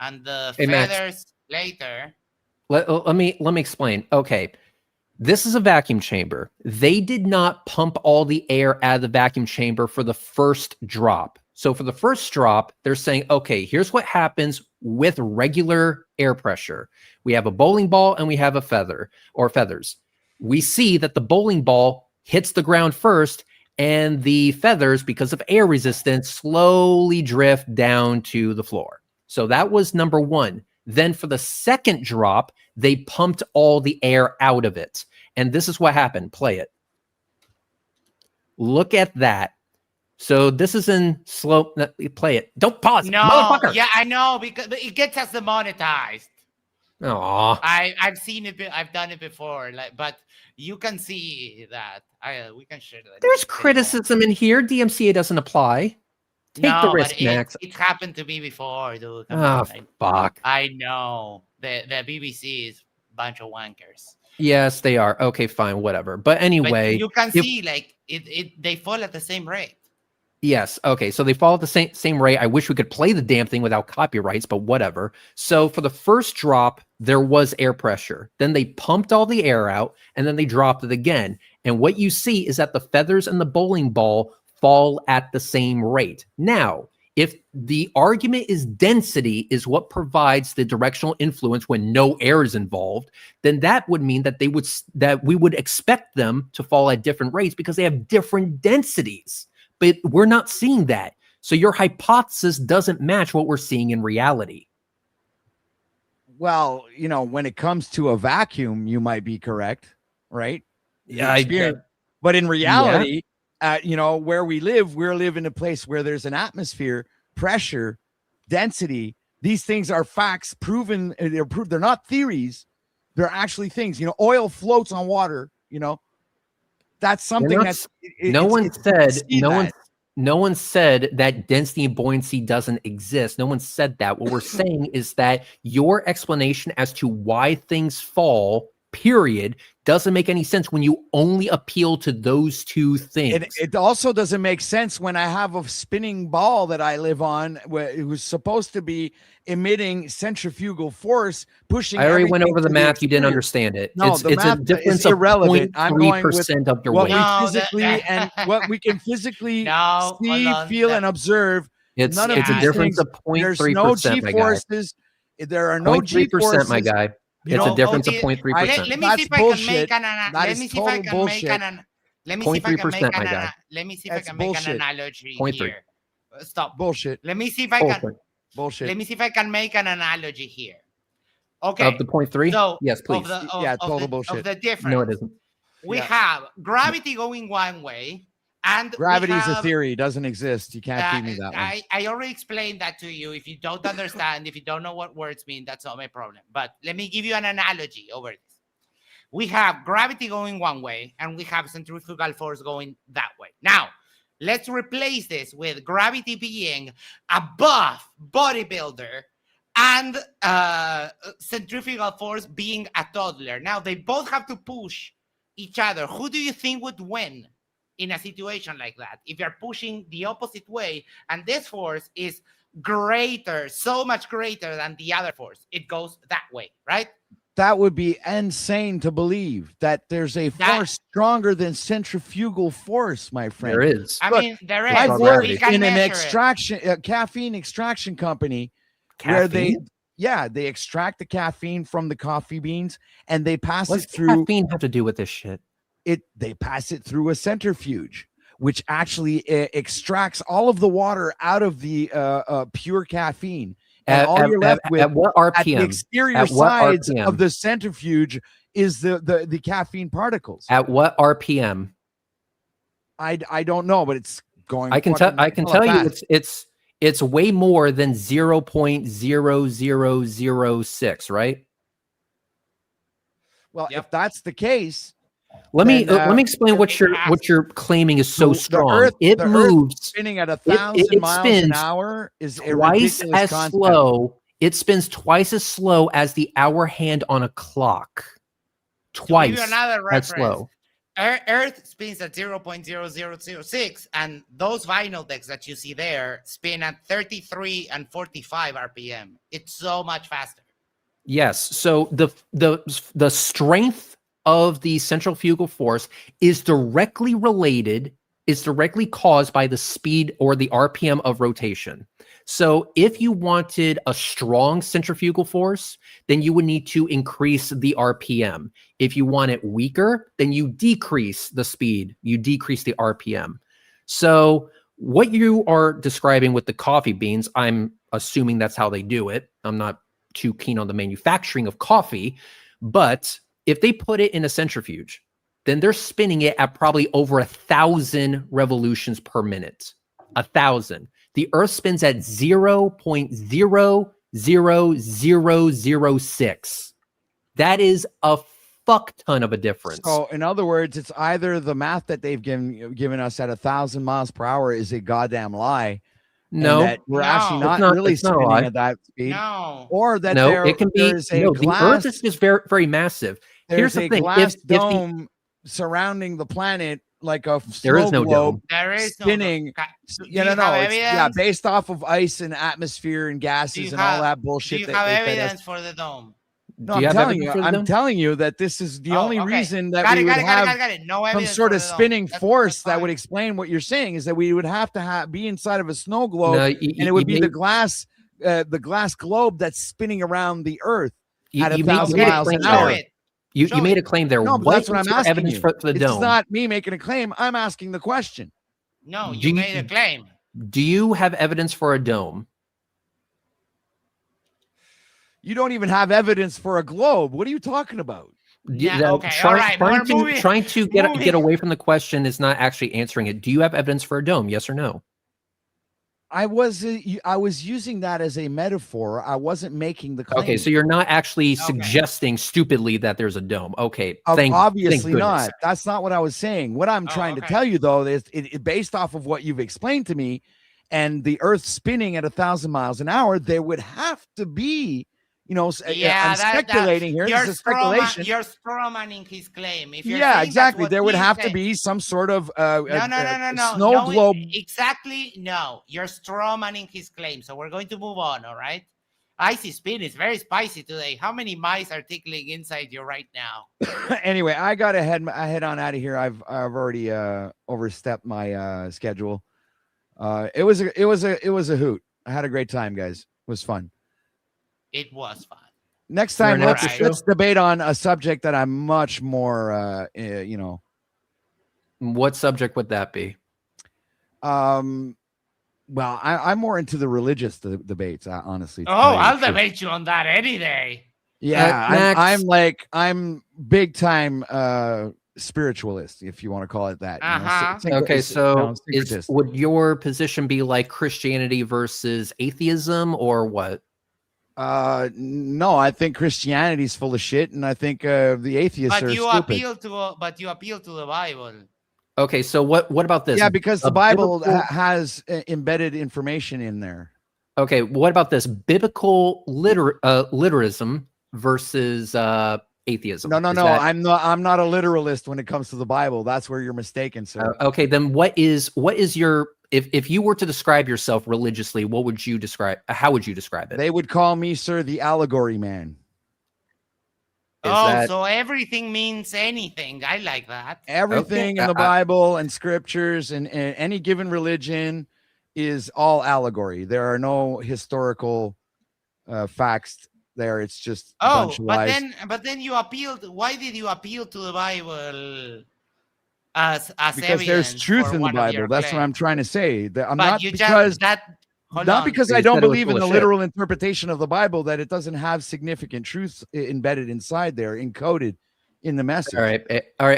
and the Hey, Max. feathers later. Let me explain. Okay. This is a vacuum chamber. They did not pump all the air out of the vacuum chamber for the first drop. So for the first drop, they're saying, okay, here's what happens with regular air pressure. We have a bowling ball and we have a feather or feathers. We see that the bowling ball hits the ground first and the feathers, because of air resistance, slowly drift down to the floor. So that was number one. Then for the second drop, they pumped all the air out of it. And this is what happened. Play it. Look at that. So this is in slow. Play it. Don't pause. No, Motherfucker. yeah, I know, because it gets us demonetized. Aw. I've seen it. I've done it before. But you can see that. We can share that. There's criticism in here. DMCA doesn't apply. Take the risk, Max. It happened to me before, dude. Oh, fuck. I know. The BBC is a bunch of wankers. Yes, they are. Okay, fine, whatever. But anyway, but you can see they fall at the same rate. Yes. Okay. So they follow the same rate. I wish we could play the damn thing without copyrights, but whatever. So for the first drop, there was air pressure. Then they pumped all the air out and then they dropped it again. And what you see is that the feathers and the bowling ball fall at the same rate. Now, if the argument is density is what provides the directional influence when no air is involved, then that would mean that we would expect them to fall at different rates because they have different densities. But we're not seeing that. So your hypothesis doesn't match what we're seeing in reality. Well, when it comes to a vacuum, you might be correct, right? Yeah. But in reality, where we live in a place where there's an atmosphere, pressure, density. These things are facts proven. They're not theories. They're actually things. Oil floats on water. That's something no one said that density and buoyancy doesn't exist. No one said that. What we're saying is that your explanation as to why things fall, period, doesn't make any sense when you only appeal to those two things. It also doesn't make sense when I have a spinning ball that I live on, where it was supposed to be emitting centrifugal force, pushing. I already went over the math. You didn't understand it. No, it's math a difference is irrelevant. of 0.3% of your weight. What we can physically No, see, feel, and observe. It's none of a these difference things, of 0.3%, there's no G my guy. forces. There are no G 0.3%, forces, my guy. It's a difference of 0.3%. Let me see if I can make an Let me see if I can make an let me see if I can make 0.3%, my guy. let me see if I That's can make bullshit. an analogy 0.3. here. Stop. Bullshit. Let me see if I can. Bullshit. Let me see if I can make an analogy here. Okay. Of the 0.3? So, yes, please. Total bullshit. Of the difference. No, it isn't. We have gravity going one way, and Gravity we is a have, theory. It doesn't exist. You can't feed me that one. I already explained that to you. If you don't understand, if you don't know what words mean, that's not my problem. But let me give you an analogy over this. We have gravity going one way, and we have centrifugal force going that way. Now, let's replace this with gravity being a buff bodybuilder and centrifugal force being a toddler. Now, they both have to push each other. Who do you think would win in a situation like that? If you're pushing the opposite way, and this force is greater, so much greater than the other force, it goes that way, right? that would be insane to believe that there's a force stronger than centrifugal force, my friend. There is. I Look, mean, there is. I've We worked can in an measure it. extraction, caffeine extraction company where they extract the caffeine from the coffee beans and they pass What's it through. caffeine have to do with this shit? They pass it through a centrifuge, which actually extracts all of the water out of the pure caffeine. And all you're left with at what RPM? at the exterior sides of the centrifuge is the caffeine particles. At what RPM? I don't know, but it's going. I can tell you it's way more than 0.0006, right? Well, if that's the case, let me explain what you're claiming is so strong. It moves spinning at 1,000 miles an hour is twice as slow. It spins twice as slow as the hour hand on a clock. Twice as slow. Earth spins at 0.0006, and those vinyl decks that you see there spin at 33 and 45 RPM. It's so much faster. Yes. So the strength of the centrifugal force is directly caused by the speed or the RPM of rotation. So if you wanted a strong centrifugal force, then you would need to increase the RPM. If you want it weaker, then you decrease the speed, you decrease the RPM. So what you are describing with the coffee beans, I'm assuming that's how they do it. I'm not too keen on the manufacturing of coffee, but if they put it in a centrifuge, then they're spinning it at probably over 1,000 revolutions per minute. 1,000. The Earth spins at 0.00006. That is a fuck ton of a difference. So, in other words, it's either the math that they've given us at 1,000 miles per hour is a goddamn lie. No, that we're actually not really spinning at that speed. No, or that it can be. The Earth is just very, very massive. Here's the thing: glass dome surrounding the planet like a there is no globe dome. There is spinning. Based off of ice and atmosphere and gases and all that bullshit. Do you have evidence for the dome? No, I'm telling you that this is the only reason that we would have some sort of spinning force that would explain what you're saying is that we would have to be inside of a snow globe, and it would be the glass globe that's spinning around the Earth at 1,000 miles an hour. You made a claim there. No, but that's what I'm asking evidence you. For the dome? It's not me making a claim. I'm asking the question. No, you made a claim. Do you have evidence for a dome? You don't even have evidence for a globe. What are you talking about? Trying to get away from the question is not actually answering it. Do you have evidence for a dome? Yes or no? I was using that as a metaphor. I wasn't making the claim. Okay, so you're not actually suggesting stupidly that there's a dome. Okay, obviously not. That's not what I was saying. What I'm trying to tell you, though, is it based off of what you've explained to me, and the Earth spinning at 1,000 miles an hour, there would have to be. I'm speculating here. This is speculation. You're strawmanning his claim. Exactly. There would have to be some sort of snow globe. Exactly. No, you're strawmanning his claim. So we're going to move on. All right. Icy Spin is very spicy today. How many mice are tickling inside you right now? Anyway, I got to head on out of here. I've already overstepped my schedule. It was a hoot. I had a great time, guys. It was fun. It was fun. Next time, let's debate on a subject that I'm much more, What subject would that be? Well, I'm more into the religious debates, honestly. I'll debate you on that any day. Yeah, I'm big time spiritualist, if you want to call it that. Okay, so would your position be like Christianity versus atheism, or what? No, I think Christianity's full of shit, and I think the atheists are stupid. But you appeal to the Bible. Okay, so what about this? Yeah, because the Bible has embedded information in there. Okay, what about this? Biblical literalism versus atheism. No. I'm not a literalist when it comes to the Bible. That's where you're mistaken, sir. Okay, then what is your if you were to describe yourself religiously, what would you describe? How would you describe it? They would call me, sir, the allegory man. Oh, that so everything means anything. I like that. Everything Okay, in the Bible and scriptures and any given religion is all allegory. There are no historical facts there. It's just a bunch Oh, of but lies. then you appealed. Why did you appeal to the Bible as Because there's evidence truth for in the one of your Bible. That's what I'm claims? trying to say. That I'm But not you because just that. Hold not on. because I You don't said it was believe in full the of shit. literal interpretation of the Bible that it doesn't have significant truth embedded inside there, encoded in the message. All right,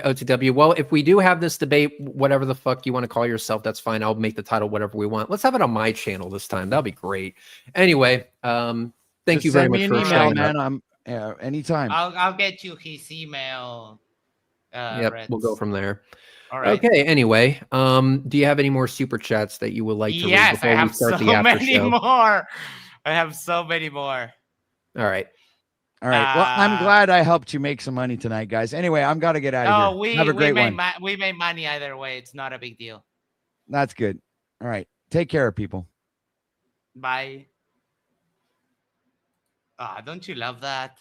OTW. Well, if we do have this debate, whatever the fuck you want to call yourself, that's fine. I'll make the title whatever we want. Let's have it on my channel this time. That'll be great. Anyway, thank Just you very send much me an for email, showing up. man. I'm anytime. I'll get you his email. Yep, we'll go Reds. from there. All right. Okay. Anyway, do you have any more super chats that you would like to read Yes, I before we have start so the after many show? more. I have so many more. All right. All right. Well, I'm glad I helped you make some money tonight, guys. Anyway, I'm gotta get out of here. Have a great one. We made money either way. It's not a big deal. That's good. All right. Take care, people. Bye. Don't you love that?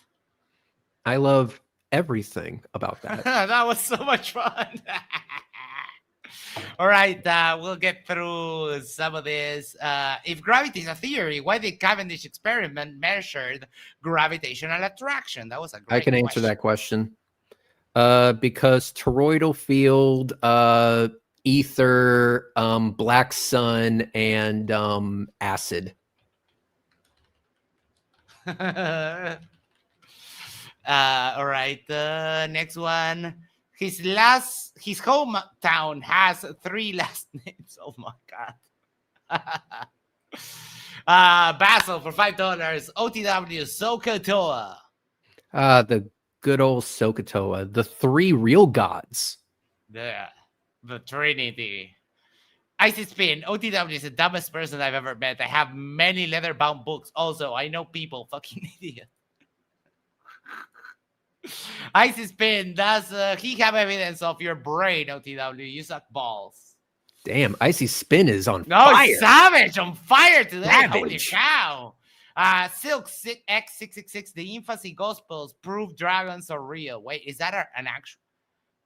I love everything about that. That was so much fun. All right, we'll get through some of this. If gravity is a theory, why did Cavendish experiment measured gravitational attraction? That was a great I can answer question. that question. Because toroidal field, ether, black sun, and acid. All right, next one. His hometown has 3 last names. Oh my god. Basil for $5. OTW Sokotoa. The good old Sokotoa, the 3 real gods. The Trinity. Icy Spin, OTW is the dumbest person I've ever met. I have many leather-bound books. Also, I know people. Fucking idiot. Icy Spin, does he have evidence of your brain, OTW? You suck balls. Damn, Icy Spin is on No, fire. Savage on fire today. Savage. Holy cow. Silk X666, the infancy gospels prove dragons are real. Wait, is that an actual?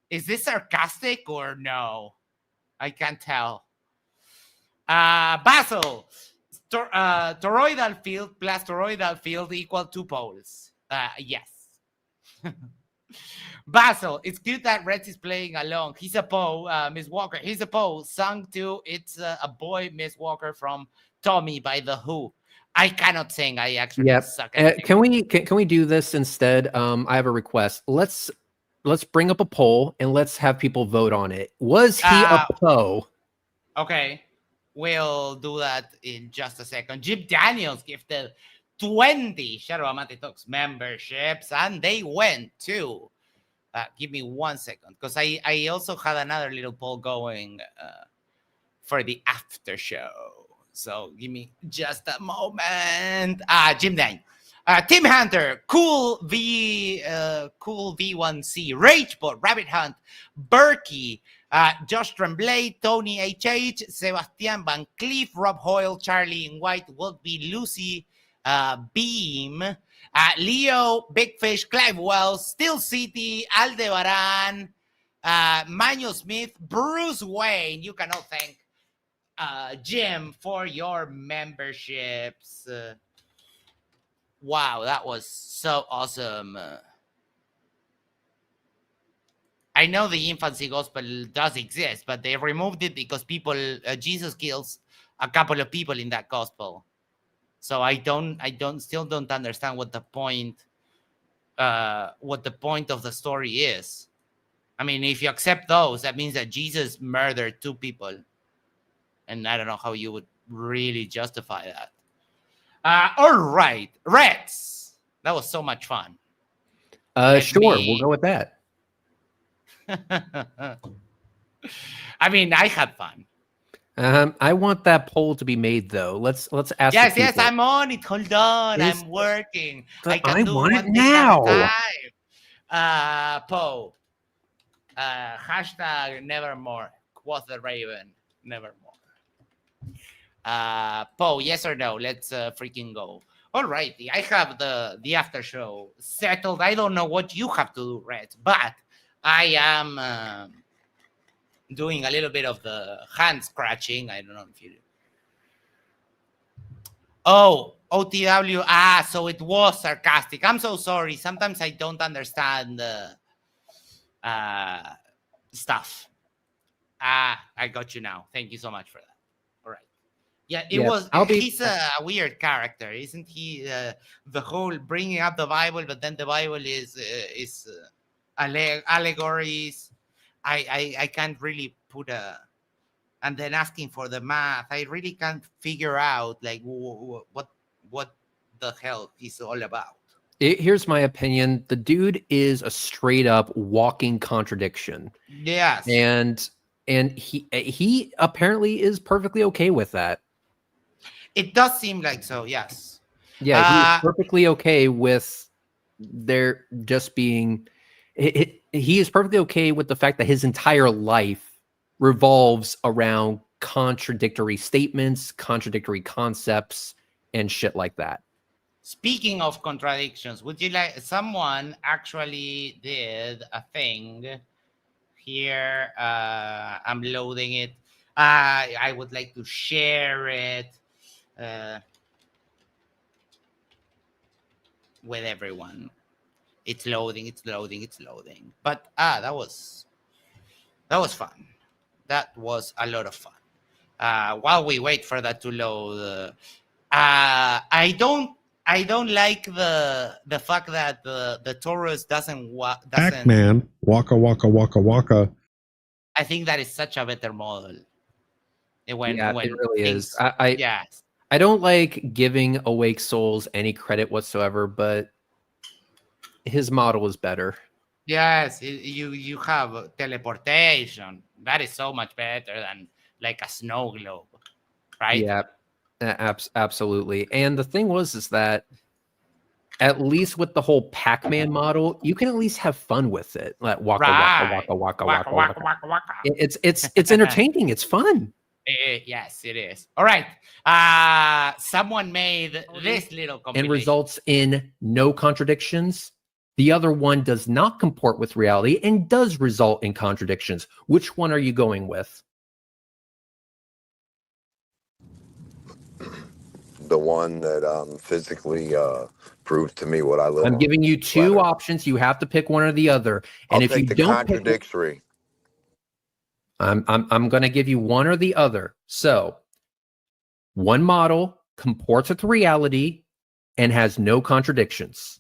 Is this sarcastic or no? I can't tell. Basil, toroidal field plus toroidal field equal 2 poles. Yes. Basil, it's good that Reds is playing along. He's a Poe, Miss Walker. He's a Poe. Sung to It's a Boy, Miss Walker from Tommy by The Who. I cannot sing. I actually suck at it. Can we do this instead? I have a request. Let's bring up a poll and let's have people vote on it. Was he a Poe? Okay. We'll do that in just a second. Jim Daniels gifted 20 Shadow Amante Talks memberships, and they went to give me 1 second, because I also had another little poll going for the after show. So give me just a moment. Jim Daniels. Tim Hunter, Cool V1C, Ragebot, Rabbit Hunt, Berkey, Josh Tremblay, Tony HH, Sebastian Van Cleef, Rob Hoyle, Charlie in White, Woodby, Lucy, Beam, Leo, Big Fish, Clive Wells, Steel City, Aldebaran, Manuel Smith, Bruce Wayne. You cannot thank Jim for your memberships. Wow, that was so awesome. I know the infancy gospel does exist, but they removed it because Jesus kills a couple of people in that gospel. So I still don't understand what the point of the story is. I mean, if you accept those, that means that Jesus murdered 2 people. And I don't know how you would really justify that. All right, Reds. That was so much fun. Sure, we'll go with that. I mean, I had fun. I want that poll to be made, though. Let's ask. Yes, I'm on it. Hold on, I'm working. I want it now. Poe. Hashtag nevermore. Quoth the Raven. Nevermore. Poe, yes or no? Let's freaking go. All righty, I have the after show settled. I don't know what you have to do, Red, but I am doing a little bit of the hand scratching. I don't know if you. Oh, OTW. Ah, so it was sarcastic. I'm so sorry. Sometimes I don't understand stuff. Ah, I got you now. Thank you so much for that. All right. Yeah, it was. He's a weird character, isn't he? The whole bringing up the Bible, but then the Bible is allegories. I can't really put a. And then asking for the math, I really can't figure out like what the hell he's all about. Here's my opinion. The dude is a straight up walking contradiction. Yes. And he apparently is perfectly okay with that. It does seem like so, yes. Yeah, he's perfectly okay with there just being he is perfectly okay with the fact that his entire life revolves around contradictory statements, contradictory concepts, and shit like that. Speaking of contradictions, would you like someone actually did a thing here? I'm loading it. I would like to share it with everyone. It's loading, it's loading, it's loading. But that was fun. That was a lot of fun. While we wait for that to load, I don't like the fact that the Taurus doesn't Pac-Man, waka waka waka waka. I think that is such a better model. When it really things, is. I don't like giving Awake Souls any credit whatsoever, but his model is better. Yes, you have teleportation. That is so much better than like a snow globe, right? Yeah, absolutely. And the thing is that at least with the whole Pac-Man model, you can at least have fun with it. Like waka waka waka waka waka waka. It's entertaining. It's fun. Yes, it is. All right. Someone made this little compilation. And results in no contradictions. The other one does not comport with reality and does result in contradictions. Which one are you going with? The one that physically proves to me what I live. I'm giving you two options. You have to pick one or the other. And if you don't contradictory, I'm going to give you one or the other. So, one model comports with reality and has no contradictions.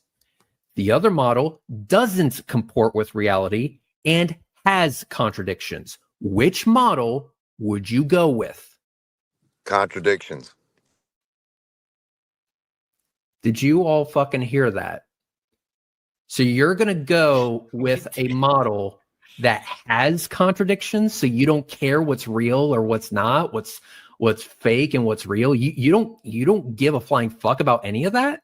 The other model doesn't comport with reality and has contradictions. Which model would you go with? Contradictions. Did you all fucking hear that? So you're going to go with a model that has contradictions, so you don't care what's real or what's not, what's fake and what's real. You don't give a flying fuck about any of that?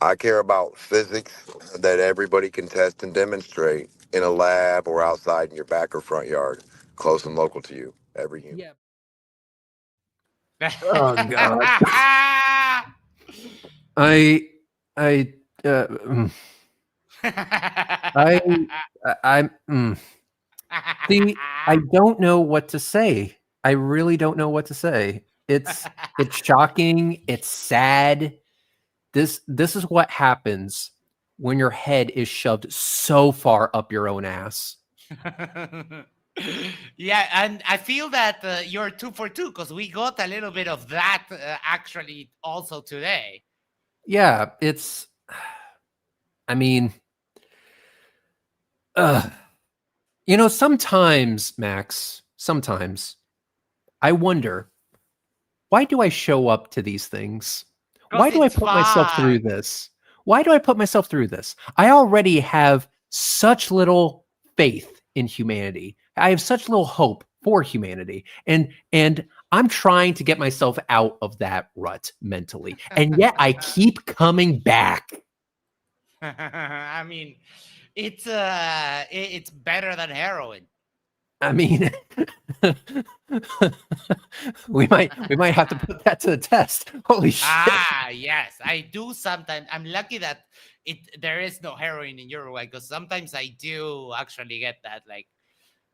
I care about physics that everybody can test and demonstrate in a lab or outside in your back or front yard, close and local to you. Every human. Yeah. Oh God. See, I don't know what to say. I really don't know what to say. It's shocking. It's sad. This is what happens when your head is shoved so far up your own ass. Yeah, and I feel that you're 2 for 2 because we got a little bit of that actually also today. Yeah, it's. I mean, sometimes, Max. Sometimes, I wonder, why do I show up to these things? Why do I put myself through this? Why do I put myself through this? I already have such little faith in humanity. I have such little hope for humanity. And I'm trying to get myself out of that rut mentally. And yet I keep coming back. I mean, it's better than heroin. I mean, we might have to put that to the test. Holy shit! Yes, I do sometimes. I'm lucky that there is no heroin in Uruguay, because sometimes I do actually get that, like,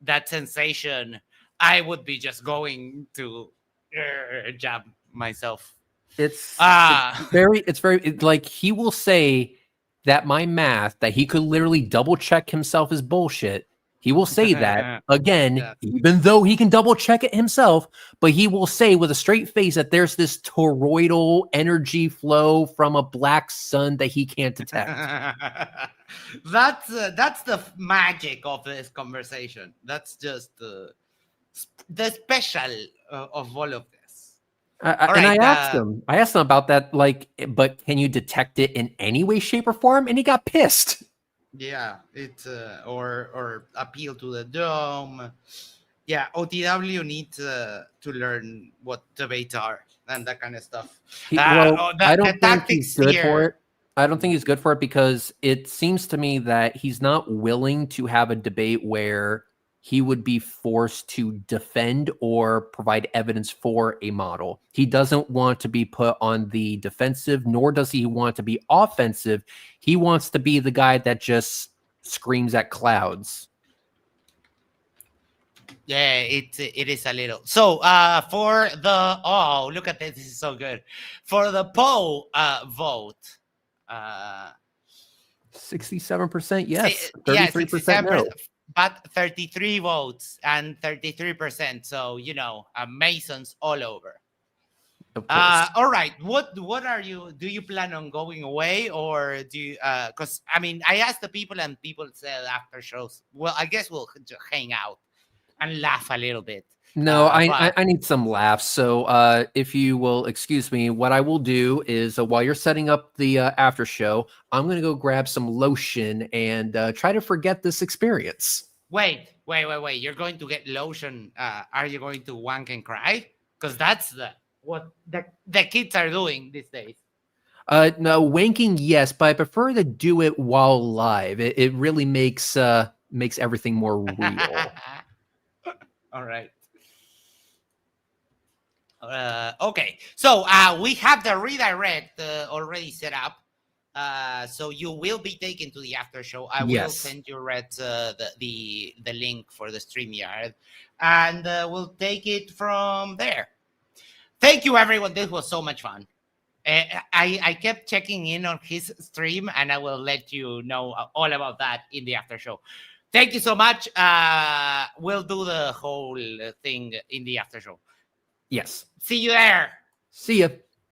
that sensation. I would be just going to jab myself. It's Ah. like he will say that my math that he could literally double check himself is bullshit. He will say that again, Yes. even though he can double check it himself, but he will say with a straight face that there's this toroidal energy flow from a black sun that he can't detect. That's the magic of this conversation. That's just the special of all of this. All And right, I asked him about that, like, but can you detect it in any way, shape, or form? And he got pissed. yeah, it's or appeal to the dome. Yeah, OTW needs to learn what debates are and that kind of stuff. I don't The think he's tactics good here. for it. I don't think he's good for it because it seems to me that he's not willing to have a debate where he would be forced to defend or provide evidence for a model. He doesn't want to be put on the defensive, nor does he want to be offensive. He wants to be the guy that just screams at clouds. Yeah, it is a little. So for the look at this is so good. For the poll vote, 67% yes, yeah, 33% no. 67%, but 33 votes and 33%. So Masons all over. Of course. All right. What are you? Do you plan on going away, or do you? Because I mean, I asked the people, and people said after shows. Well, I guess we'll just hang out and laugh a little bit. No, But I need some laughs. So if you will excuse me, what I will do is while you're setting up the after show, I'm going to go grab some lotion and try to forget this experience. wait. You're going to get lotion. Are you going to wank and cry? Because that's what the kids are doing these days. No, wanking, yes, but I prefer to do it while live. It really makes everything more real. All right. Okay, so we have the redirect already set up. So you will be taken to the after show. I will Yes. send you the link for the StreamYard, and we'll take it from there. Thank you, everyone. This was so much fun. I kept checking in on his stream, and I will let you know all about that in the after show. Thank you so much. We'll do the whole thing in the after show. Yes. See you there. See ya.